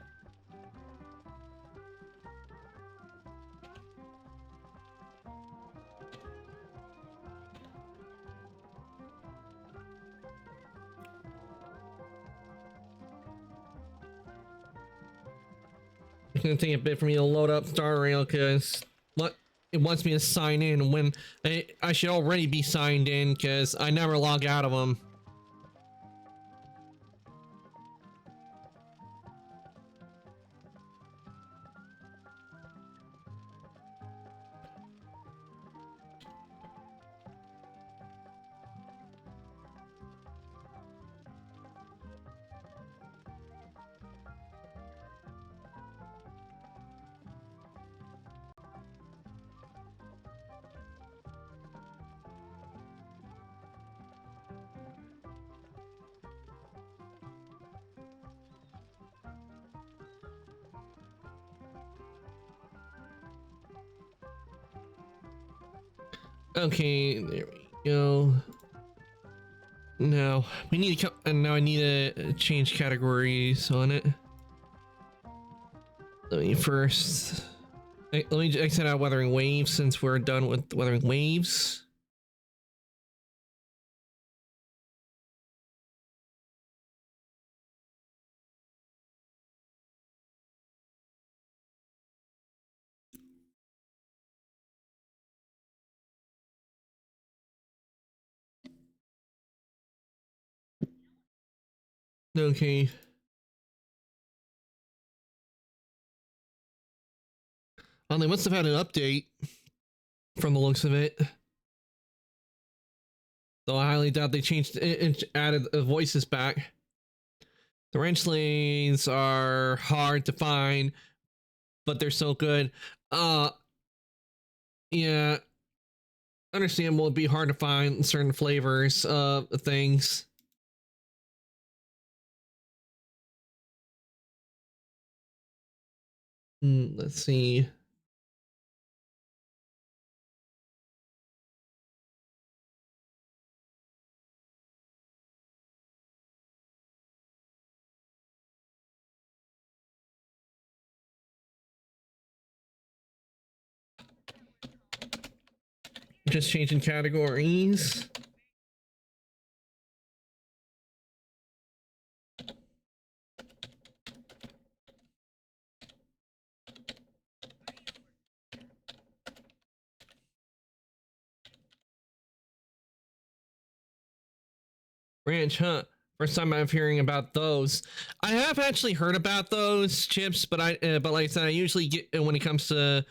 It's gonna take a bit for me to load up Star Rail because it wants me to sign in when I should already be signed in because I never log out of them. Okay, there we go. Now we need to and now I need to change categories on it. Let me first let me exit out Weathering Waves since we're done with Weathering Waves. Okay. Oh, they must have had an update from the looks of it. Though I highly doubt they changed it, added the voices back. The wrench are hard to find, but they're so good. Yeah. Understandable, it'd be hard to find certain flavors of things. Let's see. Just changing categories. Ranch, huh? First time I'm hearing about those. I have actually heard about those chips, but but like I said, I usually get when it comes to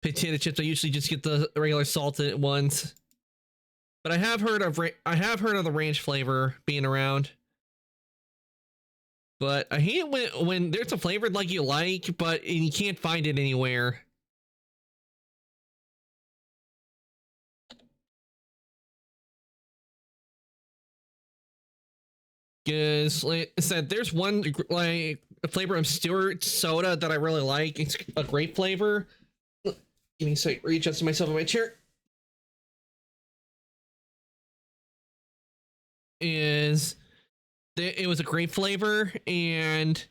potato chips, I usually just get the regular salted ones. But I have heard of the ranch flavor being around. But I hate it when there's a flavor like you like, but you can't find it anywhere. Because like I said, there's one like flavor of Stewart soda that I really like. It's a grape flavor. Give me a sec, readjusting myself in my chair. It was a grape flavor, and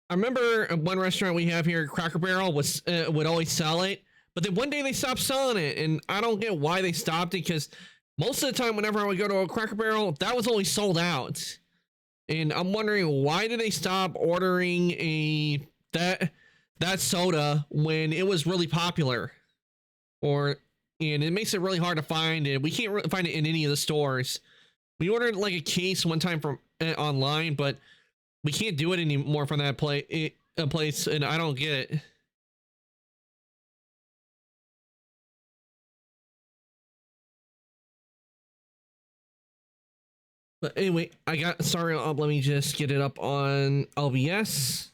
I remember one restaurant we have here, Cracker Barrel, would always sell it, but then one day they stopped selling it, and I don't get why they stopped it, because most of the time whenever I would go to a Cracker Barrel, that was always sold out. And I'm wondering, why did they stop ordering that soda when it was really popular? And it makes it really hard to find it. We can't really find it in any of the stores. We ordered like a case one time from online, but we can't do it anymore from that place, and I don't get it. But anyway, sorry, let me just get it up on LBS.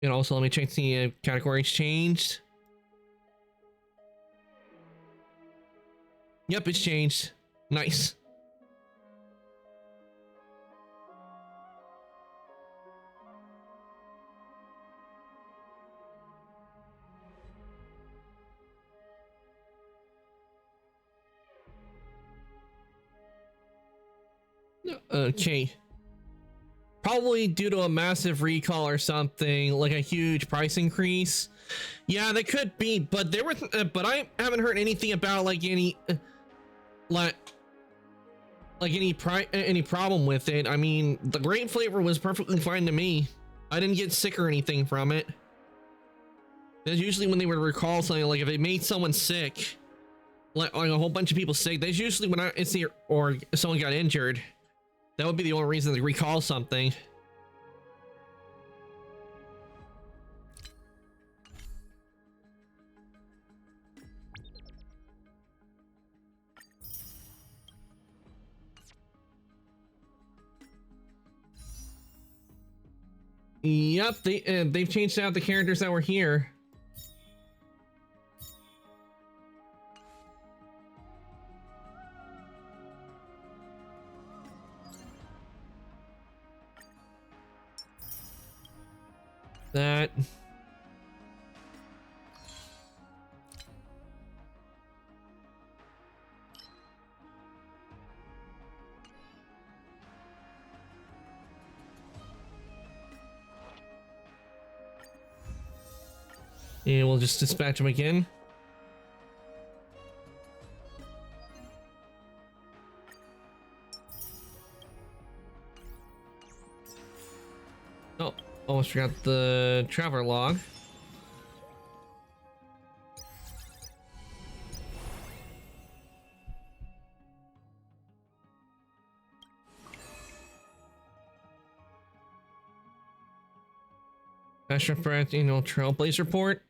And also let me check the categories changed. Yep, it's changed. Nice. Okay. Probably due to a massive recall or something, like a huge price increase. Yeah, that could be, but but I haven't heard anything about like any any problem with it. I mean, the grape flavor was perfectly fine to me. I didn't get sick or anything from it. That's usually when they would recall something, like if it made someone sick, like a whole bunch of people sick. That's usually when or someone got injured. That would be the only reason to recall something. Yep, they've changed out the characters that were here. That. And we'll just dispatch him again. Oh, almost forgot the traveler log. National Forest Annual Trailblaze Report.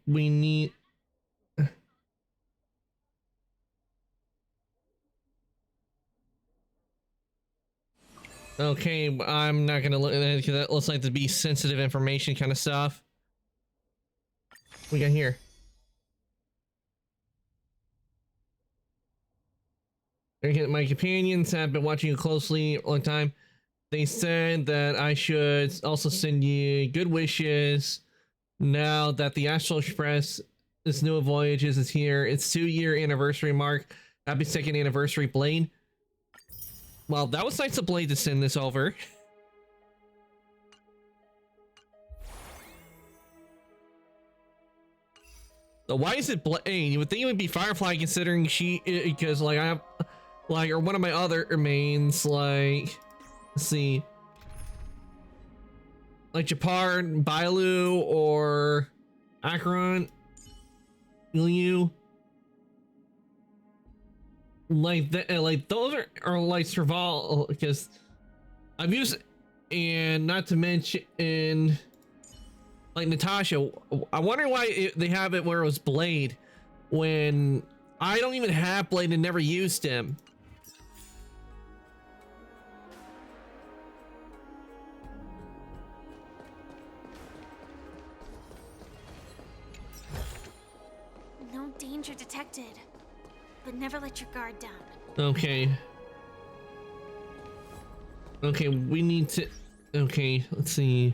We need. Okay, I'm not gonna look at it because that looks like to be sensitive information kind of stuff. What we got here? My companions have been watching you closely a long time. They said that I should also send you good wishes now that the Astral Express, this new voyages is here. It's 2-year anniversary mark. Happy 2nd anniversary, Blade. Well, that was nice of Blade to send this over. So why is it Blade? You would think it would be Firefly, considering she, because like I have, like, or one of my other mains, like, let's see, like Japar, Bailu, or Acheron, Liu. Like that, like those are like survival, because I've used, and not to mention like Natasha. I wonder why they have it where it was Blade when I don't even have Blade and never used him. No danger detected, but never let your guard down. Okay. Okay, we need to. Okay, let's see.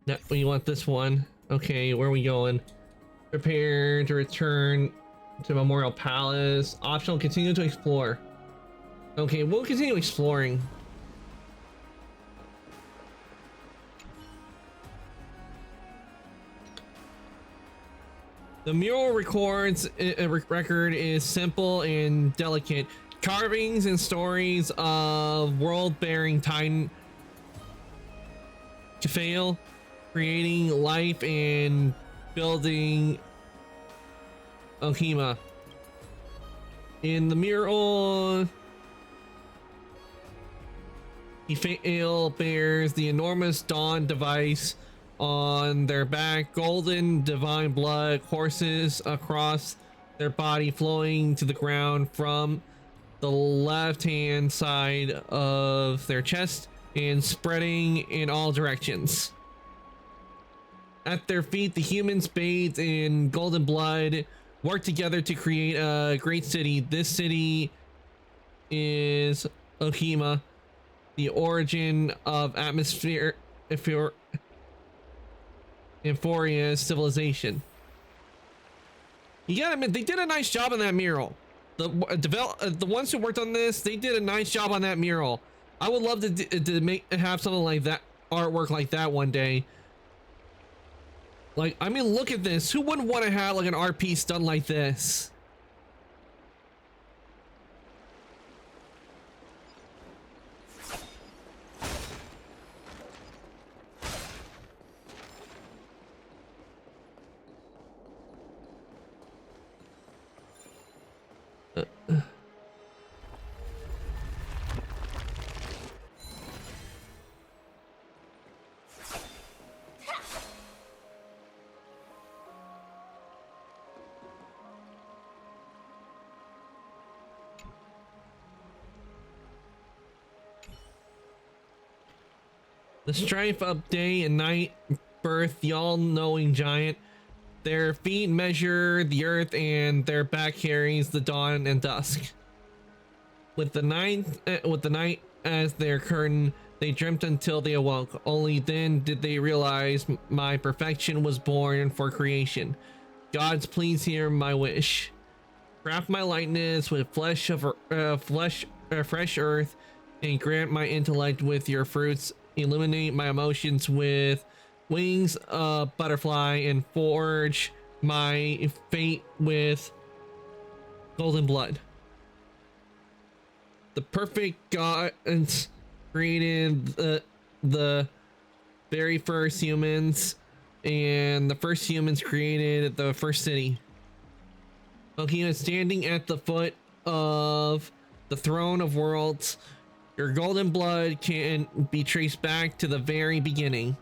No, we want this one. Okay, where are we going? Prepare to return to Memorial Palace. Optional, continue to explore. Okay, we'll continue exploring. The mural record is simple and delicate. Carvings and stories of world-bearing Titan to fail, creating life and building Ohima. In the mural, Ephael bears the enormous Dawn device on their back, golden divine blood courses across their body, flowing to the ground from the left-hand side of their chest and spreading in all directions. At their feet, the humans, bathed in golden blood, work together to create a great city. This city is Ohima, the origin of Emphoria's civilization. You gotta admit, they did a nice job on that mural. The ones who worked on this, they did a nice job on that mural. I would love to have something like that, artwork like that one day. Like, I mean, look at this. Who wouldn't want to have like an art piece done like this? The strife of day and night birth the all-knowing giant. Their feet measure the earth and their back carries the dawn and dusk. With the night as their curtain, They dreamt until they awoke. Only then did they realize my perfection was born for creation. Gods, please hear my wish. Craft my likeness with flesh of fresh earth, and grant my intellect with your fruits. Illuminate my emotions with wings of butterfly, and forge my fate with golden blood. The perfect gods created the very first humans, and the first humans created the first city. Okina is standing at the foot of the throne of worlds. Your golden blood can be traced back to the very beginning.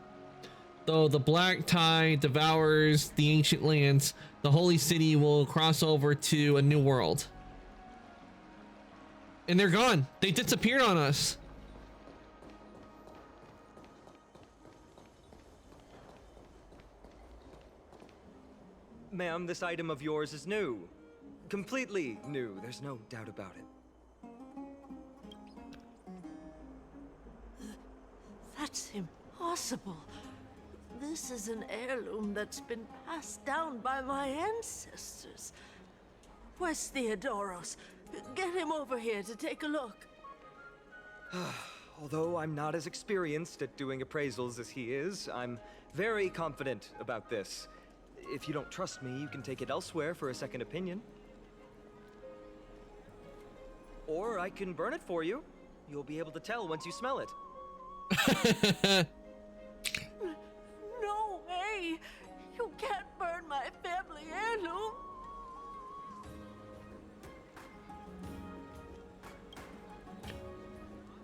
Though the black tide devours the ancient lands, the holy city will cross over to a new world. And they're gone. They disappeared on us. Ma'am, this item of yours is new. Completely new, there's no doubt about it. That's impossible. This is an heirloom that's been passed down by my ancestors. Where's Theodoros? Get him over here to take a look. Although I'm not as experienced at doing appraisals as he is, I'm very confident about this. If you don't trust me, you can take it elsewhere for a second opinion. Or I can burn it for you. You'll be able to tell once you smell it. No way! You can't burn my family heirloom!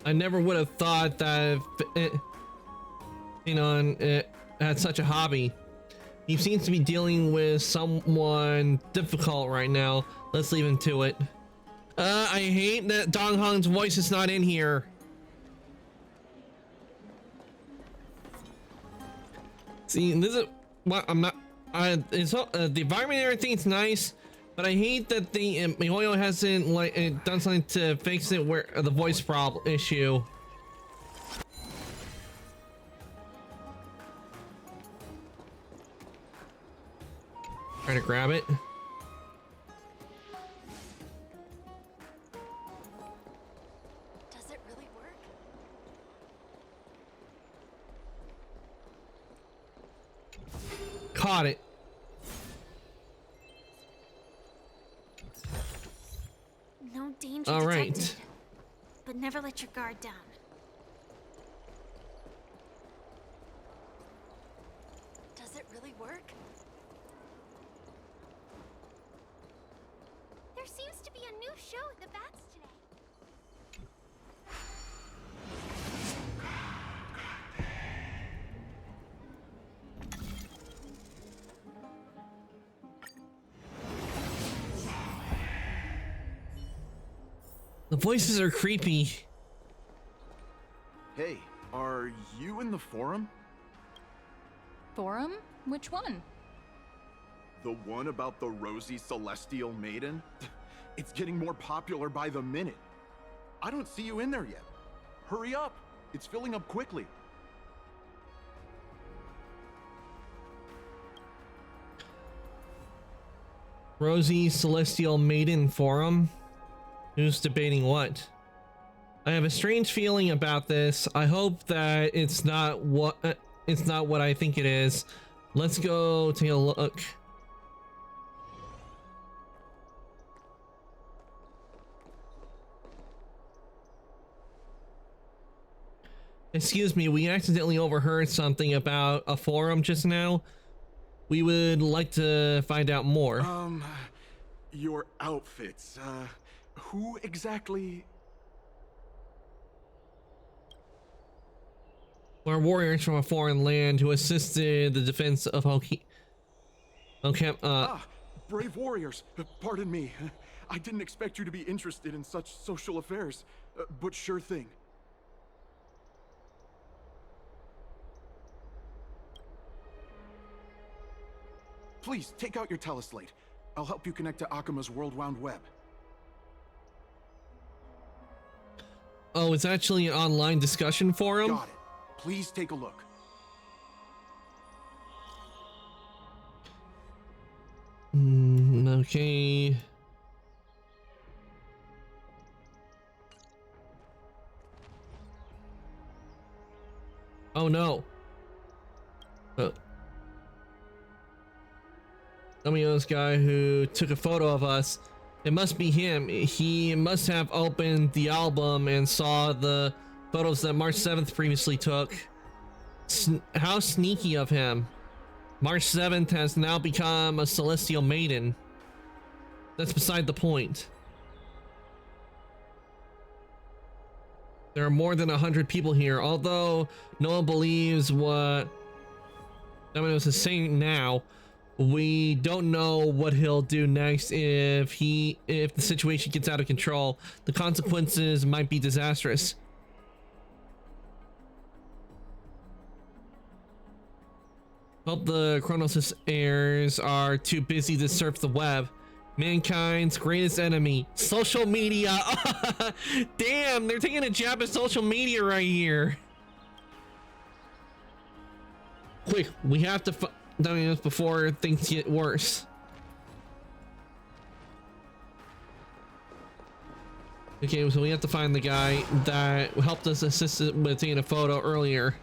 I never would have thought that it had such a hobby. He seems to be dealing with someone difficult right now. Let's leave him to it. I hate that Dong Hong's voice is not in here. See, this is what I'm not. It's the environment and everything's nice, but I hate that the MiHoYo hasn't done something to fix it where the voice problem issue. Try to grab it. Does it really work? Caught it. No danger All detected. right. But never let your guard down. Does it really work? There seems to be a new show at the Bats today. The voices are creepy. Hey, are you in the forum? Forum? Which one? The one about the rosy celestial maiden? It's getting more popular by the minute. I don't see you in there yet. Hurry up! It's filling up quickly. Rosy Celestial Maiden Forum? Who's debating what? I have a strange feeling about this. I hope that it's not what I think it is. Let's go take a look. Excuse me, we accidentally overheard something about a forum just now. We would like to find out more. Your outfits, who exactly? We're warriors from a foreign land who assisted the defense of Hoki. Okay, brave warriors. Pardon me. I didn't expect you to be interested in such social affairs, but sure thing. Please, take out your teleslate. I'll help you connect to Akuma's World Wound Web. Oh, it's actually an online discussion forum? Got it. Please take a look. Okay. Oh no. This guy who took a photo of us. It must be him. He must have opened the album and saw the photos that March 7th previously took. How sneaky of him. March 7th has now become a celestial maiden. That's beside the point. There are more than 100 people here, although no one believes what Dominos is saying now. We don't know what he'll do next if the situation gets out of control. The consequences might be disastrous. Hope the Chronos heirs are too busy to surf the web. Mankind's greatest enemy, social media. Damn, they're taking a jab at social media right here. Quick, we have to find this before things get worse. Okay, so we have to find the guy that helped us assist with taking a photo earlier.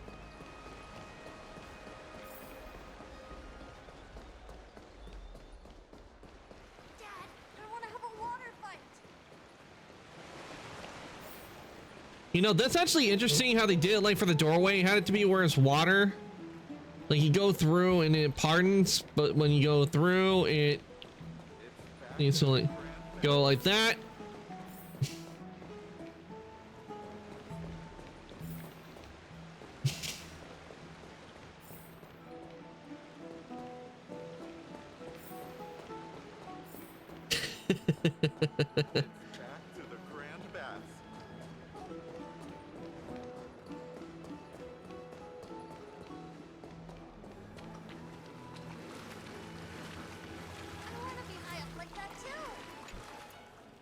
You know, that's actually interesting how they did it, like for the doorway. It had it to be where it's water. Like you go through and it pardons, but when you go through, it needs to like go like that.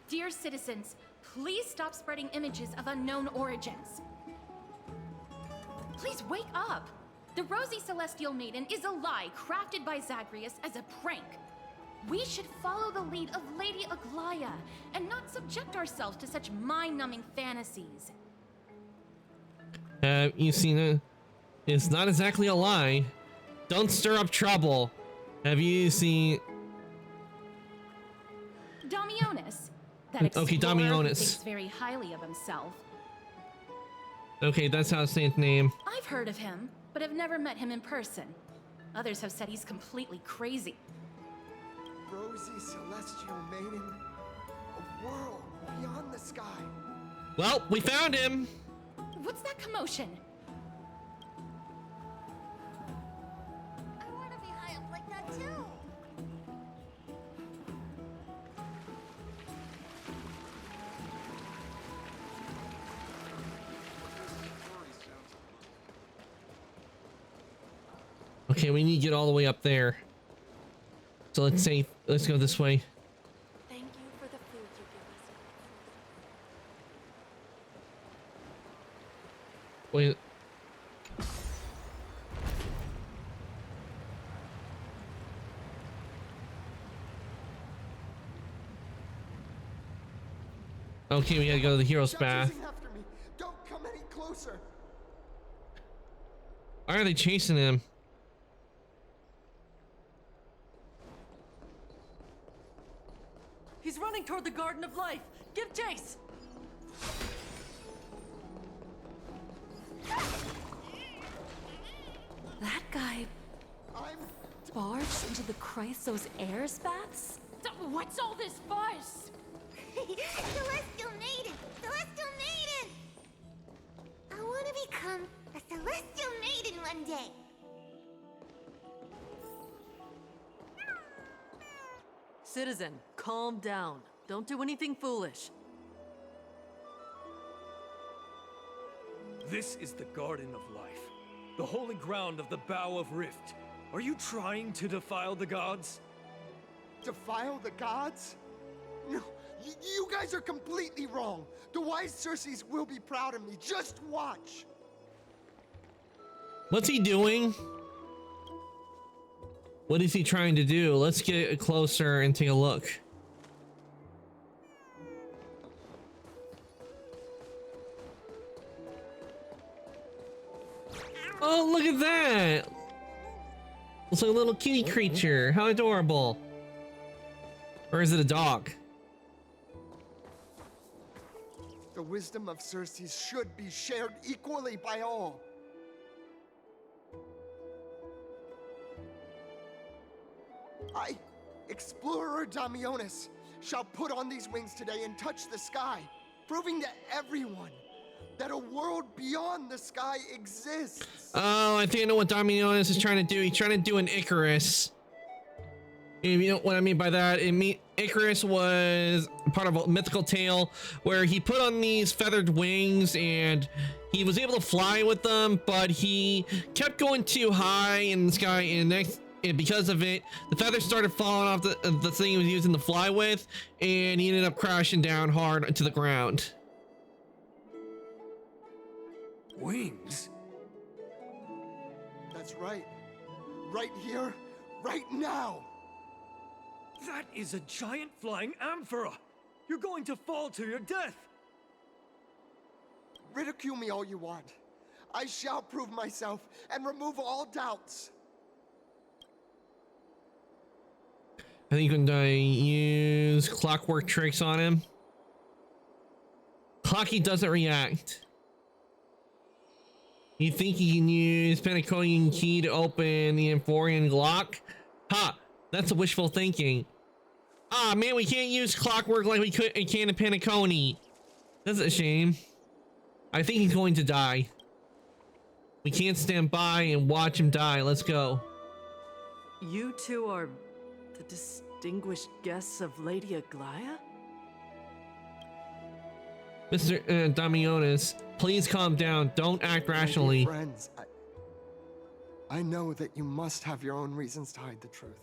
Dear citizens, please stop spreading images of unknown origins. Please wake up! The Rosy Celestial Maiden is a lie crafted by Zagreus as a prank. We should follow the lead of Lady Aglaya and not subject ourselves to such mind-numbing fantasies. Have you seen it? It's not exactly a lie. Don't stir up trouble. Have you seen Damionis? That Okay, explorer who Damionis. thinks very highly of himself. Okay, that's how I say his name. I've heard of him, but have never met him in person. Others have said he's completely crazy. Rosy Celestial Maiden, a world beyond the sky. Well, we found him. What's that commotion? I want to be high up like that too. Okay, we need to get all the way up there. So let's go this way. Thank you for the food you give us. Wait. Okay, we gotta go to the hero's Stop bath. chasing after me. Don't come any closer. Why are they chasing him? He's running toward the Garden of Life. Give chase. That guy barged into the Chrysos heirs baths? What's all this fuss? Celestial Maiden! Celestial Maiden! I want to become a Celestial Maiden one day. Citizen, calm down. Don't do anything foolish. This is the Garden of Life, the holy ground of the Bow of Rift. Are you trying to defile the gods? Defile the gods? No, You guys are completely wrong. The wise Circes will be proud of me. Just watch. What's he doing? What is he trying to do? Let's get closer and take a look. Oh, look at that! Looks like a little kitty creature. How adorable. Or is it a dog? The wisdom of Circes should be shared equally by all. I, explorer Damionis, shall put on these wings today and touch the sky, proving to everyone that a world beyond the sky exists. Oh, I think I know what Damionis is trying to do. He's trying to do an Icarus. If you know what I mean by that, Icarus was part of a mythical tale where he put on these feathered wings and he was able to fly with them, but he kept going too high in the sky, and because of it, the feathers started falling off the thing he was using to fly with, and he ended up crashing down hard to the ground. Wings? That's right. Right here, right now. That is a giant flying amphora! You're going to fall to your death! Ridicule me all you want. I shall prove myself and remove all doubts. I think you can use clockwork tricks on him. Clocky doesn't react. You think you can use Penaconian key to open the Amphorian lock? Ha! That's a wishful thinking. Ah, man, we can't use clockwork like we could in Penacony. That's a shame. I think he's going to die. We can't stand by and watch him die. Let's go. You two are the distinguished guests of Lady Aglaya? Mr. Damionis, please calm down. Don't act rationally. Friends, I know that you must have your own reasons to hide the truth.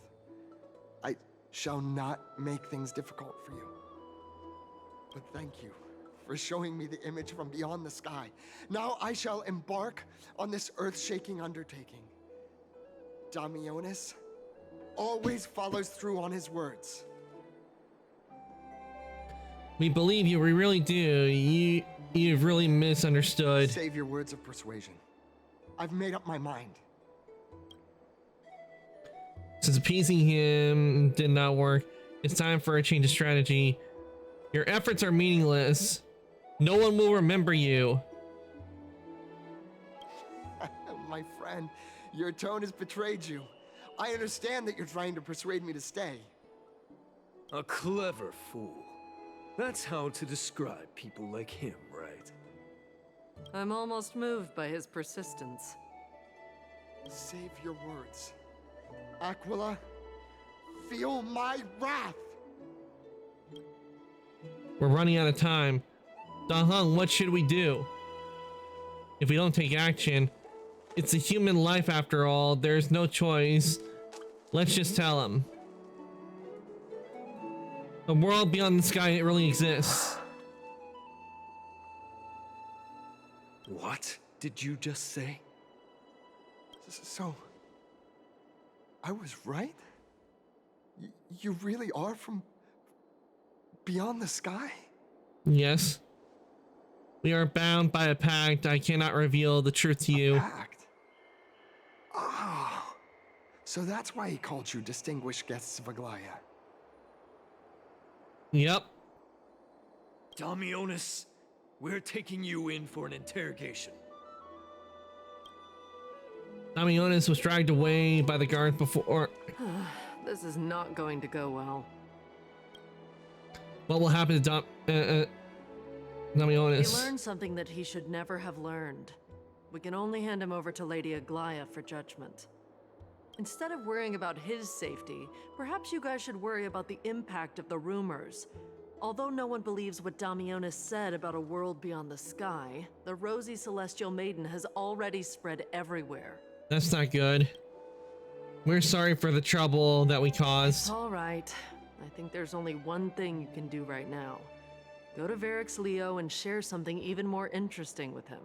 I shall not make things difficult for you. But thank you for showing me the image from beyond the sky. Now I shall embark on this earth-shaking undertaking. Damionis always follows through on his words. We believe you, we really do. You've really misunderstood. Save your words of persuasion. I've made up my mind. Since appeasing him did not work, it's time for a change of strategy. Your efforts are meaningless. No one will remember you. My friend, your tone has betrayed you. I understand that you're trying to persuade me to stay. A clever fool. That's how to describe people like him, right? I'm almost moved by his persistence. Save your words. Aquila, feel my wrath. We're running out of time. Da Hong, what should we do? If we don't take action, it's a human life after all. There's no choice. Let's just tell him. A world beyond the sky, it really exists. What did you just say? So, I was right? You really are from beyond the sky? Yes. We are bound by a pact. I cannot reveal the truth to you. Pact? Oh, so that's why he called you distinguished guests of Aglaya. Yep. Damionis, we're taking you in for an interrogation. Damionis was dragged away by the guards before. This is not going to go well. What will happen to Damionis? He learned something that he should never have learned. We can only hand him over to Lady Aglaya for judgment. Instead of worrying about his safety, perhaps you guys should worry about the impact of the rumors. Although no one believes what Damionis said about a world beyond the sky, the rosy celestial maiden has already spread everywhere. That's not good. We're sorry for the trouble that we caused. All right. I think there's only one thing you can do right now. Go to Varix Leo and share something even more interesting with him.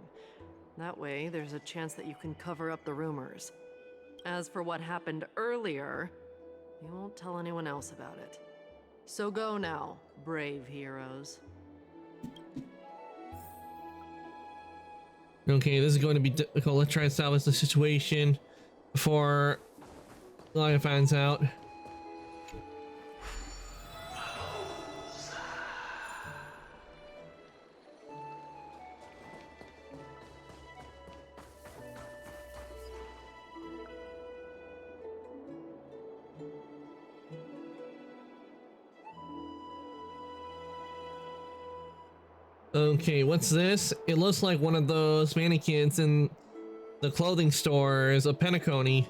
That way, there's a chance that you can cover up the rumors. As for what happened earlier, you won't tell anyone else about it. So go now, brave heroes. Okay, this is going to be difficult. Let's try to salvage the situation before Lion finds out. Okay, what's this? It looks like one of those mannequins in the clothing stores of Penacony.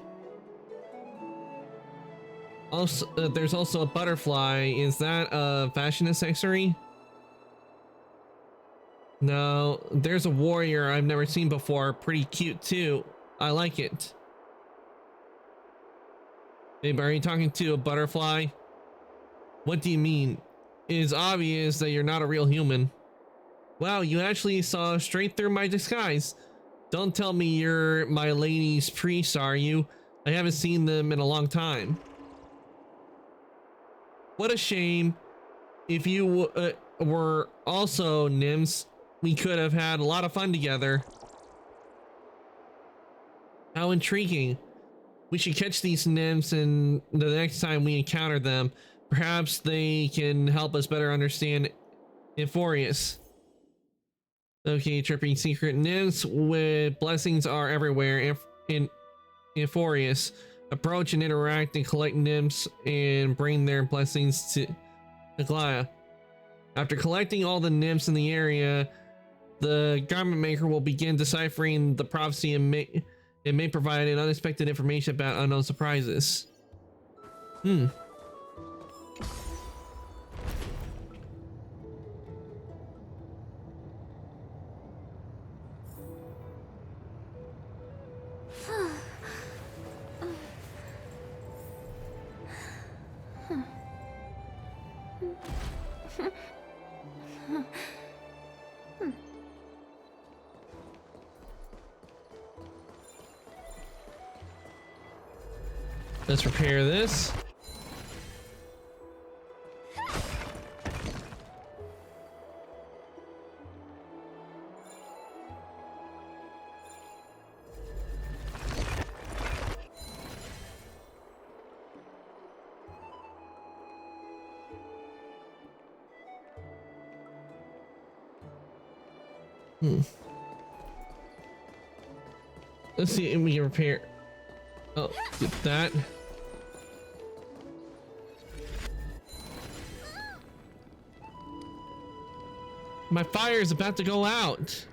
Also, there's also a butterfly. Is that a fashion accessory? No, there's a warrior I've never seen before. Pretty cute too. I like it. Babe, are you talking to a butterfly? What do you mean? It is obvious that you're not a real human. Wow, you actually saw straight through my disguise. Don't tell me you're my lady's priest, are you? I haven't seen them in a long time. What a shame. If you were also nymphs, we could have had a lot of fun together. How intriguing. We should catch these nymphs, and the next time we encounter them, perhaps they can help us better understand Euphorius. Okay, tripping secret nymphs with blessings are everywhere in Euphorius. Approach and interact and collect nymphs and bring their blessings to Aglaia. After collecting all the nymphs in the area, the garment maker will begin deciphering the prophecy and may provide an unexpected information about unknown surprises. Let's repair this. Let's see if we can repair. Oh, get that. My fire is about to go out.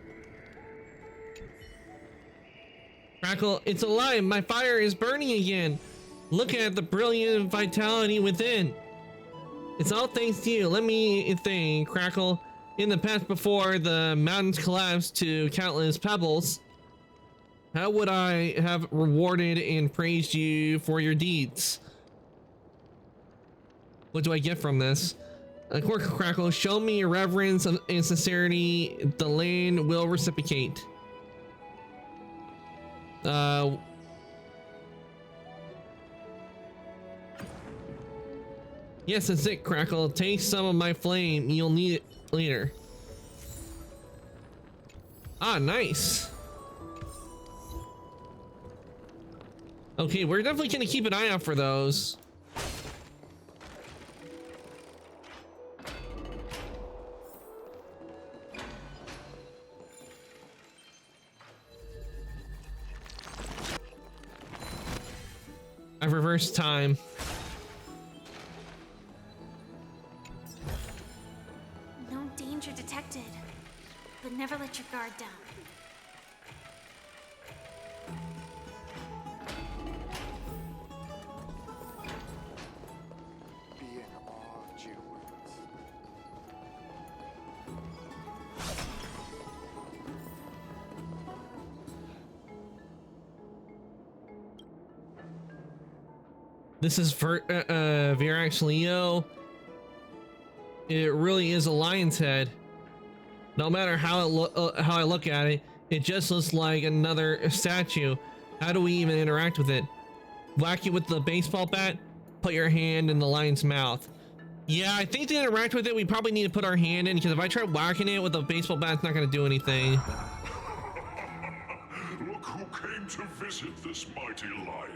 Crackle, it's alive. My fire is burning again. Look at the brilliant vitality within. It's all thanks to you. Let me think, Crackle. In the past, before the mountains collapsed to countless pebbles, how would I have rewarded and praised you for your deeds? What do I get from this? Crackle, show me your reverence and sincerity. The land will reciprocate. Yes, that's it, Crackle. Take some of my flame. You'll need it later. Ah, nice. Okay, we're definitely gonna keep an eye out for those. I've reversed time. No danger detected, but never let your guard down. Be in awe of Jude's. This is Virax Leo. it really is a lion's head. No matter how I look at it, it just looks like another statue. How do we even interact with it? Whack it with the baseball bat? Put your hand in the lion's mouth. Yeah, I think to interact with it, we probably need to put our hand in, because if I try whacking it with a baseball bat, it's not going to do anything. Look who came to visit this mighty lion.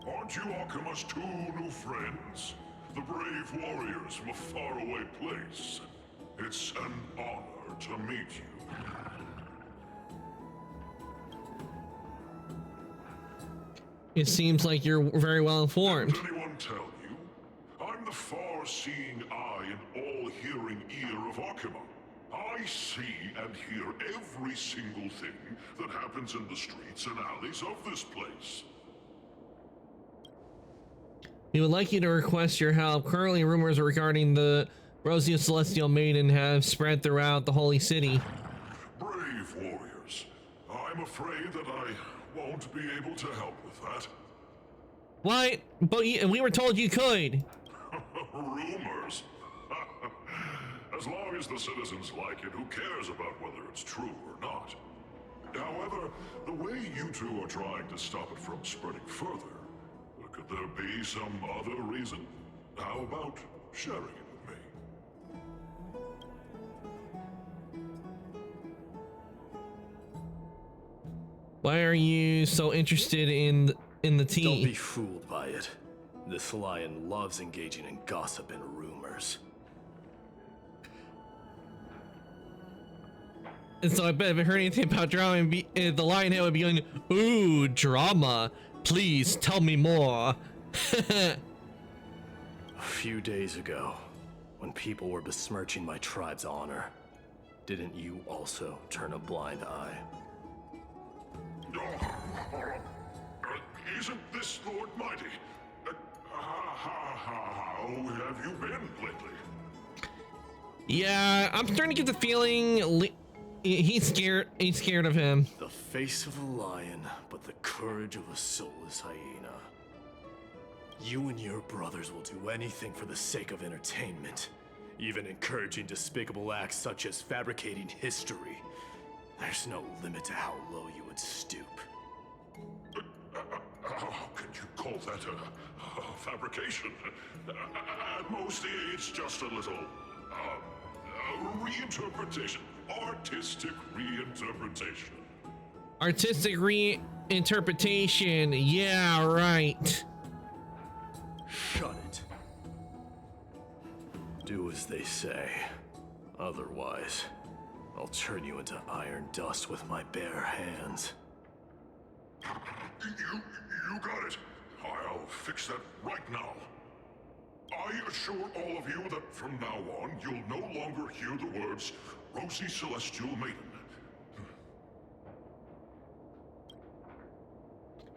Aren't you Akima's two new friends? The brave warriors from a faraway place. It's an honor to meet you. It seems like you're very well informed. Did anyone tell you? I'm the far-seeing eye and all-hearing ear of Akima. I see and hear every single thing that happens in the streets and alleys of this place. We would like you to request your help. Currently, rumors regarding the Rosy Celestial Maiden have spread throughout the Holy City. Brave warriors. I'm afraid that I won't be able to help with that. What? But we were told you could. Rumors? As long as the citizens like it, who cares about whether it's true or not? However, the way you two are trying to stop it from spreading further, could there be some other reason? How about sharing it with me? Why are you so interested in the tea? Don't be fooled by it. This lion loves engaging in gossip and rumors. And so I bet if I heard anything about drama, the lion head would be going, "Ooh, drama. Please tell me more." A few days ago, when people were besmirching my tribe's honor, didn't you also turn a blind eye? Isn't this Lord Mighty? How have you been lately? Yeah, I'm starting to get the feeling he's scared. He's scared of him. The face of a lion, but the courage of a soulless hyena. You and your brothers will do anything for the sake of entertainment, even encouraging despicable acts such as fabricating history. There's no limit to how low you would stoop. How can you call that a fabrication? At most, it's just a little reinterpretation, artistic reinterpretation. Artistic reinterpretation. Yeah, right. Shut it. Do as they say. Otherwise, I'll turn you into iron dust with my bare hands. You got it. I'll fix that right now. I assure all of you that from now on, you'll no longer hear the words Rosy Celestial Maiden.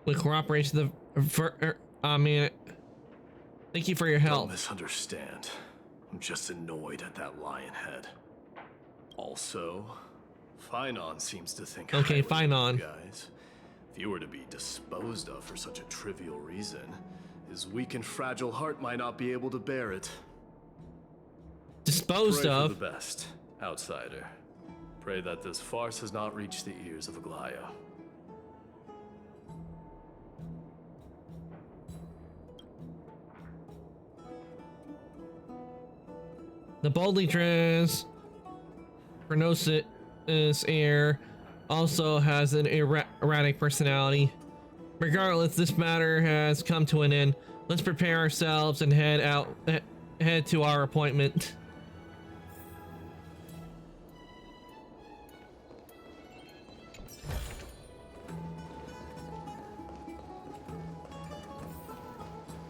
With cooperation, thank you for your help. Don't misunderstand. I'm just annoyed at that lion head. Also, Finon seems to think okay, Finon. Guys, if you were to be disposed of for such a trivial reason, his weak and fragile heart might not be able to bear it. Disposed Pray of? For the best, outsider. Pray that this farce has not reached the ears of Aglaya. The boldly dressed Chronosis heir also has an erratic personality. Regardless, this matter has come to an end. Let's prepare ourselves and head to our appointment.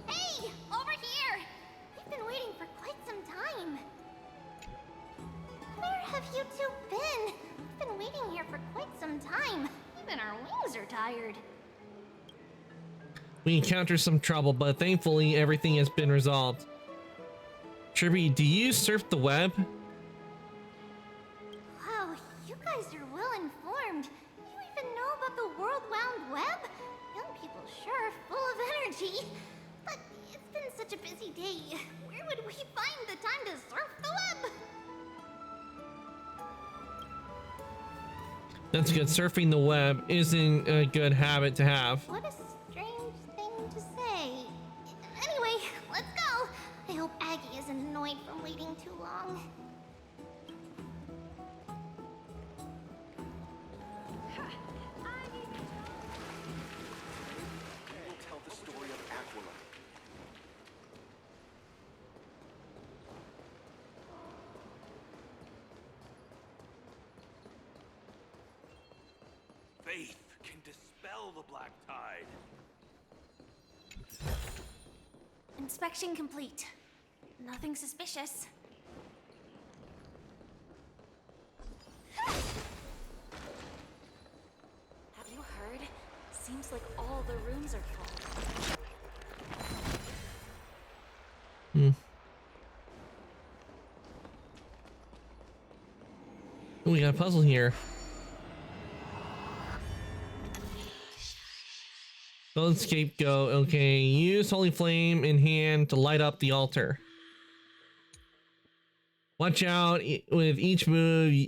Hey, over here! We've been waiting for quite some time. Where have you two been? We've been waiting here for quite some time. Even our wings are tired. We encountered some trouble, but thankfully everything has been resolved. Tribby, do you surf the web? Wow, you guys are well informed. You even know about the World Wound Web? Young people sure are full of energy. But it's been such a busy day. Where would we find the time to surf the web? That's good. Surfing the web isn't a good habit to have. What a strange thing to say. Anyway, let's go. I hope Aggie isn't annoyed from waiting too long. We'll tell the story of Aquila. Faith can dispel the black tide. Inspection complete. Nothing suspicious. Have you heard? Seems like all the rooms are full. Ooh, we got a puzzle here. Golden scapegoat. Okay, use holy flame in hand to light up the altar. Watch out, with each move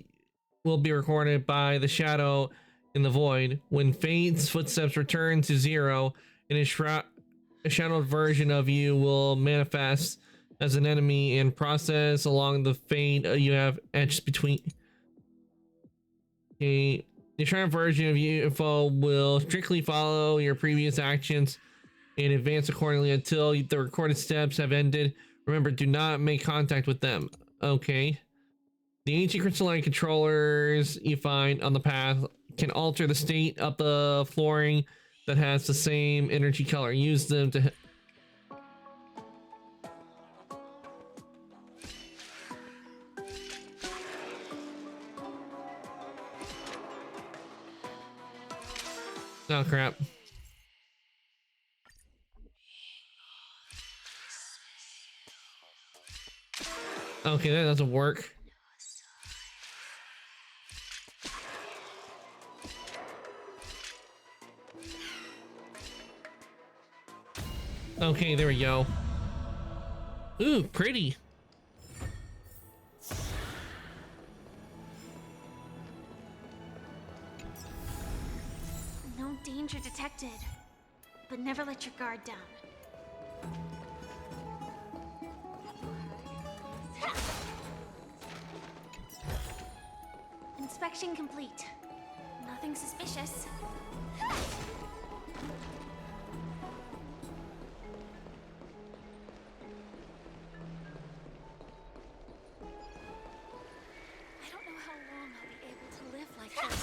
will be recorded by the shadow in the void. When Fate's footsteps return to zero, and a shadowed version of you will manifest as an enemy and process along the fate you have etched between. The shadowed version of you will strictly follow your previous actions and advance accordingly until the recorded steps have ended. Remember, do not make contact with them. Okay. The ancient crystalline controllers you find on the path can alter the state of the flooring that has the same energy color. Use them to... Oh, crap. Okay, that doesn't work. Okay, there we go. Ooh, pretty. No danger detected. But never let your guard down. Inspection complete. Nothing suspicious. I don't know how long I'll be able to live like this.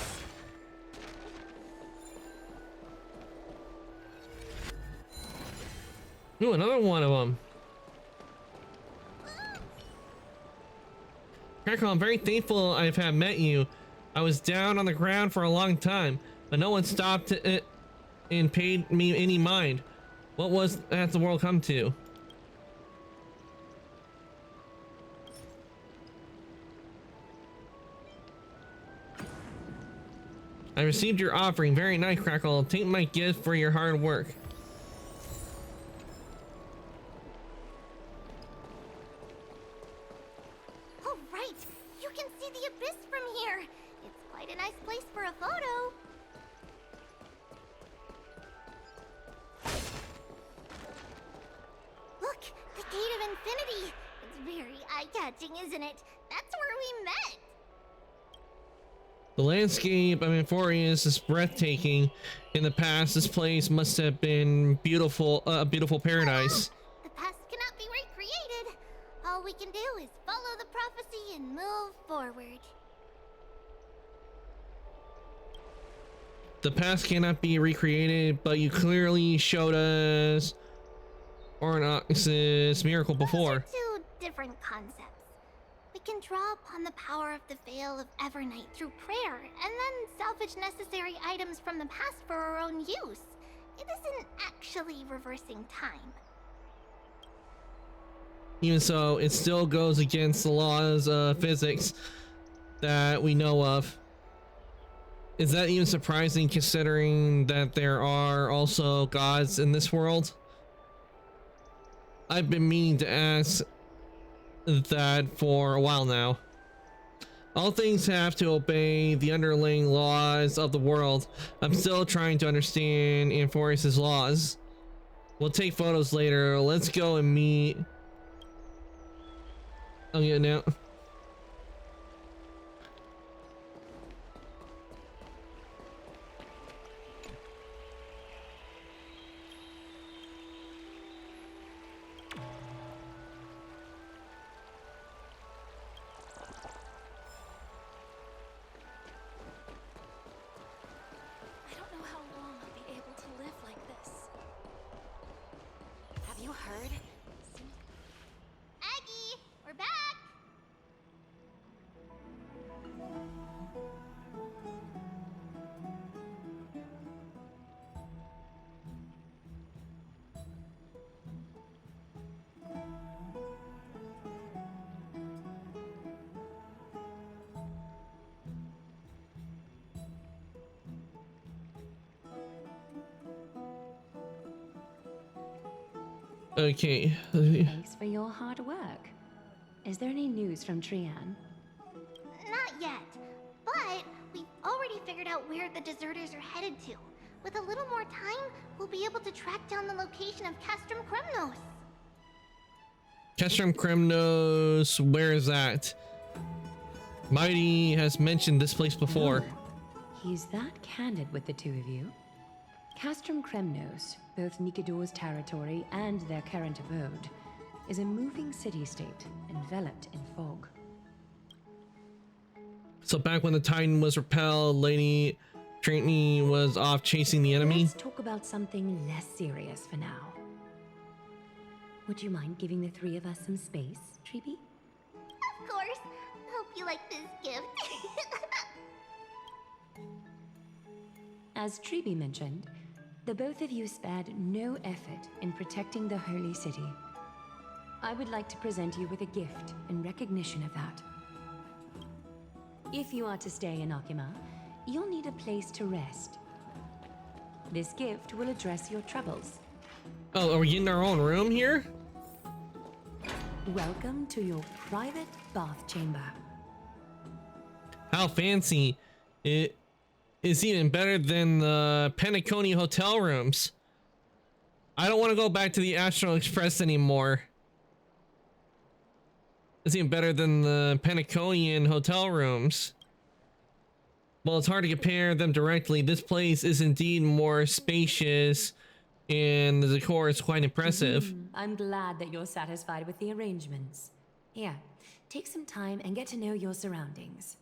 Ooh, another one of them. Crackle, I'm very thankful I've met you. I was down on the ground for a long time, but no one stopped it and paid me any mind. What was that the world come to? I received your offering. Very nice, Crackle. Take my gift for your hard work. Oh, right. You can see the abyss from here. It's quite a nice place for a photo. Look, the Gate of Infinity. It's very eye-catching, isn't it? That's where we met. The landscape of Amphorius is breathtaking. In the past, this place must have been beautiful, a beautiful paradise. The past cannot be recreated. All we can do is follow the prophecy and move forward. The past cannot be recreated, but you clearly showed us Ornox's miracle before. Two different concepts. We can draw upon the power of the Veil of Evernight through prayer, and then salvage necessary items from the past for our own use. It isn't actually reversing time. Even so, it still goes against the laws of physics that we know of. Is that even surprising considering that there are also gods in this world? I've been meaning to ask that for a while now. All things have to obey the underlying laws of the world. I'm still trying to understand and enforce his laws. We'll take photos later. Let's go and meet. Oh yeah, now. Okay. Thanks for your hard work. Is there any news from Trian? Not yet, but we've already figured out where the deserters are headed to. With a little more time, we'll be able to track down the location of Castrum Kremnos. Castrum Kremnos, where is that? Mighty has mentioned this place before. He's that candid with the two of you. Castrum Kremnos, both Nikidor's territory and their current abode, is a moving city-state enveloped in fog. So back when the Titan was repelled, Lady Trinity was off chasing the enemy? Let's talk about something less serious for now. Would you mind giving the three of us some space, Treeby? Of course. Hope you like this gift. As Treeby mentioned, the both of you spared no effort in protecting the Holy City. I would like to present you with a gift in recognition of that. If you are to stay in Akima, you'll need a place to rest. This gift will address your troubles. Oh, are we getting our own room here? Welcome to your private bath chamber. How fancy. It is even better than the Penacony hotel rooms. I don't want to go back to the Astral Express anymore. It's even better than the Penaconian hotel rooms. Well, it's hard to compare them directly. This place is indeed more spacious and the decor is quite impressive. I'm glad that you're satisfied with the arrangements. Here, take some time and get to know your surroundings.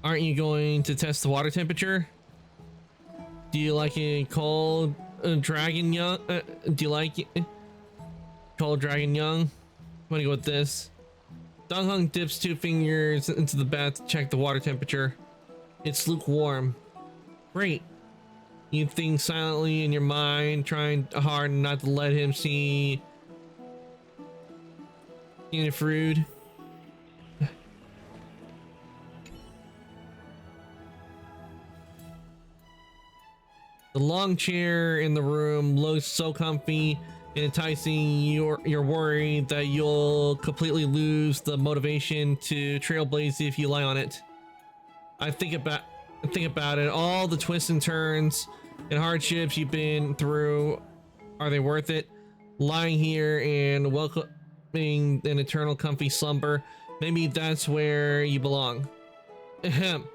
Aren't you going to test the water temperature? Do you like it cold, dragon young? Do you like it cold, dragon young? I'm gonna go with this. Dong Hung dips 2 fingers into the bath to check the water temperature. It's lukewarm. Great. You think silently in your mind, trying hard not to let him see any fruit. The long chair in the room looks so comfy and enticing. You're worried that you'll completely lose the motivation to trailblaze if you lie on it. I think about it. All the twists and turns and hardships you've been through, are they worth it? Lying here and welcoming an eternal comfy slumber, maybe that's where you belong. Ahem.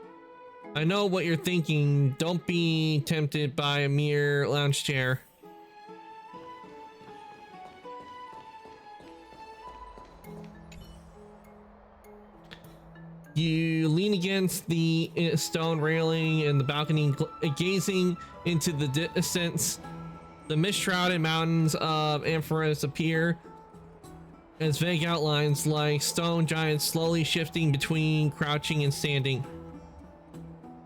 I know what you're thinking. Don't be tempted by a mere lounge chair. You lean against the stone railing in the balcony, gazing into the distance. The mist-shrouded mountains of Amphoras appear as vague outlines like stone giants slowly shifting between crouching and standing.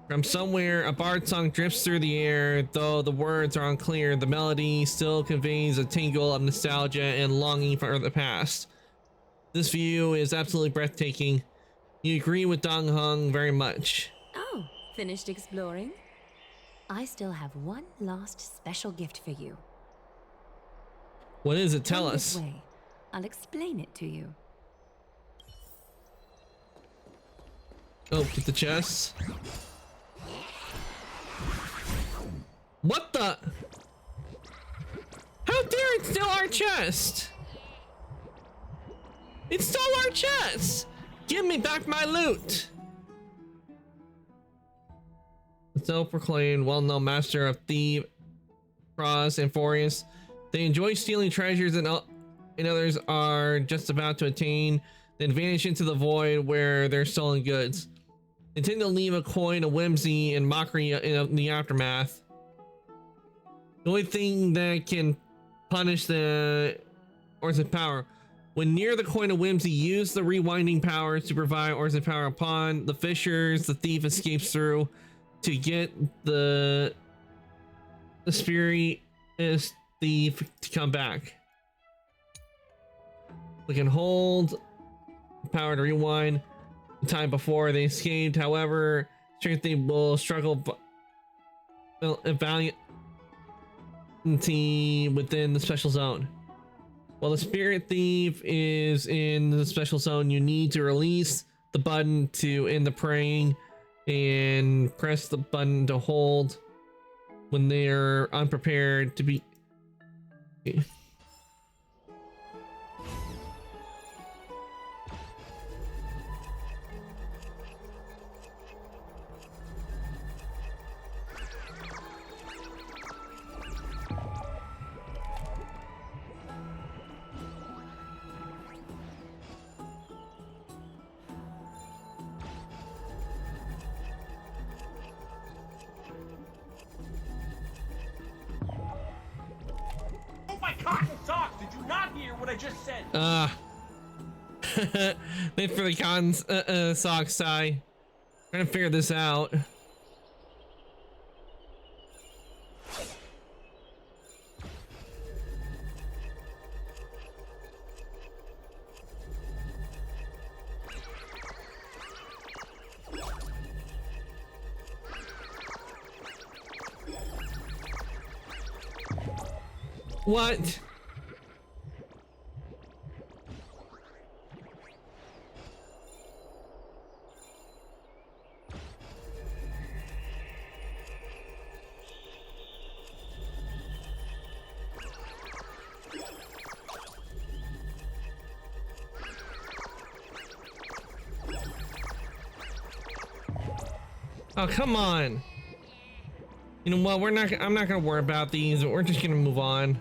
From somewhere, a bard song drifts through the air. Though the words are unclear, the melody still conveys a tingle of nostalgia and longing for the past. This view is absolutely breathtaking. You agree with Dong Hung very much. Oh, finished exploring? I still have one last special gift for you. What is it? Tell Come this us. way. I'll explain it to you. Oh, get the chest. What the? How dare it steal our chest? It stole our chest! Give me back my loot! The self-proclaimed, well-known master of thieves, Frost and Furious. They enjoy stealing treasures and others are just about to attain, then vanish into the void where they're stolen goods. They tend to leave a coin of whimsy and mockery in the aftermath. The only thing that can punish the Oars of Power. When near the coin of whimsy, use the rewinding powers to provide Oars of Power upon the fissures the thief escapes through to get the spurious thief to come back. We can hold power to rewind the time before they escaped. However, strength they will struggle valiantly within the special zone. While the spirit thief is in the special zone, you need to release the button to end the praying and press the button to hold when they're unprepared to be. Wait for the cotton sock sigh. Trying to figure this out. What? Oh, come on. You know what? I'm not gonna worry about these. We're just gonna move on.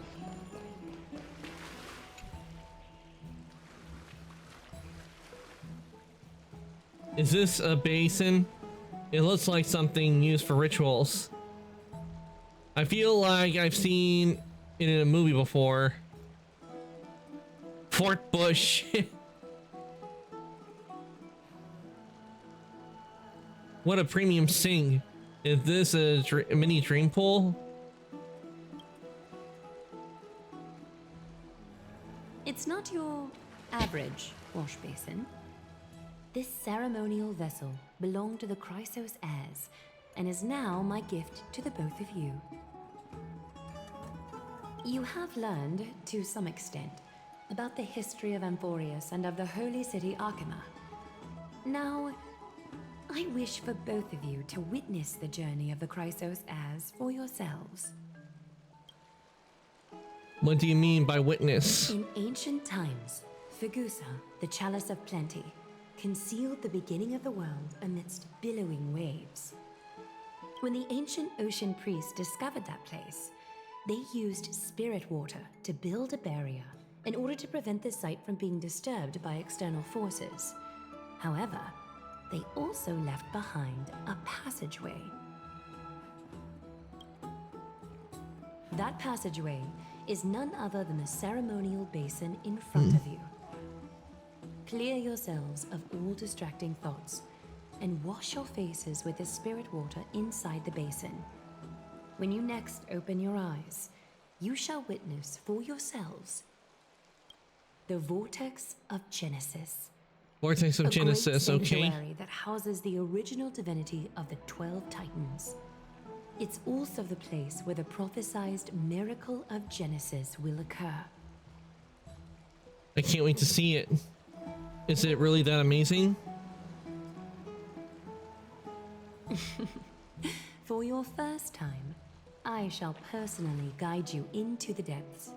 Is this a basin? It looks like something used for rituals. I feel like I've seen it in a movie before. Fort Bush. What a premium sing. Is this a mini dream pool? It's not your average wash basin. This ceremonial vessel belonged to the Chrysos heirs and is now my gift to the both of you. You have learned, to some extent, about the history of Amphorius and of the holy city Arkema. Now, I wish for both of you to witness the journey of the Chrysos heirs for yourselves. What do you mean by witness? In ancient times, Fegusa, the Chalice of Plenty, concealed the beginning of the world amidst billowing waves. When the ancient ocean priests discovered that place, they used spirit water to build a barrier in order to prevent the site from being disturbed by external forces. However, they also left behind a passageway. That passageway is none other than the ceremonial basin in front of you. Clear yourselves of all distracting thoughts and wash your faces with the spirit water inside the basin. When you next open your eyes, you shall witness for yourselves the Vortex of Genesis. Vortex of Genesis, a great okay. sanctuary that houses the original divinity of the 12 Titans. It's also the place where the prophesized miracle of Genesis will occur. I can't wait to see it. Is it really that amazing? For your first time, I shall personally guide you into the depths.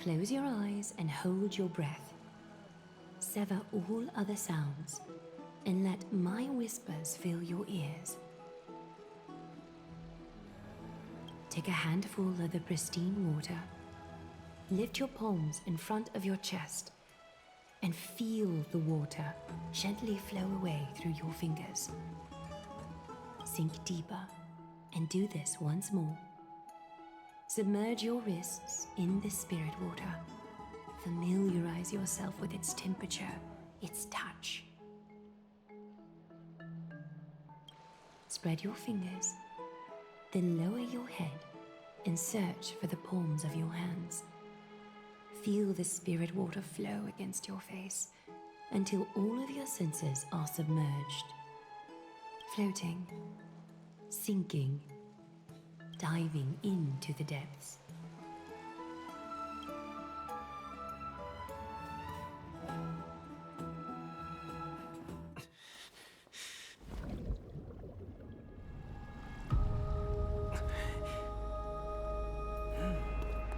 Close your eyes and hold your breath. Sever all other sounds and let my whispers fill your ears. Take a handful of the pristine water. Lift your palms in front of your chest and feel the water gently flow away through your fingers. Sink deeper and do this once more. Submerge your wrists in the spirit water. Familiarize yourself with its temperature, its touch. Spread your fingers, then lower your head and search for the palms of your hands. Feel the spirit water flow against your face until all of your senses are submerged. Floating, sinking, diving into the depths.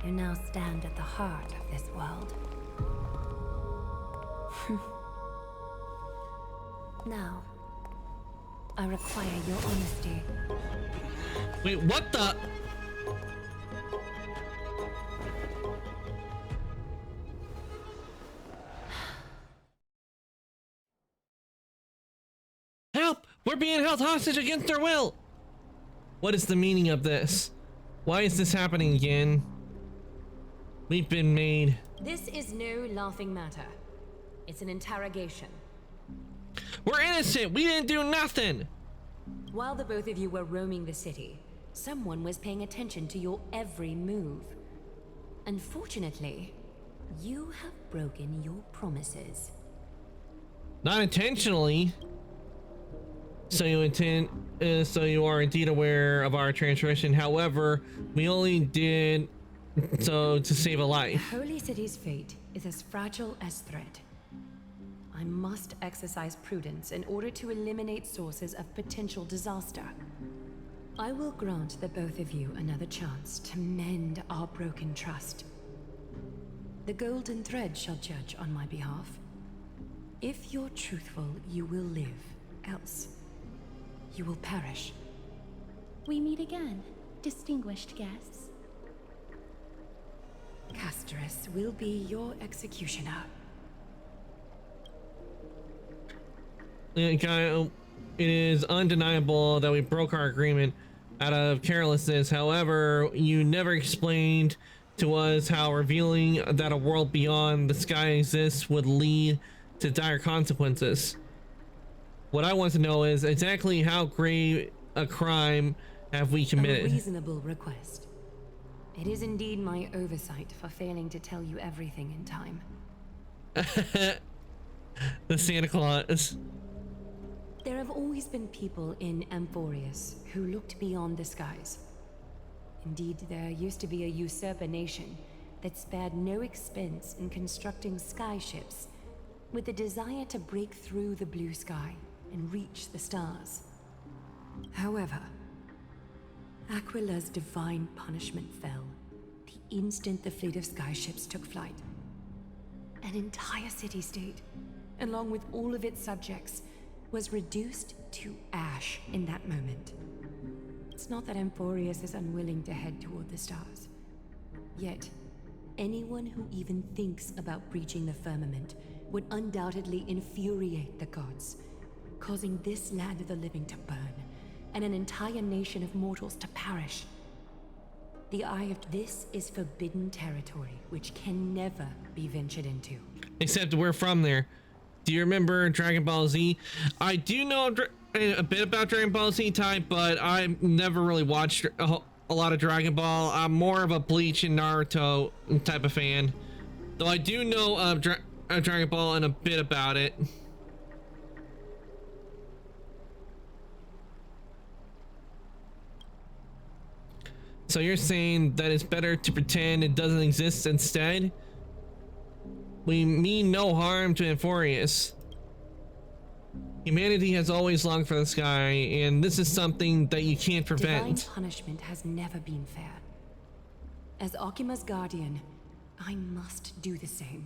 You now stand at the heart of this world. Now, I require your honesty. Wait, what the? Help! We're being held hostage against our will! What is the meaning of this? Why is this happening again? We've been made. This is no laughing matter. It's an interrogation. We're innocent! We didn't do nothing! While the both of you were roaming the city, someone was paying attention to your every move. Unfortunately, you have broken your promises. Not intentionally. So you are indeed aware of our transgression. However, we only did so to save a life. The Holy City's fate is as fragile as thread. I must exercise prudence in order to eliminate sources of potential disaster. I will grant the both of you another chance to mend our broken trust. The Golden Thread shall judge on my behalf. If you're truthful, you will live. Else, you will perish. We meet again, distinguished guests. Castorus will be your executioner. It is undeniable that we broke our agreement out of carelessness. However, you never explained to us how revealing that a world beyond the sky exists would lead to dire consequences. What I want to know is exactly how grave a crime have we committed? A reasonable request. It is indeed my oversight for failing to tell you everything in time. The Santa Claus. There have always been people in Amphorius who looked beyond the skies. Indeed, there used to be a usurper nation that spared no expense in constructing skyships with the desire to break through the blue sky and reach the stars. However, Aquila's divine punishment fell the instant the fleet of skyships took flight. An entire city-state, along with all of its subjects, was reduced to ash in that moment. It's not that Amphorius is unwilling to head toward the stars. Yet, anyone who even thinks about breaching the firmament would undoubtedly infuriate the gods, causing this land of the living to burn, and an entire nation of mortals to perish. The Eye of this is forbidden territory, which can never be ventured into. Except we're from there. do you remember Dragon Ball Z? I do know a bit about Dragon Ball Z type, but I've never really watched a lot of Dragon Ball. I'm more of a Bleach and Naruto type of fan, though I do know of Dragon Ball and a bit about it. So you're saying that it's better to pretend it doesn't exist instead? We mean no harm to Amphorius. Humanity has always longed for the sky, and this is something that you can't prevent. Divine punishment has never been fair. As Akima's guardian, I must do the same.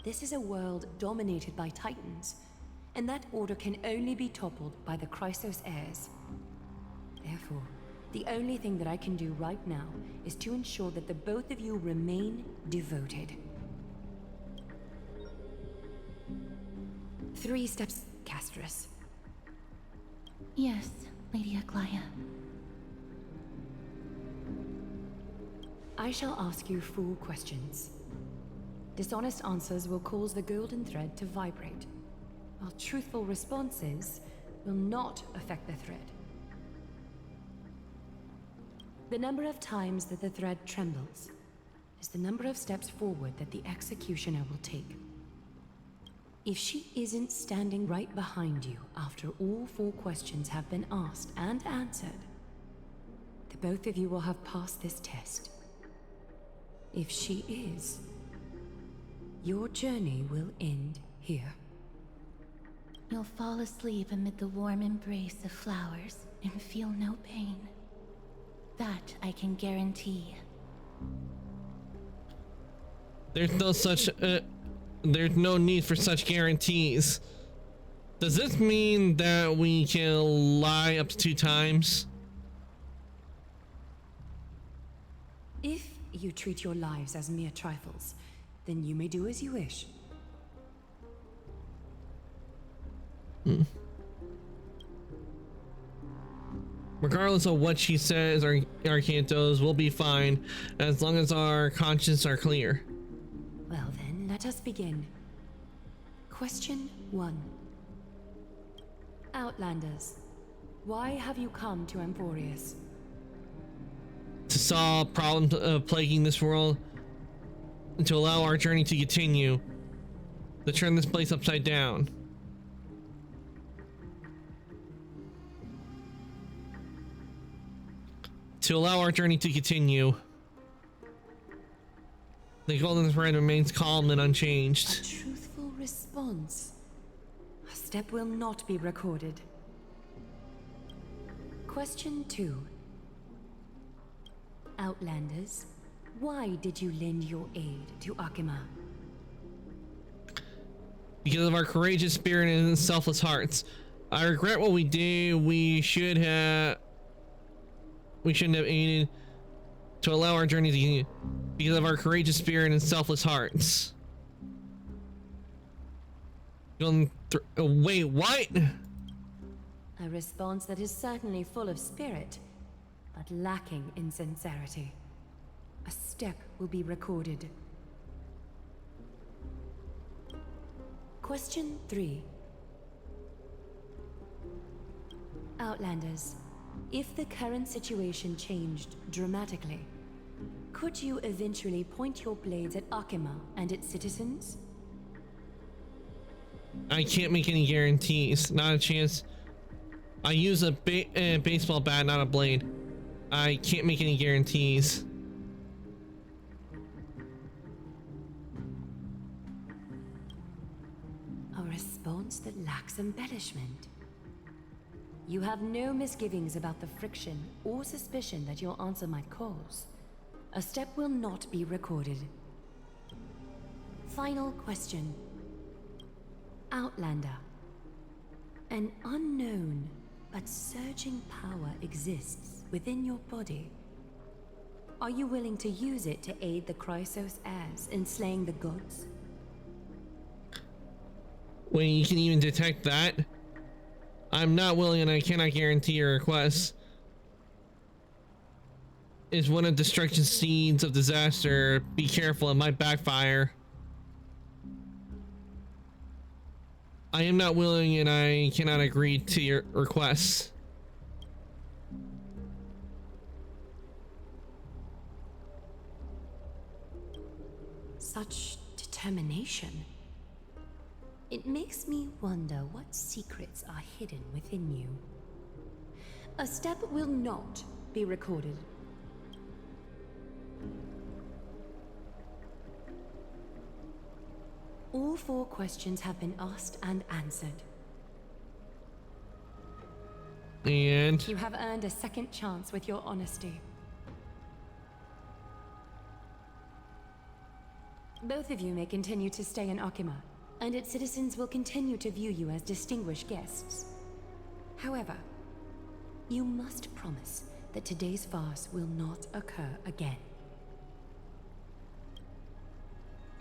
This is a world dominated by Titans, and that order can only be toppled by the Chrysos heirs. Therefore, the only thing that I can do right now is to ensure that the both of you remain devoted. 3 steps, Castris. Yes, Lady Aglaya. I shall ask you 4 questions. Dishonest answers will cause the golden thread to vibrate, while truthful responses will not affect the thread. The number of times that the thread trembles is the number of steps forward that the executioner will take. If she isn't standing right behind you after all 4 questions have been asked and answered, the both of you will have passed this test. If she is, your journey will end here. You'll fall asleep amid the warm embrace of flowers and feel no pain. That I can guarantee. There's no such, there's no need for such guarantees. Does this mean that we can lie up to 2 times? If you treat your lives as mere trifles, then you may do as you wish. Regardless of what she says, our Arcantos will be fine as long as our consciences are clear. Well then, let us begin. Question 1. Outlanders, why have you come to Amphorius? To solve problems plaguing this world, and to allow our journey to continue, to turn this place upside down. To allow our journey to continue. The golden thread remains calm and unchanged. A truthful response. A step will not be recorded. Question 2. Outlanders, why did you lend your aid to Akima? Because of our courageous spirit and selfless hearts. I regret what we did. We shouldn't have aided to allow our journey to continue. Because of our courageous spirit and selfless hearts. Wait, what? A response that is certainly full of spirit, but lacking in sincerity. A step will be recorded. Question 3. Outlanders, if the current situation changed dramatically, could you eventually point your blades at Akima and its citizens? I can't make any guarantees. Not a chance. I use a baseball bat, not a blade. I can't make any guarantees. A response that lacks embellishment. You have no misgivings about the friction or suspicion that your answer might cause. A step will not be recorded. Final question. Outlander. An unknown but surging power exists within your body. Are you willing to use it to aid the Chrysos heirs in slaying the gods? When you can even detect that? I'm not willing and I cannot guarantee your request. Is one of destruction's seeds of disaster. Be careful, it might backfire. I am not willing and I cannot agree to your requests. Such determination. It makes me wonder what secrets are hidden within you. A step will not be recorded. All 4 questions have been asked and answered. And you have earned a second chance with your honesty. Both of you may continue to stay in Akima, and its citizens will continue to view you as distinguished guests. However, you must promise that today's farce will not occur again.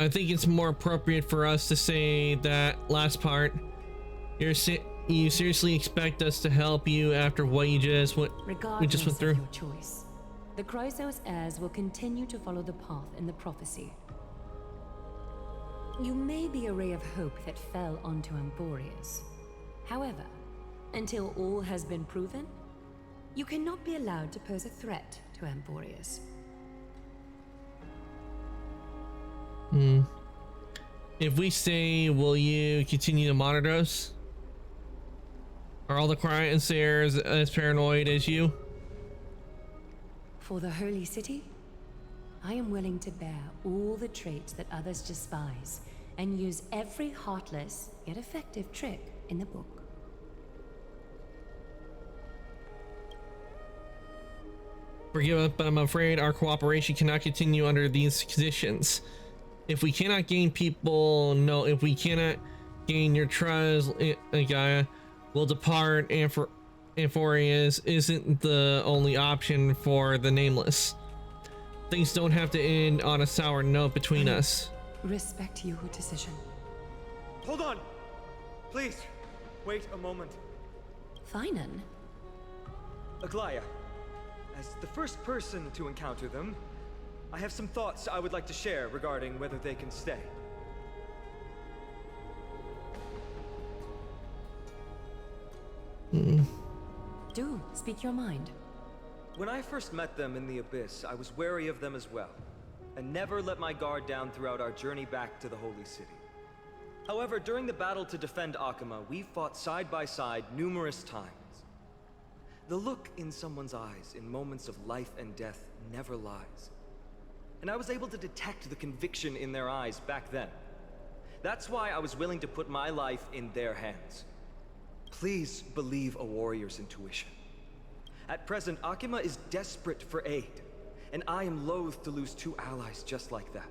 I think it's more appropriate for us to say that last part. You seriously expect us to help you after what you just went through? Of your choice, the Chrysos heirs will continue to follow the path in the prophecy. You may be a ray of hope that fell onto Amborius. However, until all has been proven, you cannot be allowed to pose a threat to Amborius. If we say, will you continue to monitor us? Are all the Chrysos as paranoid as you? For the Holy City, I am willing to bear all the traits that others despise and use every heartless yet effective trick in the book. Forgive us, but I'm afraid our cooperation cannot continue under these conditions. If we cannot gain if we cannot gain your trust, Gaia, we'll depart. Amphorius isn't the only option for the Nameless. Things don't have to end on a sour note between us. Respect your decision. Hold on! Please, wait a moment. Finan? Aglaya, as the first person to encounter them, I have some thoughts I would like to share regarding whether they can stay. Do speak your mind. When I first met them in the Abyss, I was wary of them as well, and never let my guard down throughout our journey back to the Holy City. However, during the battle to defend Akima, we fought side by side numerous times. The look in someone's eyes in moments of life and death never lies. And I was able to detect the conviction in their eyes back then. That's why I was willing to put my life in their hands. Please believe a warrior's intuition. At present, Akima is desperate for aid, and I am loath to lose 2 allies just like that.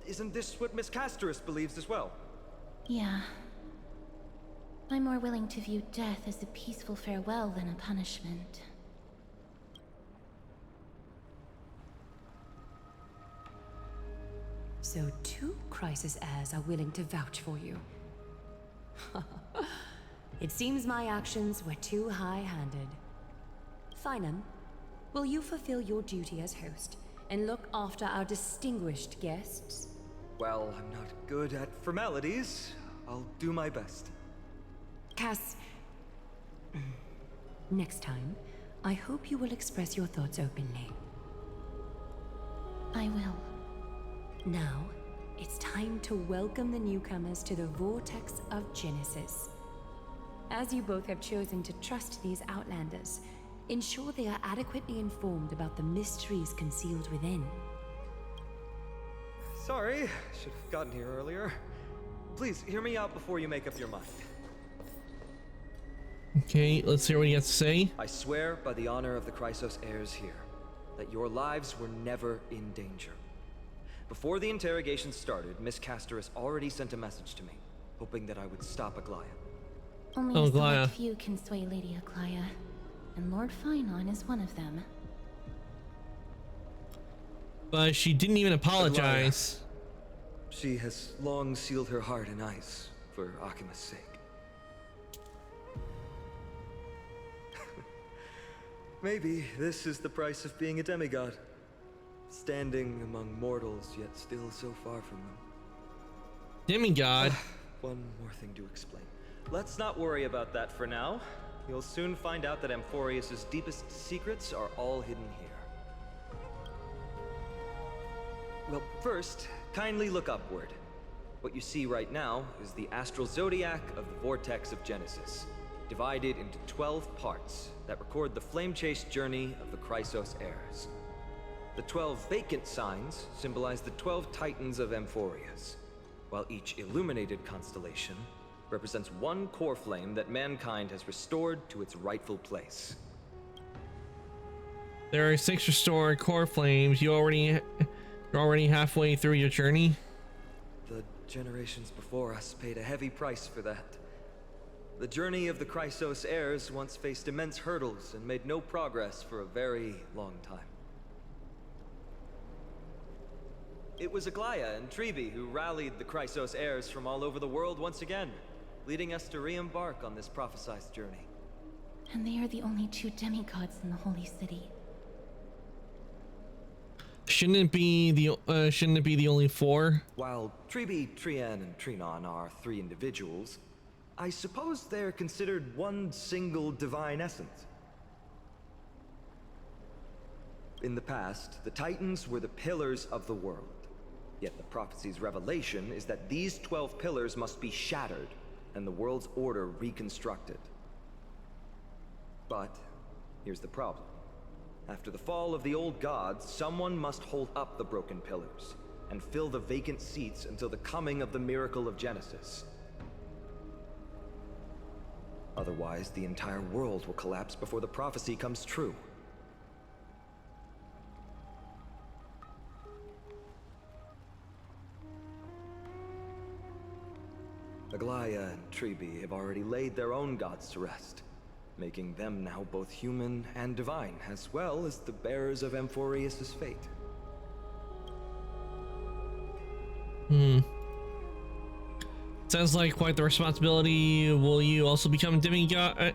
Isn't this what Miss Casterus believes as well? Yeah. I'm more willing to view death as a peaceful farewell than a punishment. So 2 Chrysos heirs are willing to vouch for you. It seems my actions were too high-handed. Finan, will you fulfill your duty as host and look after our distinguished guests? Well, I'm not good at formalities. I'll do my best. Cass, next time, I hope you will express your thoughts openly. I will. Now, it's time to welcome the newcomers to the Vortex of Genesis. As you both have chosen to trust these Outlanders, ensure they are adequately informed about the mysteries concealed within. Sorry, should have gotten here earlier. Please, hear me out before you make up your mind. Okay, let's hear what he has to say. I swear by the honor of the Chrysos heirs here, that your lives were never in danger. Before the interrogation started, Miss Casterus already sent a message to me, hoping that I would stop Aglaya. Only a select few can sway Lady Aglaya, and Lord Finan is one of them. But she didn't even apologize. Aglaya. She has long sealed her heart in ice for Akima's sake. Maybe this is the price of being a demigod. Standing among mortals, yet still so far from them. Demigod? One more thing to explain. Let's not worry about that for now. You'll soon find out that Amphorius' deepest secrets are all hidden here. Well, first, kindly look upward. What you see right now is the astral zodiac of the Vortex of Genesis, divided into 12 parts that record the flame-chased journey of the Chrysos heirs. The 12 vacant signs symbolize the 12 titans of Amphorius, while each illuminated constellation represents one core flame that mankind has restored to its rightful place. There are 6 restored core flames. You're already halfway through your journey. The generations before us paid a heavy price for that. The journey of the Chrysos heirs once faced immense hurdles and made no progress for a very long time. It was Aglaya and Tribi who rallied the Chrysos heirs from all over the world once again, leading us to re-embark on this prophesized journey. And they are the only 2 demigods in the Holy City. Shouldn't it be the only 4? While Tribi, Trian, and Trinon are 3 individuals, I suppose they're considered one single divine essence. In the past, the Titans were the pillars of the world. Yet the prophecy's revelation is that these 12 pillars must be shattered and the world's order reconstructed. But here's the problem. After the fall of the old gods, someone must hold up the broken pillars and fill the vacant seats until the coming of the miracle of Genesis. Otherwise, the entire world will collapse before the prophecy comes true. Aglaya and Tribi have already laid their own gods to rest, making them now both human and divine, as well as the bearers of Amphorius' fate. Sounds like quite the responsibility. Will you also become a demigod?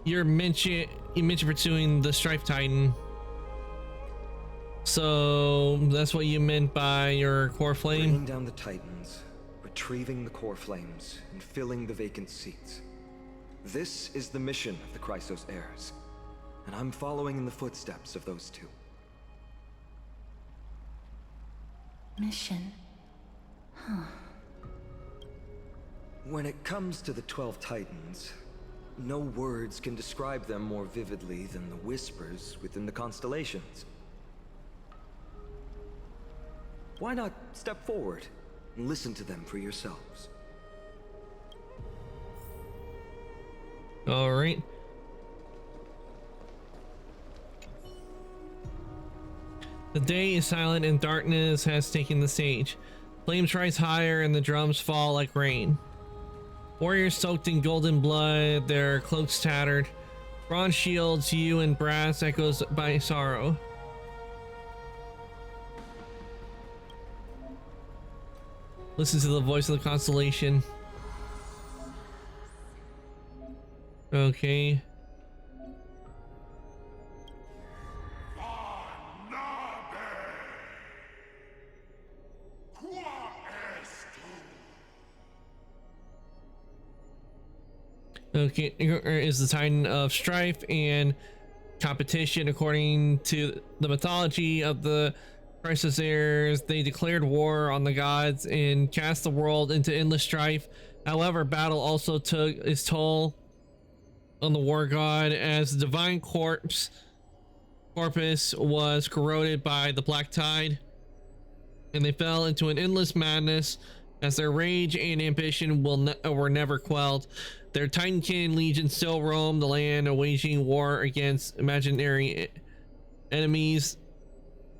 You mentioned pursuing the Strife Titan. So that's what you meant by your core flame? Bringing down the Titans, retrieving the core flames, and filling the vacant seats. This is the mission of the Chrysos heirs, and I'm following in the footsteps of those 2. Mission? Huh. When it comes to the 12 Titans, no words can describe them more vividly than the whispers within the constellations. Why not step forward and listen to them for yourselves? All right. The day is silent and darkness has taken the stage. Flames rise higher and the drums fall like rain. Warriors soaked in golden blood, their cloaks tattered. Bronze shields, hue and brass echoes by sorrow. Listen to the voice of the constellation. Okay. Okay, is the Titan of Strife and competition. According to the mythology of the Chrysos heirs, they declared war on the gods and cast the world into endless strife. However, battle also took its toll on the war god as the divine corpus was corroded by the black tide, and they fell into an endless madness as their rage and ambition were never quelled. Their Titankin legion still roam the land, waging war against imaginary enemies.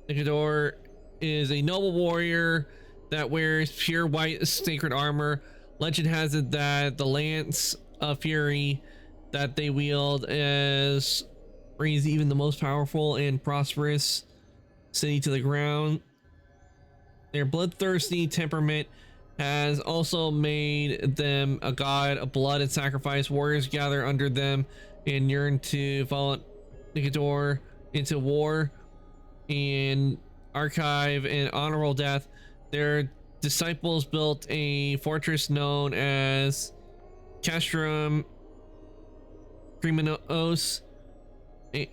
Nikedor is a noble warrior that wears pure white sacred armor. Legend has it that the lance of fury that they wield is brings even the most powerful and prosperous city to the ground. Their bloodthirsty temperament has also made them a god of blood and sacrifice. Warriors gather under them and yearn to follow Nikedor into war and archive and honorable death. Their disciples built a fortress known as Castrum Cremenos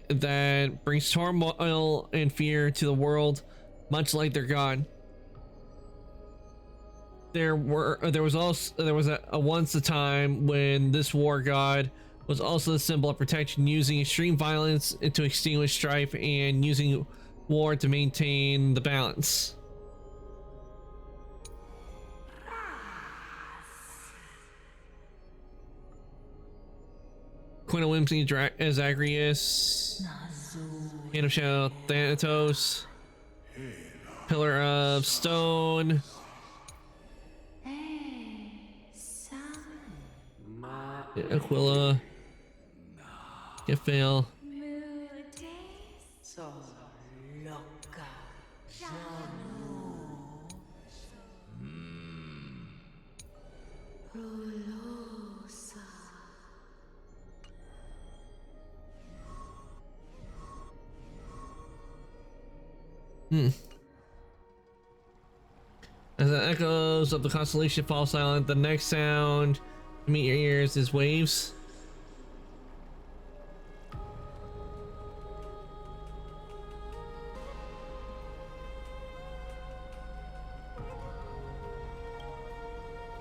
that brings turmoil and fear to the world, much like their god. There was once a time when this war god was also the symbol of protection, using extreme violence to extinguish strife and using war to maintain the balance. Queen of Whimsy, Zagreus, Hand of Shadow, Thanatos, Pillar of Stone, Aquila, Gefale, As the echoes of the constellation fall silent, the next sound to meet your ears is waves.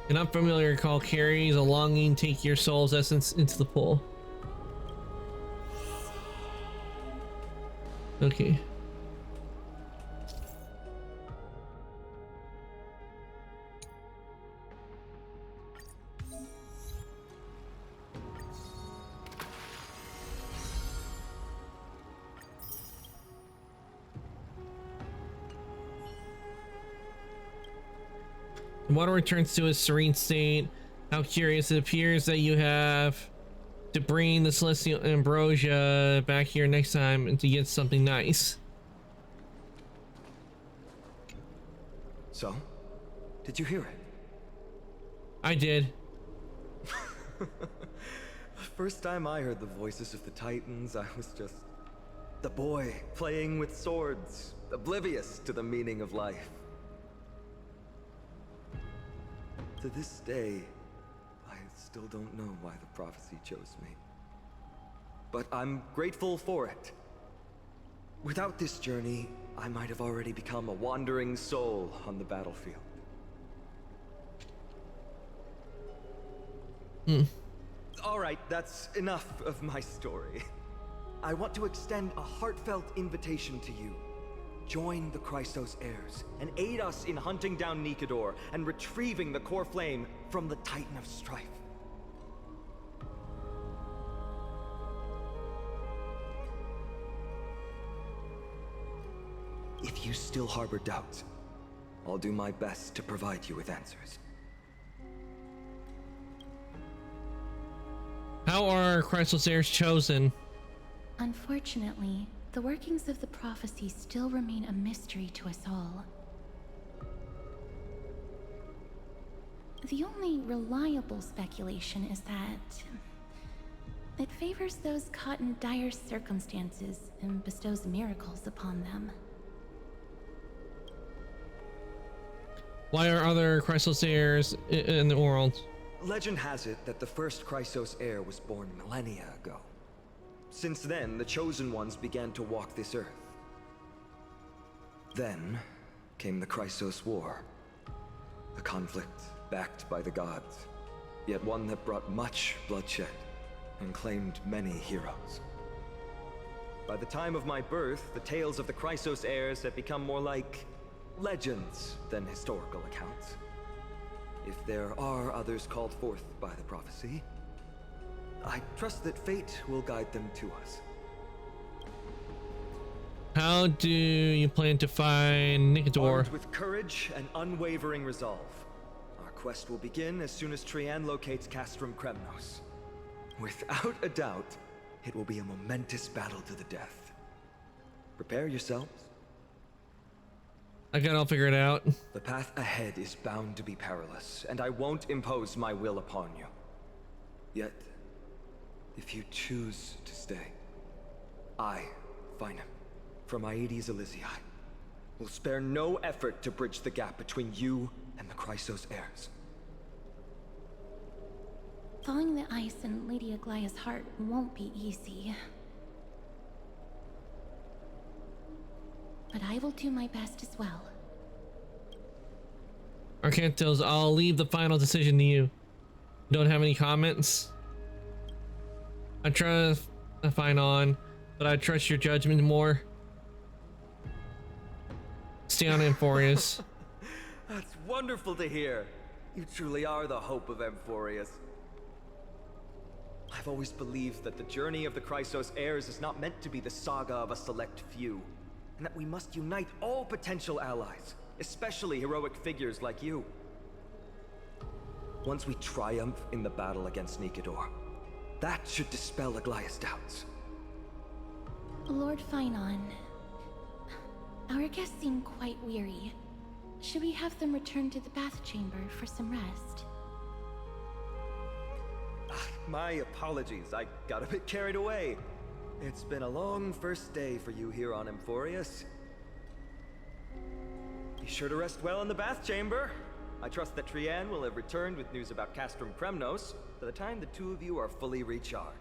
An unfamiliar call carries a longing, take your soul's essence into the pool. Okay. The water returns to its serene state. How curious. It appears that you have to bring the celestial ambrosia back here next time and to get something nice. So, did you hear it? I did. The first time I heard the voices of the Titans, I was just the boy playing with swords, oblivious to the meaning of life. To this day, I still don't know why the prophecy chose me. But I'm grateful for it. Without this journey, I might have already become a wandering soul on the battlefield. All right, that's enough of my story. I want to extend a heartfelt invitation to you. Join the Chrysos heirs and aid us in hunting down Nikador and retrieving the core flame from the Titan of Strife. If you still harbor doubts, I'll do my best to provide you with answers. How are Chrysos heirs chosen? Unfortunately, the workings of the prophecy still remain a mystery to us all. The only reliable speculation is that it favors those caught in dire circumstances and bestows miracles upon them. Why are other Chrysos heirs in the world? Legend has it that the first Chrysos heir was born millennia ago. Since then, the Chosen Ones began to walk this earth. Then came the Chrysos War. A conflict backed by the gods, yet one that brought much bloodshed and claimed many heroes. By the time of my birth, the tales of the Chrysos heirs had become more like legends than historical accounts. If there are others called forth by the prophecy, I trust that fate will guide them to us. How do you plan to find Nikador? Armed with courage and unwavering resolve, our quest will begin as soon as Trian locates Castrum Kremnos. Without a doubt, it will be a momentous battle to the death. Prepare yourselves. I got all figured out. The path ahead is bound to be perilous, and I won't impose my will upon you. Yet, if you choose to stay, I, Finam, from Aedes Elysiae, will spare no effort to bridge the gap between you and the Chrysos heirs. Thawing the ice in Lady Aglaya's heart won't be easy. But I will do my best as well. Arcantos, I'll leave the final decision to you. Don't have any comments? I trust Fine on, but I trust your judgment more. Stay on Amphorius. That's wonderful to hear. You truly are the hope of Amphorius. I've always believed that the journey of the Chrysos heirs is not meant to be the saga of a select few, and that we must unite all potential allies, especially heroic figures like you. Once we triumph in the battle against Nikedor, that should dispel Aglaya's doubts. Lord Finon, our guests seem quite weary. Should we have them return to the bath chamber for some rest? My apologies, I got a bit carried away. It's been a long first day for you here on Amphorius. Be sure to rest well in the bath chamber. I trust that Trianne will have returned with news about Castrum Kremnos by the time the two of you are fully recharged.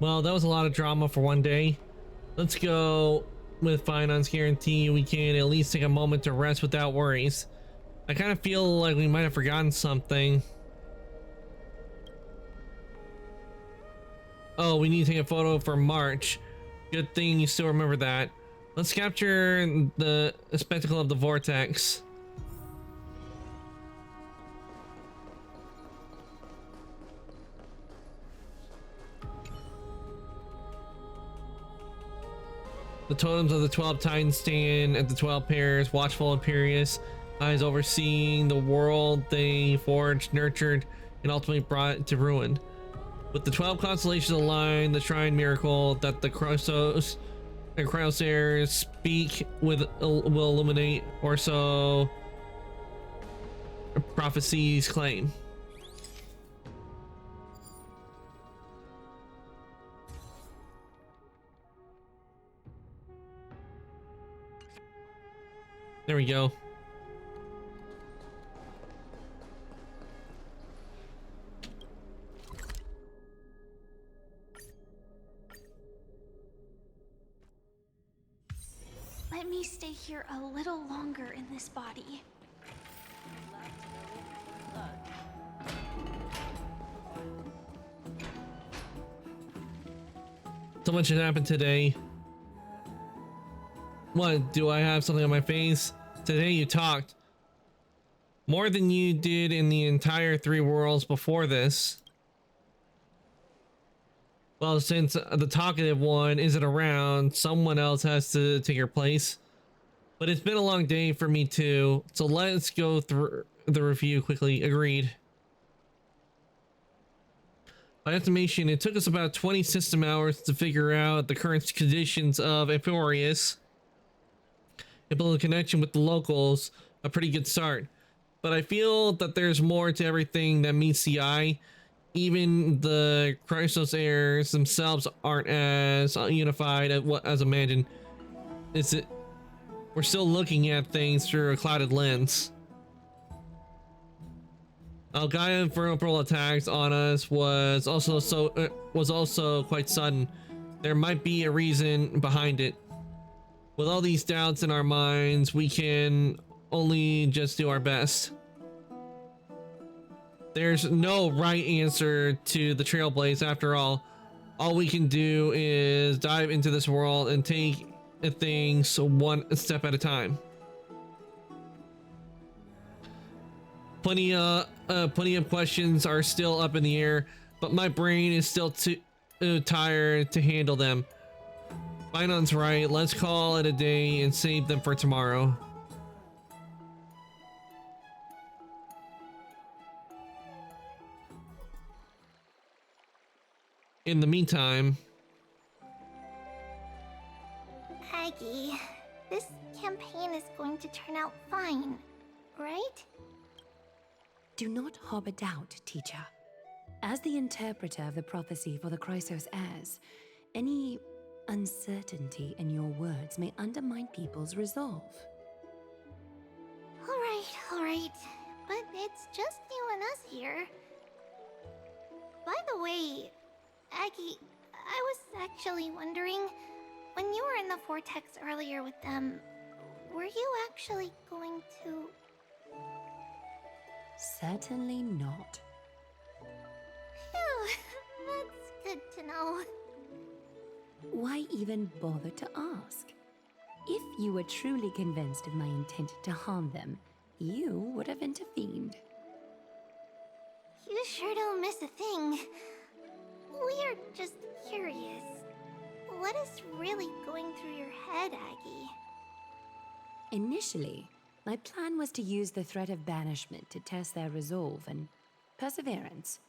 Well, that was a lot of drama for one day. Let's go with Finon's guarantee we can at least take a moment to rest without worries. I kind of feel like we might have forgotten something. Oh, we need to take a photo for March. Good thing you still remember that. Let's capture the spectacle of the vortex. The totems of the 12 Titans stand at the 12 pairs, watchful and imperious, eyes overseeing the world they forged, nurtured, and ultimately brought to ruin. With the 12 constellations aligned, the shrine miracle that the Chrysos and Cryosaires speak with will illuminate, or so prophecies claim. There we go. Let me stay here a little longer in this body. So much has happened today. What, do I have something on my face? Today you talked. More than you did in the entire 3 worlds before this. Well, since the talkative one isn't around, someone else has to take your place. But it's been a long day for me too, so let's go through the review quickly. Agreed. By estimation, it took us about 20 system hours to figure out the current conditions of Amphorius and build a connection with the locals, a pretty good start. But I feel that there's more to everything that meets the eye. Even the Chrysos heirs themselves aren't as unified as imagined. We're still looking at things through a clouded lens. Gaia Infernal attacks on us was also quite sudden. There might be a reason behind it. With all these doubts in our minds, we can only just do our best. There's no right answer to the Trailblaze after all. All we can do is dive into this world and take things one step at a time. Plenty of questions are still up in the air, but my brain is still too tired to handle them. Finon's right, let's call it a day and save them for tomorrow. In the meantime, Aggie, this campaign is going to turn out fine, right? Do not harbor doubt, teacher. As the interpreter of the prophecy for the Chrysos heirs, any Uncertainty in your words may undermine people's resolve. All right. But it's just you and us here. By the way, Aggie, I was actually wondering, when you were in the vortex earlier with them, were you actually going to... Certainly not. Phew, that's good to know. Why even bother to ask? If you were truly convinced of my intent to harm them, you would have intervened. You sure don't miss a thing. We are just curious. What is really going through your head, Aggie? Initially, my plan was to use the threat of banishment to test their resolve and perseverance.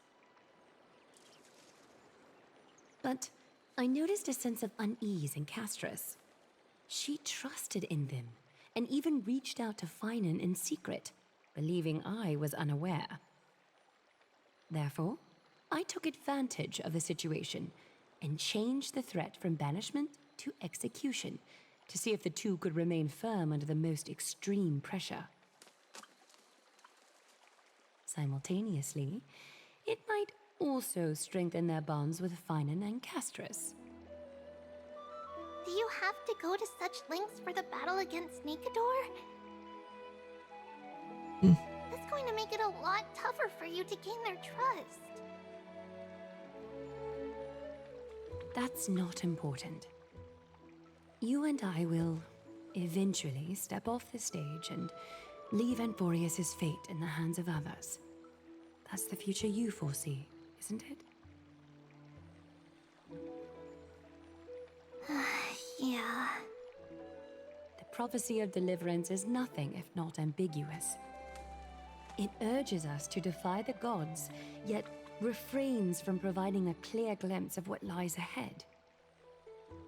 But I noticed a sense of unease in Castris. She trusted in them, and even reached out to Finan in secret, believing I was unaware. Therefore, I took advantage of the situation and changed the threat from banishment to execution to see if the two could remain firm under the most extreme pressure. Simultaneously, it might also strengthen their bonds with Finan and Castris. Do you have to go to such lengths for the battle against Nikador? That's going to make it a lot tougher for you to gain their trust. That's not important. You and I will eventually step off the stage and leave Anforius' fate in the hands of others. That's the future you foresee, isn't it? Yeah. The prophecy of deliverance is nothing if not ambiguous. It urges us to defy the gods, yet refrains from providing a clear glimpse of what lies ahead.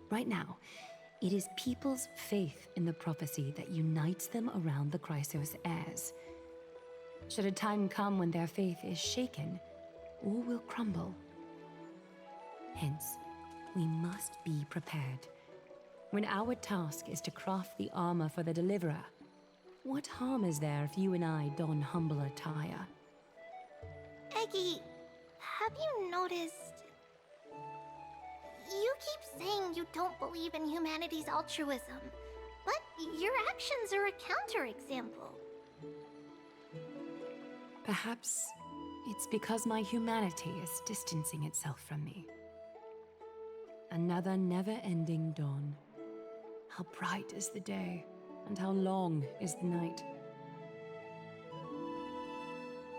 Right now, it is people's faith in the prophecy that unites them around the Chrysos heirs. Should a time come when their faith is shaken, all will crumble. Hence, we must be prepared. When our task is to craft the armor for the Deliverer, what harm is there if you and I don humble attire? Eggie, have you noticed... You keep saying you don't believe in humanity's altruism, but your actions are a counterexample. Perhaps it's because my humanity is distancing itself from me. Another never-ending dawn. How bright is the day, and how long is the night.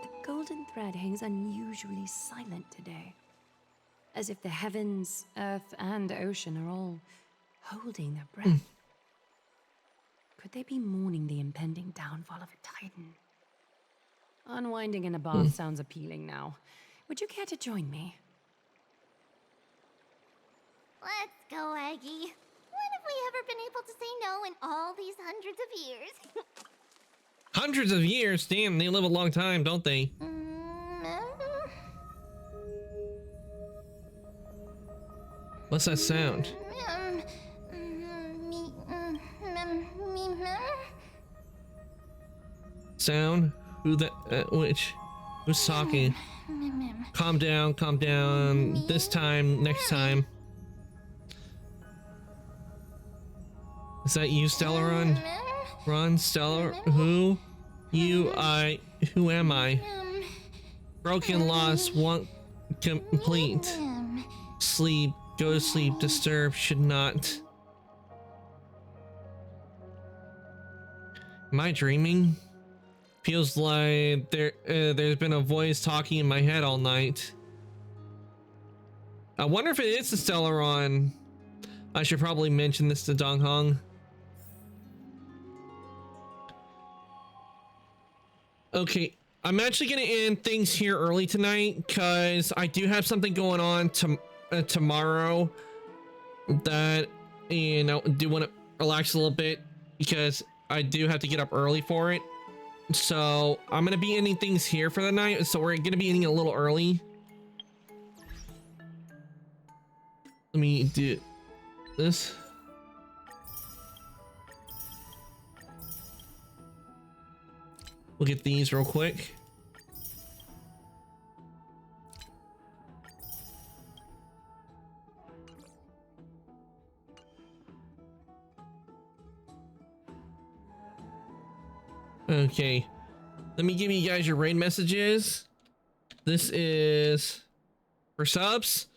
The golden thread hangs unusually silent today, as if the heavens, earth, and ocean are all holding their breath. Could they be mourning the impending downfall of a titan? Unwinding in a bath sounds appealing now. Would you care to join me? Let's go, Aggie. When have we ever been able to say no in all these hundreds of years? Hundreds of years? Damn, they live a long time, don't they? What's that sound? Sound? Who that? Which? Who's talking? Calm down, calm down. This time, next time. Is that you, Stellaron? Ron, Stellar? Who? You, I. Who am I? Broken, lost, want complete. Sleep, go to sleep, disturb, should not. Am I dreaming? Feels like there's been a voice talking in my head all night. I wonder if it is the Stellaron. I should probably mention this to Donghong. Okay, I'm actually gonna end things here early tonight because I do have something going on tomorrow that, you know, do want to relax a little bit because I do have to get up early for it. So I'm gonna be ending things here for the night. So we're gonna be ending a little early. Let me do. this. We'll get these real quick. Okay, let me give you guys your raid messages. This is for subs,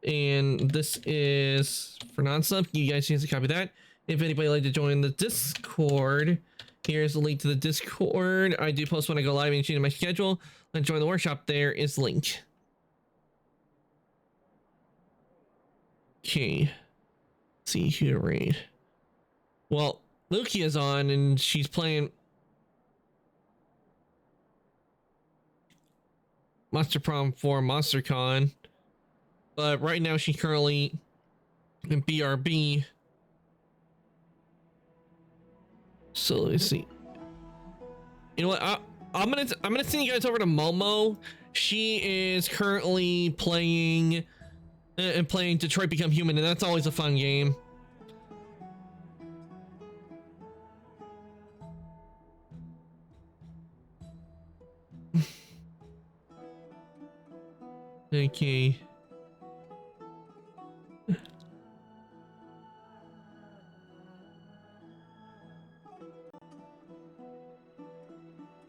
and this is for non-sub. You guys need to copy that. If anybody would like to join the Discord, here's the link to the Discord. I do post when I go live and change my schedule. And join the workshop. There is the link. Okay, let's see who to raid. Well, Lukia's on, and she's playing Monster Prom for MonsterCon, but right now she's currently in BRB. So let's see. You know what? I'm gonna send you guys over to Momo. She is currently playing Detroit Become Human, and that's always a fun game. Okay.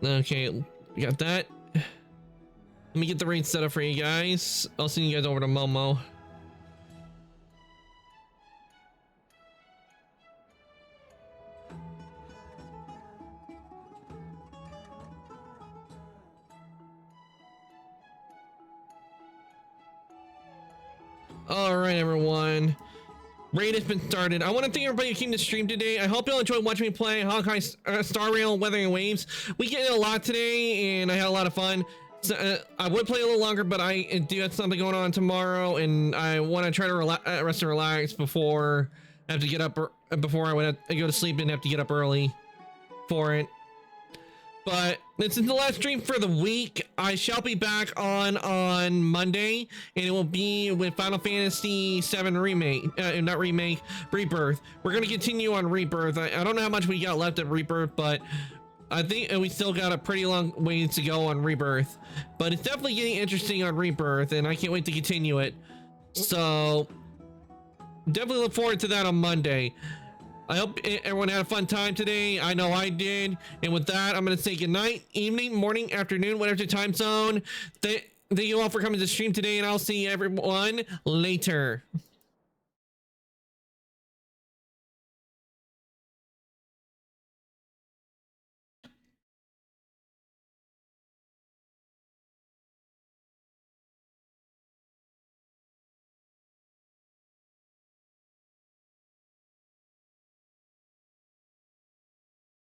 Okay, we got that. Let me get the raid set up for you guys. I'll send you guys over to Momo. All right, everyone. Raid has been started. I want to thank everybody who came to stream today. I hope you all enjoyed watching me play Honkai Star Rail Weathering Waves. We get a lot today, and I had a lot of fun. So, I would play a little longer, but I do have something going on tomorrow, and I want to try to rest and relax before I have to get up, before I would go to sleep and have to get up early for it. But this is the last stream for the week. I shall be back on Monday, and it will be with Final Fantasy VII Remake, not Remake, Rebirth. We're going to continue on Rebirth. I don't know how much we got left of Rebirth, but I think we still got a pretty long ways to go on Rebirth. But it's definitely getting interesting on Rebirth, and I can't wait to continue it. So definitely look forward to that on Monday. I hope everyone had a fun time today. I know I did. And with that, I'm going to say good night, evening, morning, afternoon, whatever your time zone. Thank you all for coming to stream today, and I'll see everyone later.